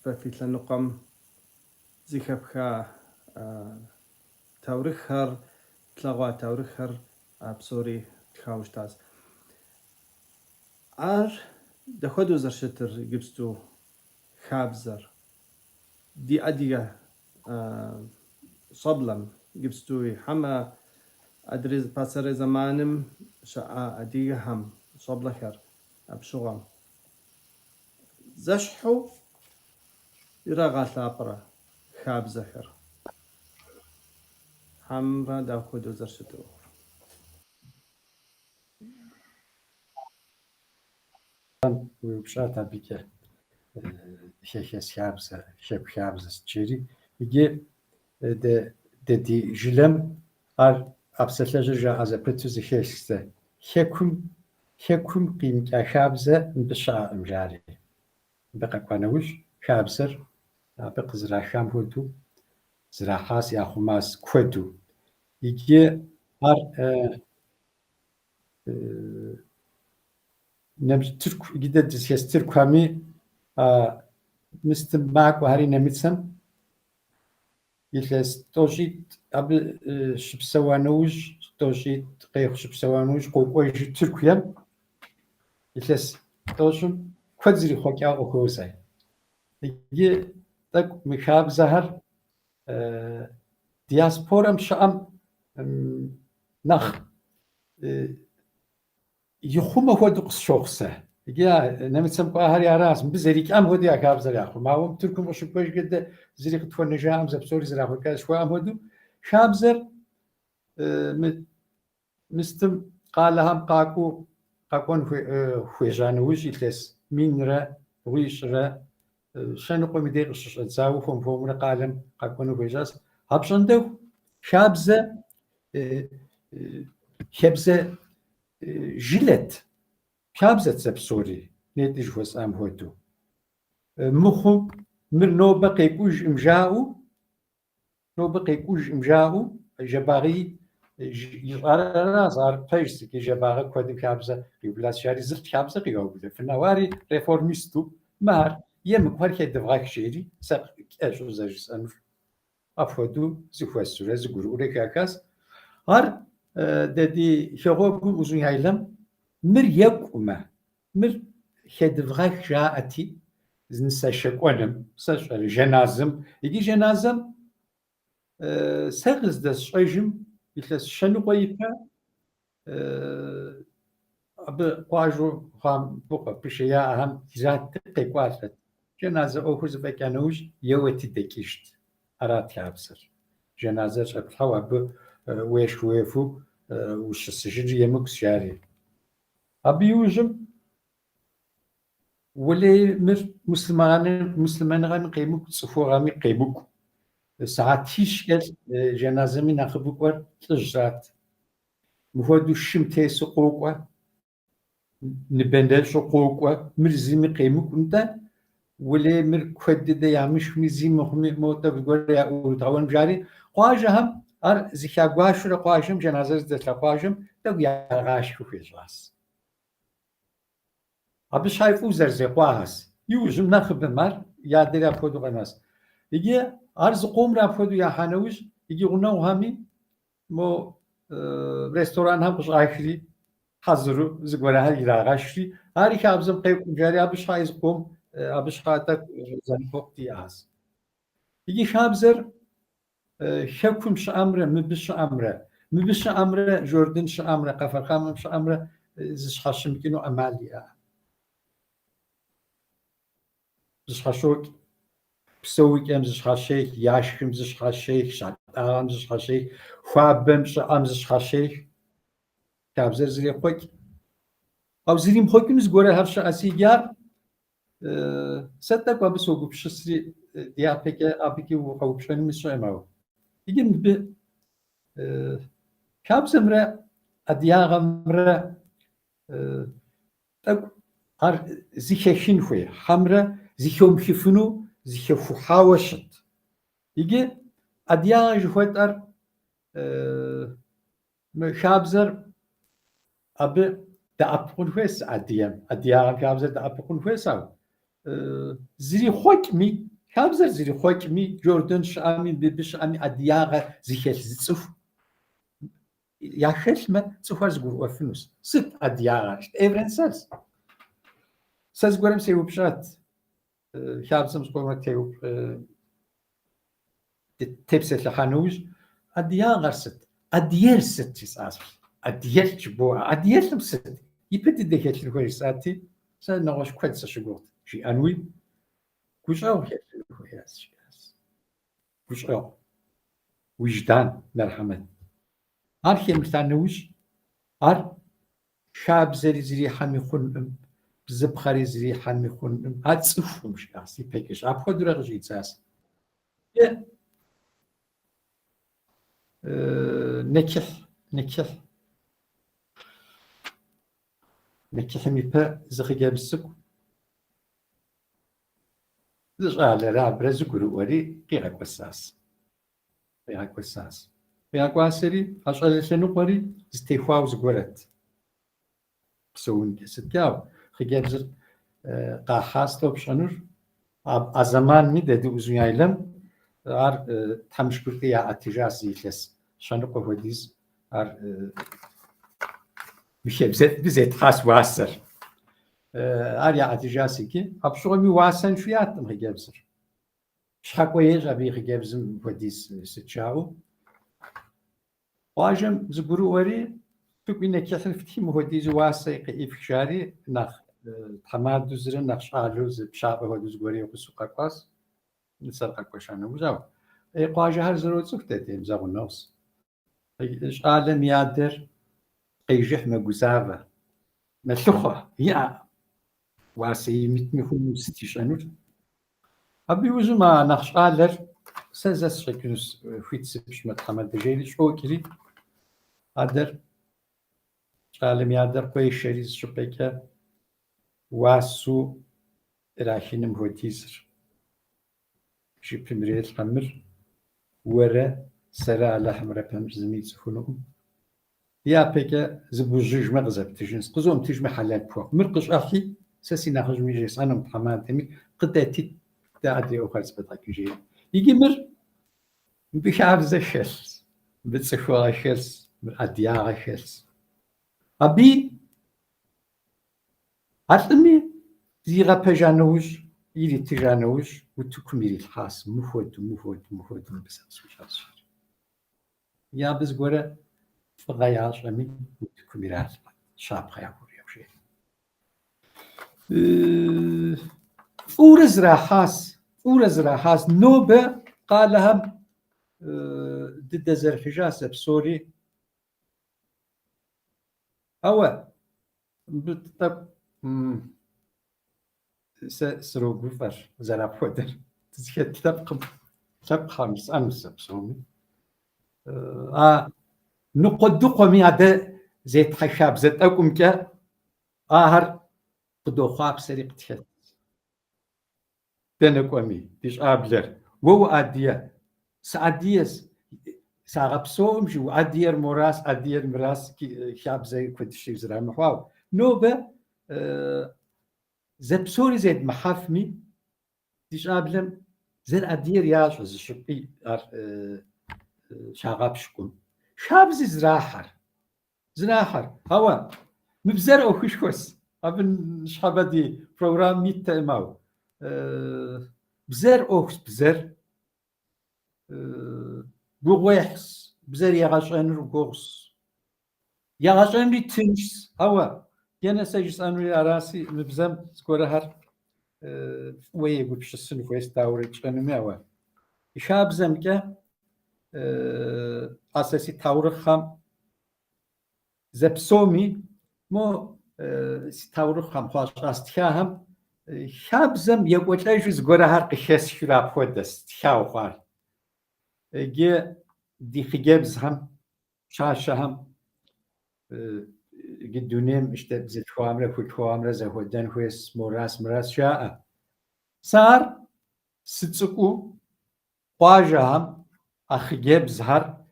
ففي تلنقم زيخبخا تورخر تلاغوا تورخر بسوري تخاوش تاس دخدو زرشتر جبستو خابزر دي أديغا صبلم جبستوي حما أدري باسر زمانم شاء أديغا هم صبلخر أبشغم زشحو يرغى ثابرة خاب زخر حمرا دا خدو زرشتو وبشات بك شابزة شابزة تشيري يجي دي جلم ار أبسطة جا از بتوز خيسته حكم قيم كشابزة بشع مجاري بقى قنوش شابزر بقى زرا شام هوتو زرا حاس يا خماس كودو يجي ار نمش ترك جدا دسيس ترك همي مستماك وهاري نمتسم يلس توجيت قبل شبسوانوج توجيت قيخ شبسوانوج قوي تركيا يلس توجم كذري خوكا أخوزاي يجي تك مخاب زهر دياسبورم شام نخ يخوم هو دقس شخصه يا نمتسم قاهر يا راس بزريك ام هودي اكاب زري اخو ما هم تركم وش كويس قد زريك تفن نجام زبسوري زرا اخو كاس شو ام هودو شابزر مستم قال هم قاكون في جانوش يتلس مين را ويش را شنو قوم يدير تساوي فهم قالم قاكون في جاس هبشندو شابزه شابزه جلت شابزت سبسوري نيتش وس ام هوتو مخم من نو بقي كوج امجاو جباري يرى صار فيش كي جباري كود كابزه يبلاس شاري زرت كابزه قيوب في النواري ريفورميستو مار يم كوار كي دفغاك شيري سق اش وزاج انف افودو زفوسره زغورو كاكاس هر ددي شغوكو uzun yaylam مر يقوم مر خدفغاك جاءتي زنساشقونم ساشر جنازم يجي جنازم سغز دس شيجم يتلس شنو قيفا اب قاجو خام بوقا بشيا هم ذات تقوات جنازه اوخز بكانوش يوتي دكيشت ارات يابسر جنازه شبحوا ب ويش ويفو وش السجن يمكس شاري أبيوجم ولي مر مسلمان غن قيمك صفو غامي قيمك ساعات هيش جنازة من أخبوك ور تجرات مفادو الشمتي سقوق نبندل سقوق مرزيمي قيمك انت ولي مر كود ده يعمش مزيم موتا بقول يا وطاون جاري قواجهم ار زكا قواش قواجم جنازة ده قواجم تو يا غاش في جلاس أبي شايفه زرزي قواس يوجم نخب مر يا دري أفودو قناس يجي أرز قوم رأفودو يا حنوش يجي غنو همي مو رستوران هم بش آخری حضرو زگوره هر ایراغشری هری که ابزم قیب جاری أبي شايز قوم أبي شايتك زن وقتی از يجي شابزر شكم شامره مبش امره جوردن شامره قفر خام شامره زش حشم كينو اماليا زش حشوك بسوي كم زش حشيك ياشكم زش حشيك شاتام زش حشيك خوابم شام زش حشيك كابزر زري خوك او زريم خوكم زغوره هرش اسيجار ستك وبسوق بشسري ديا بك ابيكي وقوبشن مسمعو يجي كابزمره أدياغمرة ار زيكشين خوي حمرة زيكم شفنو زيكفو حاوشت يجي أدياغ جوات ار مشابزر أبي دأبقون فيس أدياغ كابزر دأبقون فيس أو زري خوكمي كابزر زري خوكمي جوردن شامي ببش أمي أدياغ زيكش زيتسوف ياخش ما تسوفر زغور وفنوس ست أدياغ إيفرن سالس ساز قرم سيو بشات كابزم سقوم تيو تبسة لخانوج أدياغ ست أدير ست تساس أدير جبوع أدير ست يبدي دكتور الكويس ساتي سنغش كويس شغل شي أنوي كوش أو كويس كوش أو وجدان مرحمة أرخي مرتانوش أر شاب زري حمي خن بزبخري زري حمي خن هاد صفهم شخصي بيكش أبخو درا جيت ساس نكح ميبا زخيجا بالسكو على راب رزقرو وري قيعك وساس قيعك واسري أشغل شنو قري استيفاو زقرت سوون كسكاو خيجا بزر قاحاستو بشنور أزمان مي ددو وزيايلم ار تمشكرتي اتجاسي كس شنو قوديز ار بزيت خاص واسر اريا اتجاسي كي ابشومي واسن فيات مغيبزر شحقوي جابي غيبزم وديس ستشاو واجم زغرو وري تكوين كيحن فتي موديز واسي قيفشاري نخ تماد زر نخ شالوز بشابه وديز غوري وسوقاقاس نسرق كوشانه وزاو قاجه هر زرو تسكتتي مزاو النص ايش عالم يادر قيجح مغزافه مشخه يا واسي متمخون ستيشانوت ابي وزما نخش علر سزس شكنس فيتس بش متحمل دجيلي شو كري ادر عالم يادر قوي شريز شبكه واسو راحينم هوتيزر شي بمريت حمر ورا سرا على حمرا بمر زميل سفنهم يا بك زبوجج مغزب تجنس قزوم تجمع حلال بوق مرقش اخي ساسي ناخذ ميجيس انا محمد تمي قداتي تاعتي او خالص بتاعك جي يجي مر بشعب زشس بتصفوا شس اديا شس ابي عطني زيغا بجانوش يلي تجانوش وتكمل الحاس مفود بس سوشاس يا بس غورا فغياش امي وتكمل شاب خيا كوريا شيء ورز راحاس نوبه قالها ضد زرحجاس بسوري او بالطب سرو غفر زرا فودر تسكت تبقى خمس امس بسومي نقد قومي هذا زيت خشاب زيت اكم كا هر قدو خاب سريق تحت تنقومي ديش ابلر وو اديا سعديس ساغبسوم جو ادير موراس ادير مراس كي شاب زي كنت شي زرا محواو نوبه زبسوري زيد محافمي ديش ابلم زر ادير ياش زشبي شاغب شكون شاب زراحر هوا مبزر او خشكوس ابن شحبدي بروجرام ميت ماو بزر اوكس بزر بوغويحس بزر يغاشن روغوس يغاشن لي تنش هوا يانا ساجس انو راسي مبزم سكورهر وي بوش السنف ويس داوري تشنمي هوا شاب زمكه اساسي تاورخم زبسومي مو ستاورخم خاص استخام شابزم يقولش زغورا هر قشس شراب خودست شاوخار جي دي خجبز هم شاشه هم قدونيم اشتد زد خوامرة كل خوامرة زهودن خويس مراس شاء صار ستسقو قواجهم أخجيب زهر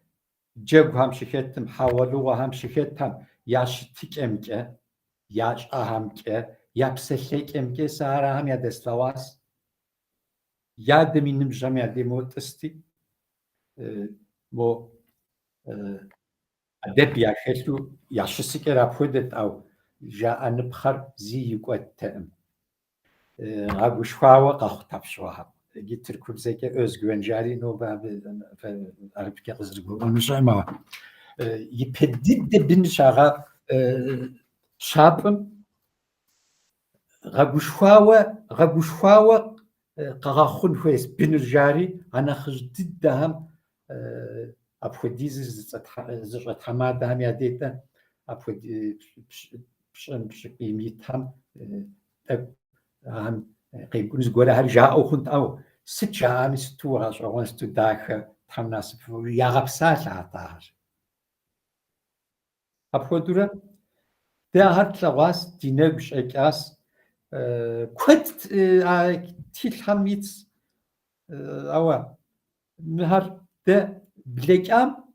جب هم شكتم حاولوا هم شكتم ياش تك أمكة ياش أهمكة يابسلك أمكة صار هم يدستواس ياد منهم جميع ديموت استي مو أدب يا خلو يا شسك رابودت أو جاء نبخر زي يقوت تأم غابوش فاوة قاخ تبشوها جيت تركب زي كأزجوان جاري نو باب عرب كأزرقو مش ما يبدد بين شغا شابم غابوش فاوة قاخون فيس بين الجاري أنا خجدد دهم أبوديز زرت حمادهم يديتا أبودي بش قيمتهم هم قيمكم زقورة هل جاء أو خنت أو ست جامي ستو غاش أو ستو داخل تهم ناس يا غبسات عطاهر أبودورة ده هر تلاواس دينبش أكاس كنت تيل حميت أو نهار ده بليكام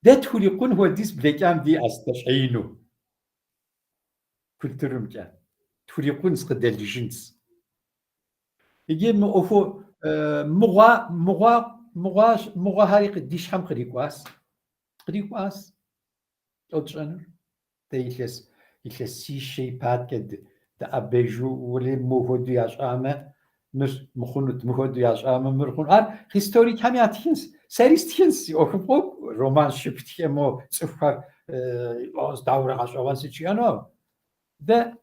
ده توليقون هو ديس بليكام دي أستشعينه كنت رمجان توليقون سقد الجنس يجي مغفو مغا هاري قديش هم قريقواس أوتشانر ده يخلص سي شي بات كد ده أبيجو ولي مهودو ياش آمه مش مخونت مهودو ياش آمه مرخون هيستوريك هم ياتينس سريستينس أوكبوك رومان شبتيه مو صفر از دورة عش آوانسی چیانو ده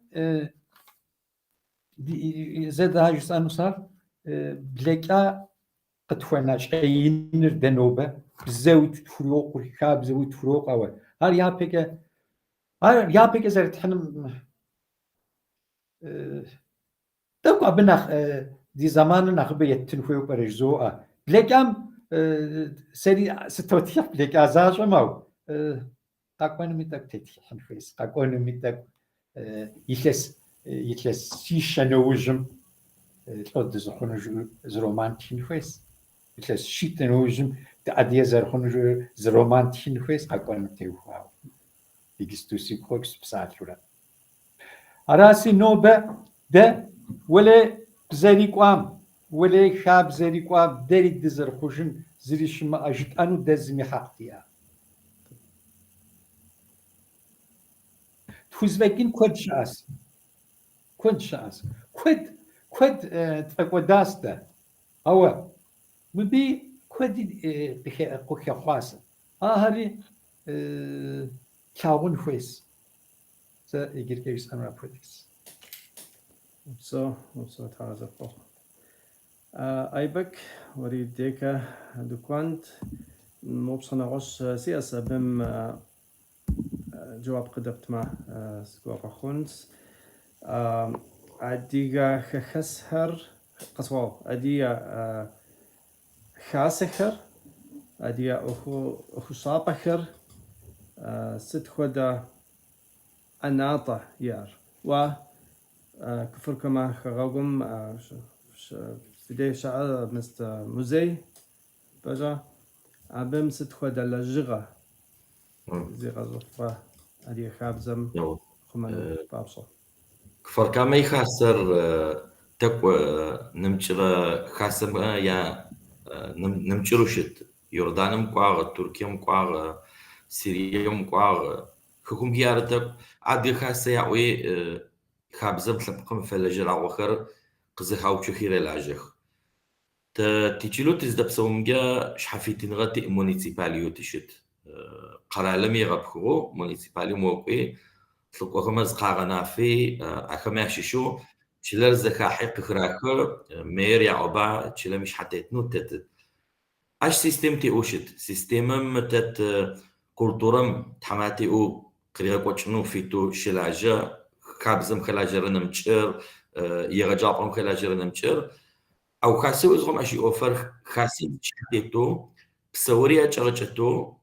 زد هاجس أنصار بلكا قد فناش أينر دنوبة بزود فروق والكاب زود فروق أول هل يا بيك زرت حنم تبقى بنخ دي زمان نخبي التنفيو برجزوء بلكام سري ستوتيح بلك أزاج ماو قاقون ميتك تتيح نفيس قاقون ميتك يتلس سيشانوجم تقد زخون زرومان تنفيس يتلس شيتنوجم تأدي زرخون زرومان تنفيس قاقون تيوهاو يجستوسي كوكس بساتورا أراسي نوبة ده ولا زريقام ولا شاب زريقام داري دزر خوشن زريش ما أجد أنو دزمي حقتيا توزبكين كود شاس كود تفكو داستا أو مبي كود بخي قوكي خاصة هاري كاون فيس يجير كيس أنا رابوديس So تعرف فوق أيبك وريد ديكا دوكوانت مبصنا غش سياسة بم جواب قدرت مع سكوبا خونس أديجا خسهر قصوا أديا خاسخر أديا أخو صابخر ست خدا أناطة يار و كفر كما خغوغم فيدي شعر مست موزي بجا عبم ست خدا لجغة زي غزفة أدي خابزم خمان بابصو كفر كما يخسر تقوى نمشر خاسم يا نمشروشت يوردان مقاغ تركيا مقاغ سوريا مقاغ حكوم جيارتك عاد خاصة يعوي خابزم تلقم فلجر وخر قزخاو شخير العجخ تيجلو تزدب سومجا شحفيتين غتي مونيسيباليو تشت قرالم يغبخو مونيسيباليو موقي تلقو خمز قاغنا في أخماششو شلر زكا حق خراكو مير يعوبا تشلا مش حتى تنوتت اش سيستم تي اوشت سيستم متت كولتورم تحماتي او قريغا قوچنو فيتو شلاجا كابزم خلاجر نمچر يغجابم خلاجر نمچر او خاصو زغم اشي اوفر خاصي تشتيتو بسوريا چرچتو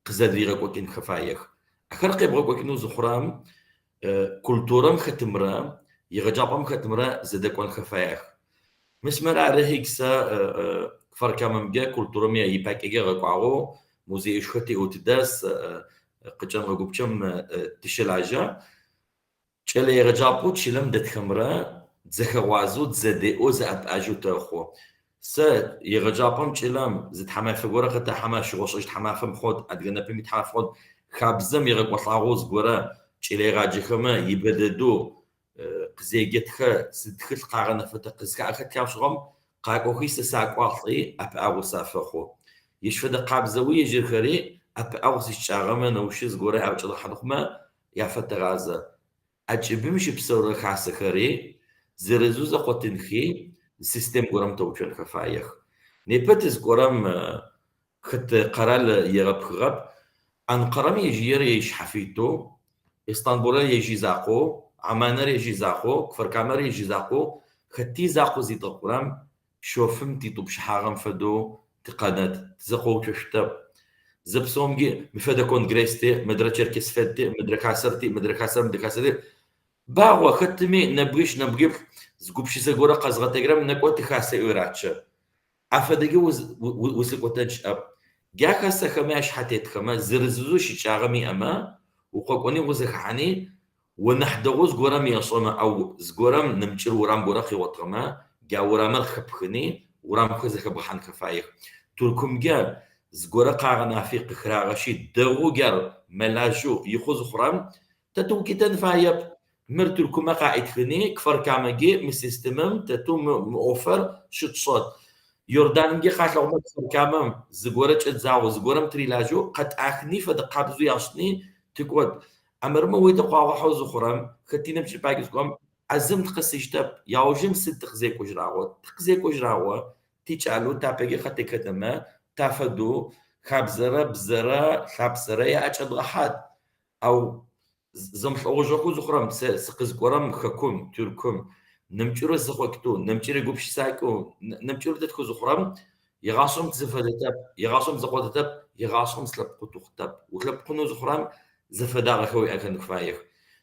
قزدريغا قوتين خفايخ أخرق يبغى كوكينو زخرام كولتورم ختمرة يغجابم ختمرة زدكون خفايخ مسمر على هيكسا فرق من جا كولتورم يباك إجا غقعو موزي إشختي وتداس قجن غقوبشم تشلاجا شلي يغجابو تشلم دتخمرة زخوازو زدي أو زأب أجو تأخو سا يغجابم تشلم زد حما فجورة ختا حما شغوش حما فم خود أدغنا بميت حما خود خابزم يغقوطلاغوز جورة شلي غاجي خما يبددو قزيجتخ سدخل قارن فتقزكا أخد كامشغم قاقو خيس ساقواطي أب أو سافخو يشفد قابزوي يجي خري أب أو سيشاغما نوشيز جورة أو تشلح حدخما يافت غازة أجيبمش بصورة خاصة خري زرزوزة قطنخي السيستم قرام توجن خفايخ نبتز قرام خت قرال يغب خغب أن قرام يجي يش حفيتو اسطنبول يجي زاقو عمان يجي زاقو كفر كامر يجي زاقو ختي زاقو زيت قرام شوفم تيطوب شحاغم فدو تقادت تزقو تشتب زبسومجي مفدا كونغريستي مدرا تشركس فدتي مدرا كاسرتي مدرا كاسر مدرا كاسرتي باغوا ختمي نبغيب زقوبشي زغورا قزغه تجرم نقوت خاصه يوراتشه افدغي وسقوتنش اب جاكاسه خماش حتيت خما زرزوشي شاغمي اما وقوقوني وزخاني ونحدغوز غورم يصوم او زغورم نمچر ورام بورخي وطما جا ورام خبخني ورام خزخ بخان كفايخ تركم جا زغورا قاغنا في قخراغشي دغوغر ملاجو يخوز خرام تتوكي تنفايب مرتلكم قاعد خني كفر كامجي مسيستمم تتوم اوفر شت صوت يوردان جي خاطر كفر كامم زغورا تزاو زغورم تريلاجو قد اخني فدقابزو ياشني تقود امرما ويدقوا حوز خرام ختينا بشي باكسكم عزم تقسيشتب ياوجم ست خزيك وجراو تخزيك وجراو تيچالو تابجي خطي كتما تافدو خابزرا بزرا خابزرا يا اچد احد او زمح اوجوكو زخرم سقز قرم خكم تركم نمچرو زخوكتو نمچري غوبش سايكو نمچرو تتكو زخرم يغاشم تزفدتب يغاشم زقودتب يغاشم سلبقو تختب وتلبقو زخرم زفدا خوي اكن كفايخ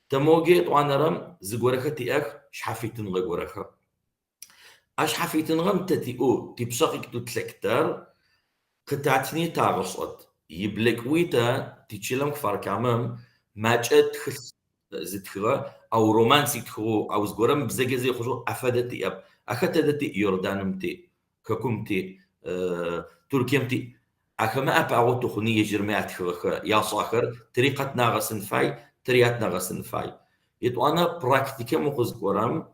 تموجي طوانرم زغورختي اخ شحفيتن غورخه اش حفيتن غم تتيو تبشقك تتلكتر قطعتني تاغصت يبلك ويتا تيشلم كفار كامم ماچت خس زتخرا او رومانسي تخو او زغورم بزغزي خشو افدتي اب اخدتي يوردانمتي ككمتي تركيمتي اكما اب او تخنيه جرمات خخ يا صاخر طريقه ناغسن فاي تريات ناغسن فاي يتوانا براكتيكا مخزغورم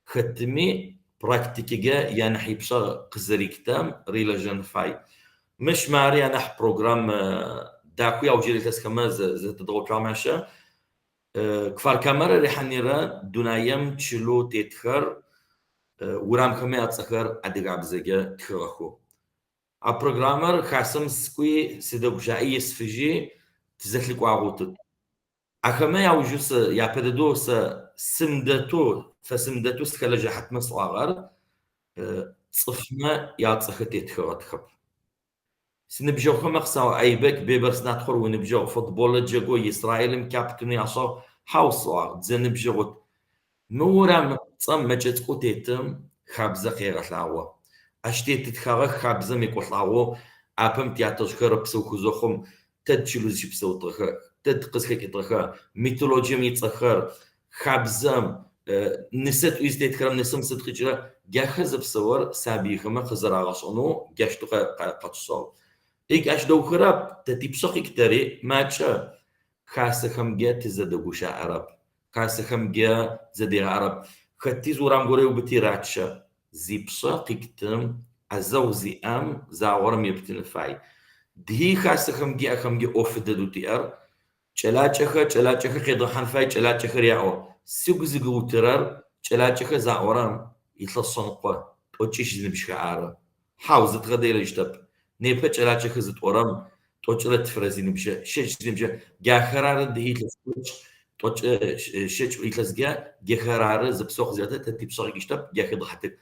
ختمي براكتيكا يعني حيبشا قزريكتام ريلاجن فاي مش ماري انا بروجرام داكويا وجيري تسكما زت تضغط ماشا كفار كاميرا ريحنيرا دونايم تشلو تيتخر ورام خمي اتسخر ادغا بزجا تخرخو ا بروجرامر خاصم سكوي سيدوجاي سفجي تزتلك واغوت اخما يوجس يا بيدوس سمدتو فسمدتو سكلجا حتم صغار صفما يا تسخت تخرخ سنبجو خمخصاو ايبك بيبرس نادخل ونبجو فوتبول جاكو اسرائيل مكابتني عصا حاوصوا زنبجو نورا صم مجت قوتيتم خابزه خيرتلاوا اشتيت تخرج خابزه ميقوتلاوا ابم تياتوش خربسو خوزوخم تدشلوز يبسو طخ تدقس كيطخ ميثولوجي ميتصخر خابزم نسيت ويزديت كرم نسم صدقجرا جاخز بصور سابي خما خزراغشونو جاشتو قاطصو إيك أش دو خراب تتبصق كتري ماتشا خاصهم جات زدقوش عرب خاصهم جا زدي عرب خطي زورام غوري وبتيراتشا زي بصق كتم عزوزي ام زاورم يبتن فاي دهي خاصهم جا خم جا اوف ددو تيار چلاچخ خيدو حنفاي چلاچخ رياو سيغ زغو ترار چلاچخ زاورم يتلصنقوا اوچيش نبش عرب حاوز تغديل يشتب نيبه چلاچه خزت ورم توچلت فرزين بشه شش زيمجه گاخرار دهيت لسوچ توچ شش ويتلزگا گخرار زبسوخ زياده تتيبصق يشتب گاخد حتك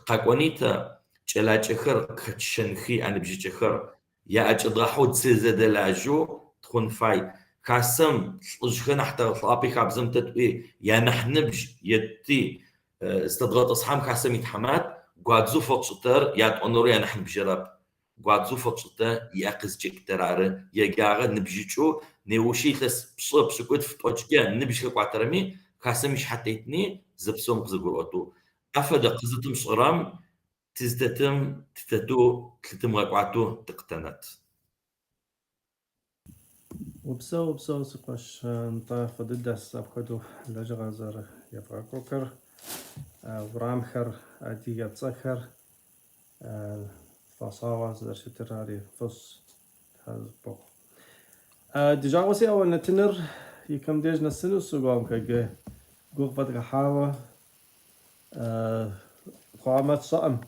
قاقونيتا چلاچه خر خشنخي ان بجي خر يا اجضحو تزدلاجو تخون فاي كاسم لجخنا حتى طابي خابزم تتوي يا نحنبج يتي استضغط اصحام كاسم يتحمات قادزو فوتشتر يا اونور يا نحن بجرب قادزو فوتشتر يا قز جيك ترار يا جاغ نبجيچو نيوشي خس بصب سكوت في توجكا نبجي كواترمي كاسم مش حتيتني زبسوم قزقوتو افدا قزتم صرام تزدتم تتتو تلتم غقعتو تقتنت وبسو سقاش نطاف ضد السابقدو لجغا زار يبغى كوكر ورامخر أدي يتسخر فصاوة زر شتراري فص هذا ديجا وسي أول نتنر يكم ديج نسنو سوغام كجه قوق بدك حاوة قامت صائم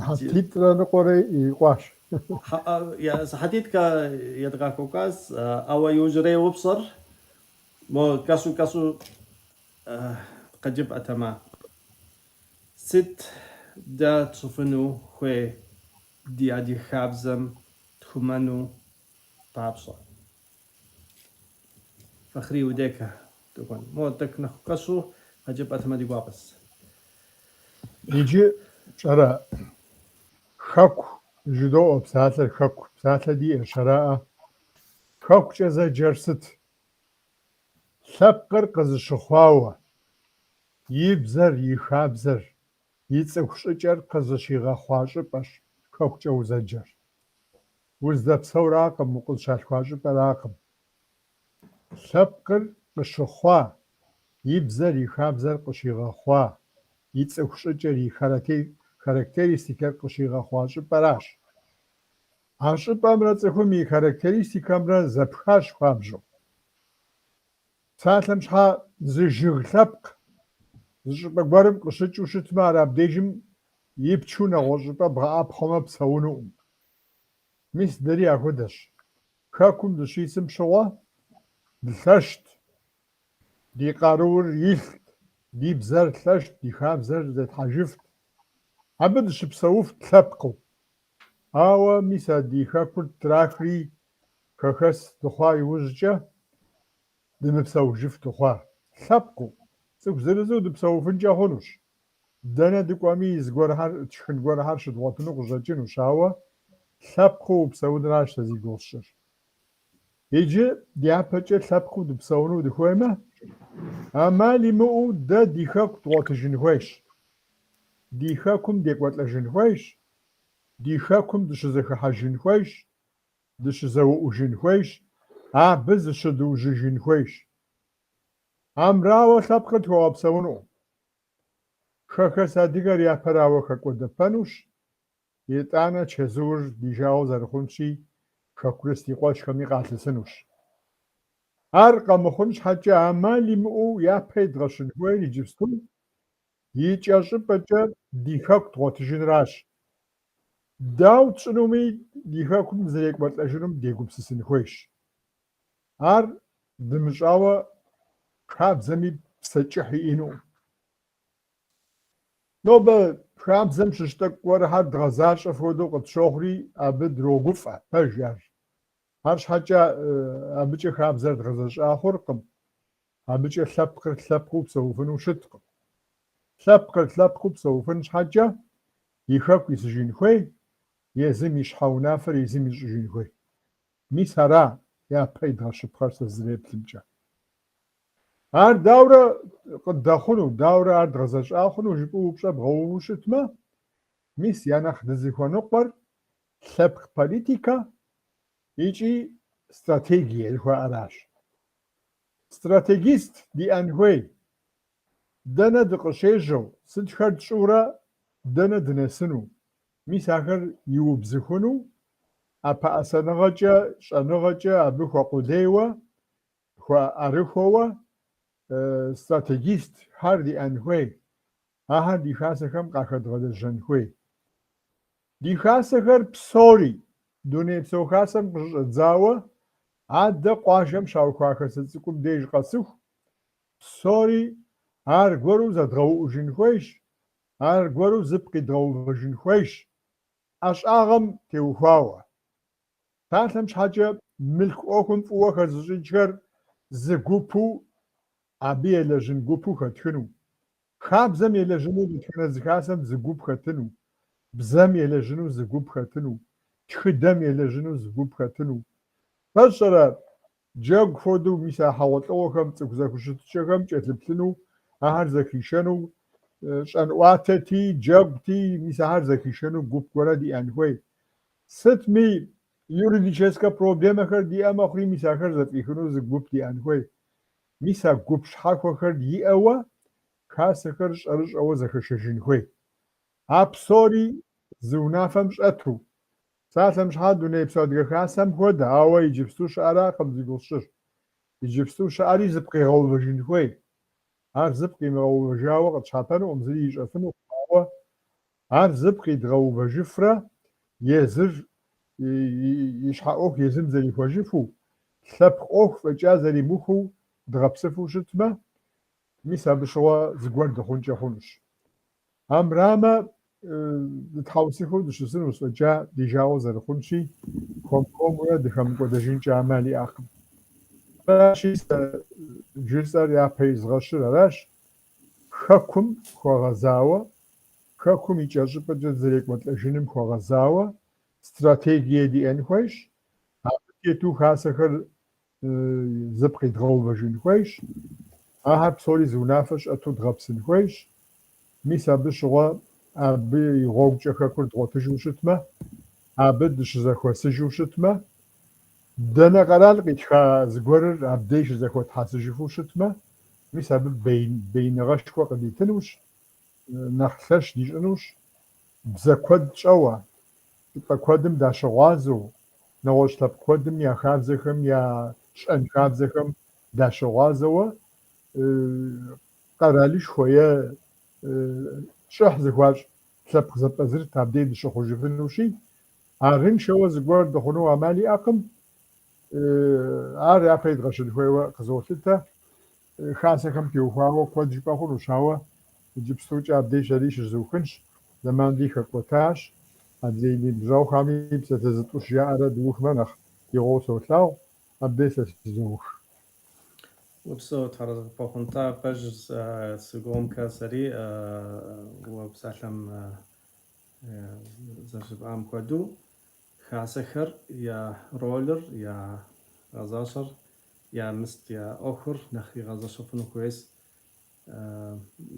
حتيت نقري يقاش يا حديد كا يدغا كوكاس أو يوجري وبصر مو كاسو قجب أتما ست دا تصفنو خوي دي عدي خابزم تخمانو طابصة فخري وديكا تكون مو دك نخو كاسو قجب أتما دي قابس يجي شرا خاكو جدو بساتل خاكو بساتل دي شراء خاكو جزا جرست ثبقر قز شخواوة يبزر يخابزر يتسخشجر قز شيغا خواشبش خاكو جو زجر وزدب سو راقم وقل شاشخواشب راقم ثبقر قشخوا يبزر يخابزر قشيغا خوا يتسخشجر خاركترستيكر قشيغا خواشب براش عاشب امرا تخومي خاركترستيكامرا زبخاش خوابجو ساعتلم شحا زجيغ ثبق زجيغ بارم قشج وشتما راب ديجم يبتشونا غوجبا بغا بخوما بسونو ميس دري اخودش خاكم دشيسم شوا دلشت دي قارور يلت دي بزر ثلشت دي خابزر زت حجفت عبد شبسوف تلبقو آوا ميسا دي خاكل تراخري خخس دخوا يوزجا دمبسو جفت دخوا تلبقو سوك زرزو دبسو فنجا هونوش دانا دقوامي زغور هار تشخن غور هار شد وطنو غزاجين وشاوا تلبقو بسو دراش تزي غوشر يجي ديابتش تلبقو دبسونو دخويمه اما لمو دا دي خاك تواتجن هويش دي خاكم ديك واتلجن هويش دي خاكم دش زخ حجن هويش دش زو جن هويش بز شدو جن هويش امراو تلبقو تو بسونو خخس اديگر يا پراو خكو دپنوش يتانا چزور ديجاو زرخونشي خكرستي قوش خمي قاتلسنوش ارقم خونش حاجة عمالي مو يا بيدغشن هوي جبستون يجاشب بجا ديخاك تواتجن راش داو تشنومي ديخاكم زريك بطلجنم ديگو بسسن هويش دمشاوة خاب زمي بسجحي إنو نو با خاب زم ششتك ورها دغزاش افودو قد شوخري ابد روغوفا بجار هرش حاجة أبيجي خاب زرد غزاش آخركم أبيجي ثبقو بسوفن وشتكم ثبقو بسوفن حاجة يخاك يسجين خوي يزم يشحاو نافر يزم يسجين خوي ميس هرا يا بيدها شبخارس الزريب تلجا دورة قد داخلو دورة غزاش آخرو جيبو بشا بغو وشتما ميس يانا خدزي خوانو قبر ثبق بوليتيكا يجي استراتيجية الهو أراش استراتيجيست دي أنهوي دانا دقشيجو سدخرد شورا دانا دنسنو ميس آخر يوبزخونو أبا أسانغاجا شانغاجا أبوخوا قديوا خوا أرخوا استراتيجيست هر دي أنهوي آها دي خاسخم قاخد غد جنهوي دي خاسخر بسوري دوني بسو خاسم زاوة عاد قاشم شاوخوا خسسكم ديج قاسوخ سوري هر غورو زدغو جنخويش هر غورو زبقي دغو جنخويش اش اغم تيوخاوا Псалъэм щхьэкӏэ мылъку ӏуэхум фӏыуэ хэзыщӏыкӏхэр зы гупу абы елэжьын гупу хэтхыну. Хабзэм елэжьыну дэтхэнэ зыхасэм зы гуп хэтыну. Бзэм елэжьыну зы гуп хэтыну. Тхыдэм елэжьыну зы гуп хэтыну. Пэщӏэрэ джэгу хуэдэу мис а хьэгъуэлӏыгъуэхэм, цӏыху зэхущытыкӏэхэм кӏэлъыплъыну, ахэр зэхишэну, щӏэнӏуатэти, джэгути, мис ахэр зэхишэну гуп куэрэд иӏэн хуей. Сытми юридическэ проблемэхэр диӏэ мэхъури, мис ахэр зэфӏихыну зы гуп диӏэн хуей. Мис а гуп щхьэхуэхэр иӏэуэ хасэхэр щӏэрыщӏэуэ зэхэшэжын хуей. А псори зы унафэм щӏэту. Псалъэм щхьэ дунейпсо адыгэ хасэм хуэдэ, ауэ иджыпсту щыӏэракъым зи гущӏыр. Иджыпсту щыӏэри зыпкъигъэувэжын хуей. Ар зыпкъимыгъэувэжауэ къытщхьэпэнукъым, зыри ищӏэфыну хъуауэ. Ар зыпкъидгъэувэжыфрэ езыр и щхьэ ӏуэху езым зэрихуэжыфу, лъэпкъ ӏуэху фӏэкӏа зэримыхуу дгъэпсыфу щытмэ, мис абы щыгъуэ зыгуэр дыхъункӏэ хъунущ. Амрамэ дытхьэусыхыу дыщысынущ, фӏэкӏа ди жагъуэ зэрыхъунщи, хуэм-хуэмурэ дыхэмыкӏуэдэжынкӏэ ӏэмал иӏэкъым. Аращи сэ жысӏэр япэ изгъэщыр аращ: хэкум хуэгъэзауэ, хэкум и кӏэщӏыпӏэкӏэ зэрекӏуэлӏэжыным хуэгъэзауэ стратегие диӏэн хуейщ. Абы тету хасэхэр зыпкъидгъэувэжын хуейщ. Ахэр псори зы унафэ щӏэту дгъэпсын хуейщ. Мис абы щыгъуэ абы и гъуэгукӏэ хэкур дгъуэтыжу щытмэ, абы дыщызэхуэсыжу щытмэ, дэнэ къэрал къитха зыгуэрыр абдей щызэхуэтхьэсыжыфу щытмэ, мис абы бейныгъэшхуэ къыдитынущ, нэхъ лъэщ дищӏынущ, бзэ куэд тщӏэуэ, щӏыпӏэ куэдым дащыгъуазэу, нэгъуэщӏ лъэпкъ куэдым я хабзэхэм, я щӏэн хабзэхэм дащыгъуазэуэ, къэралышхуэ е щӏыхь зыхуащӏ лъэпкъ зэпӏэзырт абдей дыщыхъужыфынущи, арыншэуэ зыгуэр дыхъуну ӏэмал иӏэкъым. Ар япэ идгъэщын хуейуэ къызолъытэ. Хасэхэм теухуауэ куэд жыпӏэ хъунущ, ауэ иджыпстукӏэ абдей сэри щызыухынщ. Зэманри хэкӏуэтащ. Адрей ныбжьэгъухэми псалъэзытӏущ жаӏэрэ дыухмэ, нэхъ игъуэу солъагъу. Абдей сэ сызоух. Упсо тхьэрызыпэхъунта пэж сыгугъум сэри уэ псалъэм зэщыпӏам хуэдэу хасэхэр я ролыр, я гъэзэщӏэр, я мыст, я ӏуэхур нэхъ игъэзэщэ хъуну хуейщ.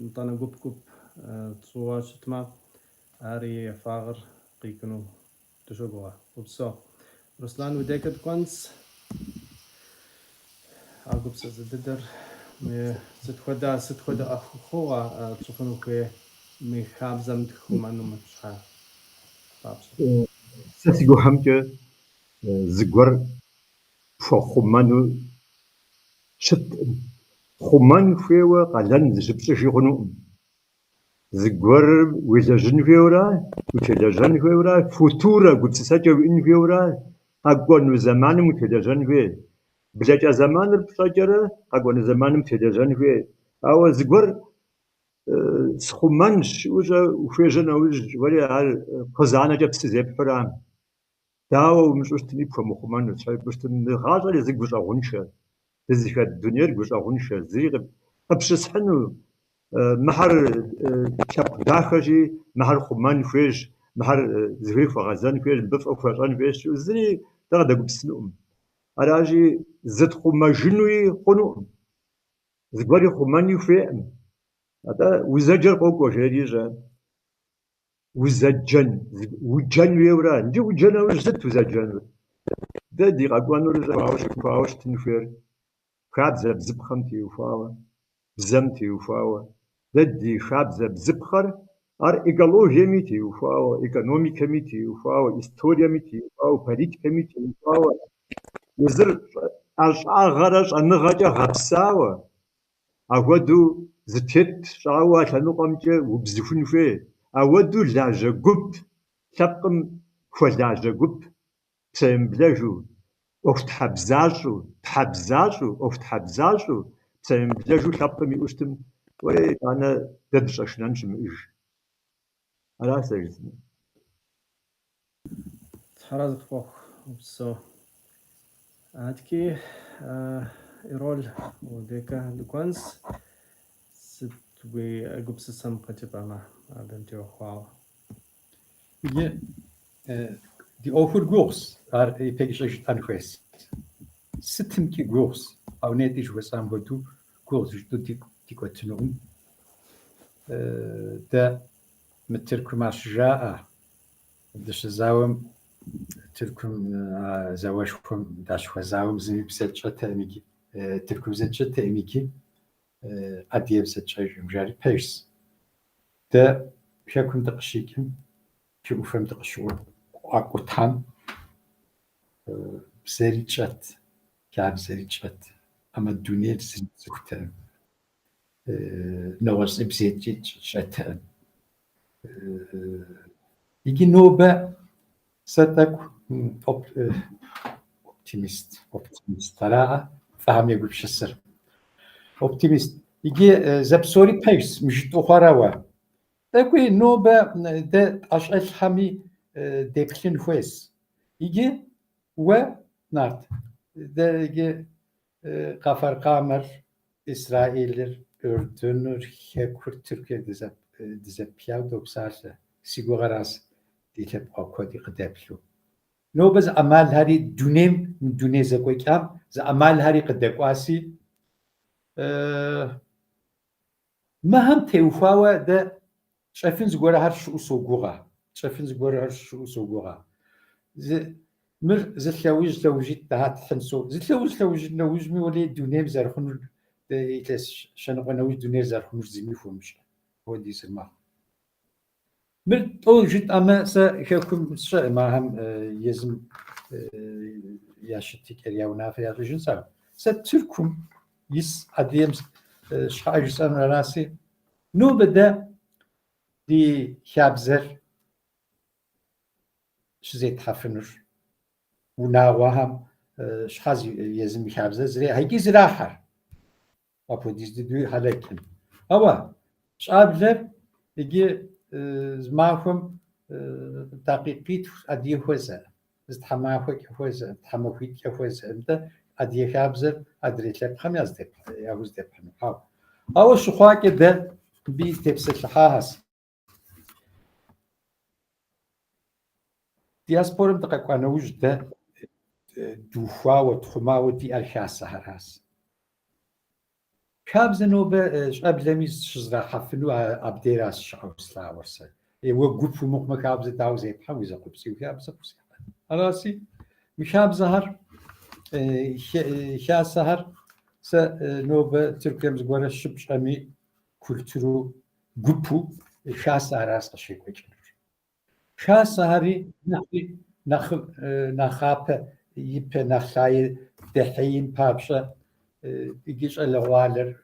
НтӀанэ гуп тщӏыуэ щытмэ, ар и ефагъыр къикӏыну дыщогугъэ. Упсо. Руслан, уи деке ткӏуэнщ. А гупсэ зэдыдэр сыт хуэдэ ӏэхъугъуэ тщӏыфыну хуей мы хабзэм тхыумэну щхьэ папщӏэ? Сэ си гугъэмкӏэ зыгуэр пхуэхъумэну щыткъым. Хъумэн хуейуэ къалэн зыщыпщӏыжи хъунуӏым. Зыгуэр уелэжьын хуейуэра, утелэжьэн хуейуэра, футурэ гупсысэкӏэ уиӏэн хуейуэра, къэкӏуэну зэманым утелэжьэн хуей. Блэкӏэ зэманыр пщӏэкӏэрэ, къэкӏуэну зэманым утелэжьэн хуей. Ауэ зыгуэр схъумэн щыӏэущӏэ ухуежьэ нэужь уэри ар кхъузанэкӏэ псы зепхьурэ. Дауэ умыщӏыщтми пхуэмыхъумэну, щхьэипӏыщтын гъащӏэр езы гущӏэгъуншэ. Дызыхэт дунейр гущӏэгъуншэ. Зыри къыпщысхьыну, мыхьэр лъэпкъ дахэщи, мыхьэр хъумэн хуейщ, мыхьэр зыхуей хуэгъэзэн хуейщ, мыбы фӏы хуэщӏэн хуейщ, зыри дэ къыдэгупсысынукъым. Аращи, зытхъумэжынуи хъунуӏым. Зыгуэри хъумэни хуейӏым. Атӏэ узэджэр къокӏуэ жери щӏэ. Узэджэн, уджэн хуейуэра. Иджы уджэн нэужь сыт узэджэнур? Дэ ди къэкӏуэнур щыхуауэ щытын хуейр. Хабзэ бзыпхъэм теухуауэ, бзэм теухуауэ. Дэ ди хабзэ бзыпхъэр ар экологиями теухуауэ, экономикэми теухуауэ, историеми теухуауэ, политикэми теухуауэ. Езыр ӏэщӏагъэрэ щӏэныгъэкӏэ гъэпсауэ. Ахуэдэу зытет щӏауэ а лъэныкъуэмкӏэ убзыхун хуей. Ауэдэу лажьэ гуп, лъэпкъым хуэлажьэ гуп, псэемыблэжу, ӏуэхутхьэбзащӏэу, ӏуэхутхьэбзащӏэу, псэемыблэжу лъэпкъым иӏэу щытым, уэри итӏанэ дэ дыщӏэшынэн щымыӏэж. Ара сэ жысӏэнур. Тхьэрэ зыпхуэхъу So, هاتكي إيرول وديكا لوكانس ستوي أجوبس سام قتبنا بنتي خواو. Igen, die overgoes are pekjes aan geweest. Zitten ki goes, au net is was aan wat toe, goes is doet die wat noemen. Da met Turkum Ashja'a, dus zawem Turkum zawashkum dash zawem zimi bselcha temiki, Turkum zetcha temiki, adiyem zetcha jumjari pers. Da şakum taqshikim. شو فهمت شو أكو تام سريتشات كان سريتشات أما الدنيا سكتة نورس بسيت شتان يجي نوبة ستك أوبتيميست ترى فهم يقول شو السر أوبتيميست يجي زبسوري بيرس مش تخروا تقوي نوبة ده أشعل حمي دبلين خويس يجي ونارد ده يجي قفر قامر إسرائيل أردن هكور تركيا دزب بياو دوبسار سيغوغراس ديتب أكودي قدبلو نوبة ز أمال هاري دونيم دوني زكوي كام ز أمال هاري قدقواسي ما هم توفاوة ده شايفين زغورا هر شو سوغورا شايفين زغورا هر شو سوغورا مر زلوج لوجيت تاعت حنسو زلوج نوج مي ولي دونيم زرخون يتس شنو نوج دونيم زرخون زيمي فمش هو دي سما مر تو جيت اما سا كم ما هم يزم ياشتيك ياونا في رجن سا تركم يس اديم شايج سان راسي نو بدا دي خابزر شزيت حفنر وناوهم شخاز يزم خابزر زري هيجي زراحر أبو ديز دي هلاكن أوا شابزر يجي زماهم دقيقيت أدي خوزة استحماخك خوزة تحماخيك خوزة أنت أدي خابزر أدريت لك خميس دب ياوز دب أو شخواك ده بي تبسل حاس دياسبورم دقيقة أنا وجدة دوفا وتخما دي الحاسة هراس كابز نوبة شاب لميز شزرا حفنو أبديراس شعوس لا ورسا وقوب في مقمة كابز داوزي بحوزة قبسي وكابز قبسي راسي مشاب زهر شا سهر س نوبة تركيا مزقورة شبش أمي كولترو قوبو شا سهراس قشيك وجنر شا سهري نخاب يب نخلاي دحين بابشة يجيش الوالر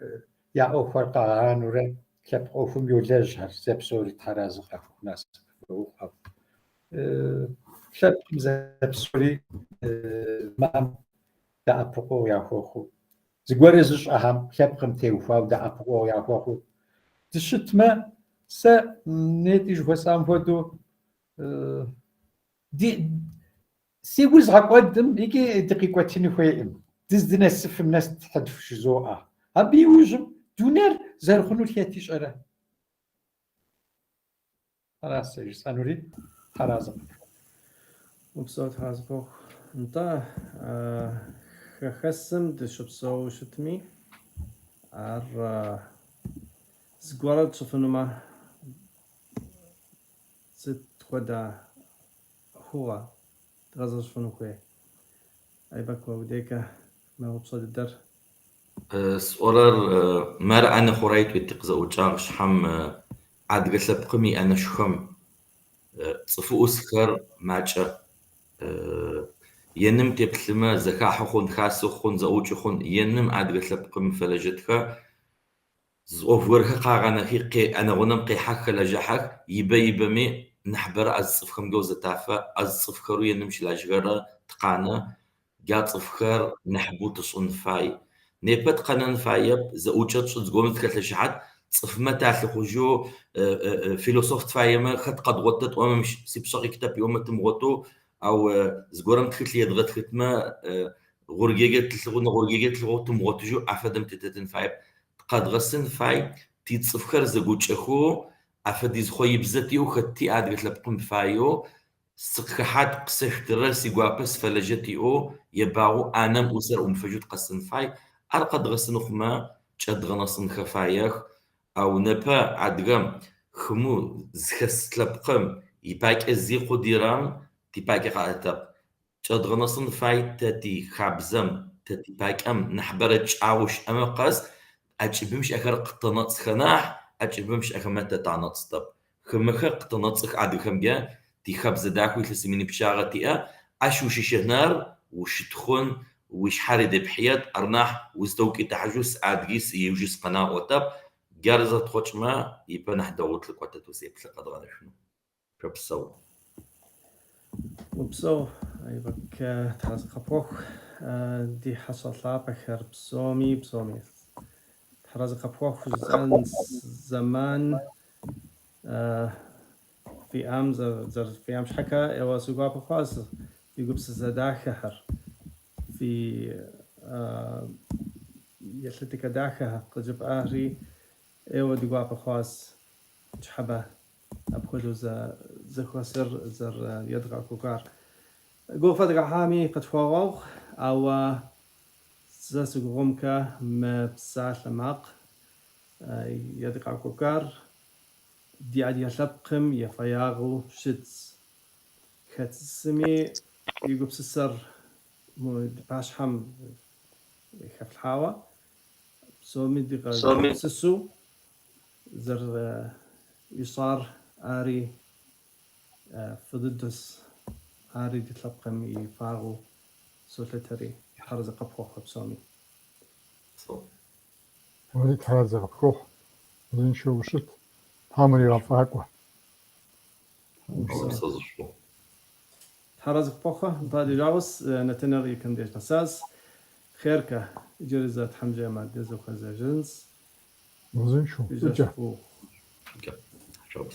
يا أوفر قارن ورا كيف أوفم يولجها زبسوري ترازق ناس كيف زبسوري ما دا أبقو يا خوخو زغورزش أهم كيف قم توفا دا أبقو يا خوخو تشت ما س نتيج وسام فدو دي سيوز عقدم يجي دقيقتين خويم دزدنا السف الناس تحدف شزوعة أبي وجم دونر زرخنو الياتيش أرى خلاص يجسانوري حرازم وبصوت حازبو انت خسم دشبسو شتمي ار زغورت شفنما ست خدا هو غزش فنوكوي أي بكوا وديكا ما هو بصد الدر سؤالر مر أنا خريت وتقزا وجاغش حم عاد قسب قمي أنا شخم صفو أسكر ماجا ينم تبسلما زكاة خون خاص خون زوج خون ينم عاد قسب قم فلجتها زوفورها قاعنا خي أنا غنم قي حك لجحك يبمي نحبر أزفخم جوزة تافة أزفخرو ينمش لاجغرة تقانا جات صفخر نحبو تصون فاي نيبت قنن فايب زوجت شد قومت كتلشحات صف متى خجو فيلسوف فايما خد قد غطت ومش سيبشق كتاب يوم تمغطو او زغورم تخلي يدغت ختمه غورجيجت تلغون غورجيجت تلغوتم غوتجو افدم تتتن فايب قد غسن فاي تيتصفخر زغوچخو افديز خوي بزتيو ختي ادغت لبقم فايو سخحات قسح درس يغابس فلجتيو يباغو انم اسر فجوت قسن فاي ارقد غسن خما چد غنسن خفايخ او نبا ادغم خمو زخس لبقم يباك ازي قديرام تيباك قاتق چد غنسن فاي تتي خابزم تتي باكم نحبرج عاوش امقص اجبمش اخر قطنات خناح اجبمش اخمت تعنص طب خمخ قطنات ادغم جا تي خبز داكو تلسميني بشاغتي اشوش شهنار وش تخون وش حارد بحيات ارناح وزدوكي تحجوس ادغيس يوجس قناة وطب جارزة تخوشما يبقى نحدوت لك وتتوسيب لك قدغنا شنو شو وبسو أيبك تحرز قبوخ دي حصل بخير بسومي تحرز قبوخ زمان في أم زر في أم شحكة أو سوقا بخواز يقول زداخر في يشلتك داخها قجب آهري أو دقوا بخواز شحبة أبخذوا زخوا زر يدغى كوكار جو فدغ حامي قد فوغ أو زاسق غمكا ما بساش لماق يدغى كوكار دي عادي يشبقم يفياغو شتس كتسمي يقول بسسر باش حم يخف الحاوة سومي دقا سسو زر يصار آري فضدس آري ديتلبقم يفاغو سولتري حرز قبخوخ بسومي وليت هذا غفوح زين شو وشت حامل غفاكوا حرز قبخوخ بعد جاوس نتنر يكن ديش نساس خيركا جرزت حمجة ما ديزو خزا جنس زين شو يجاشفو شو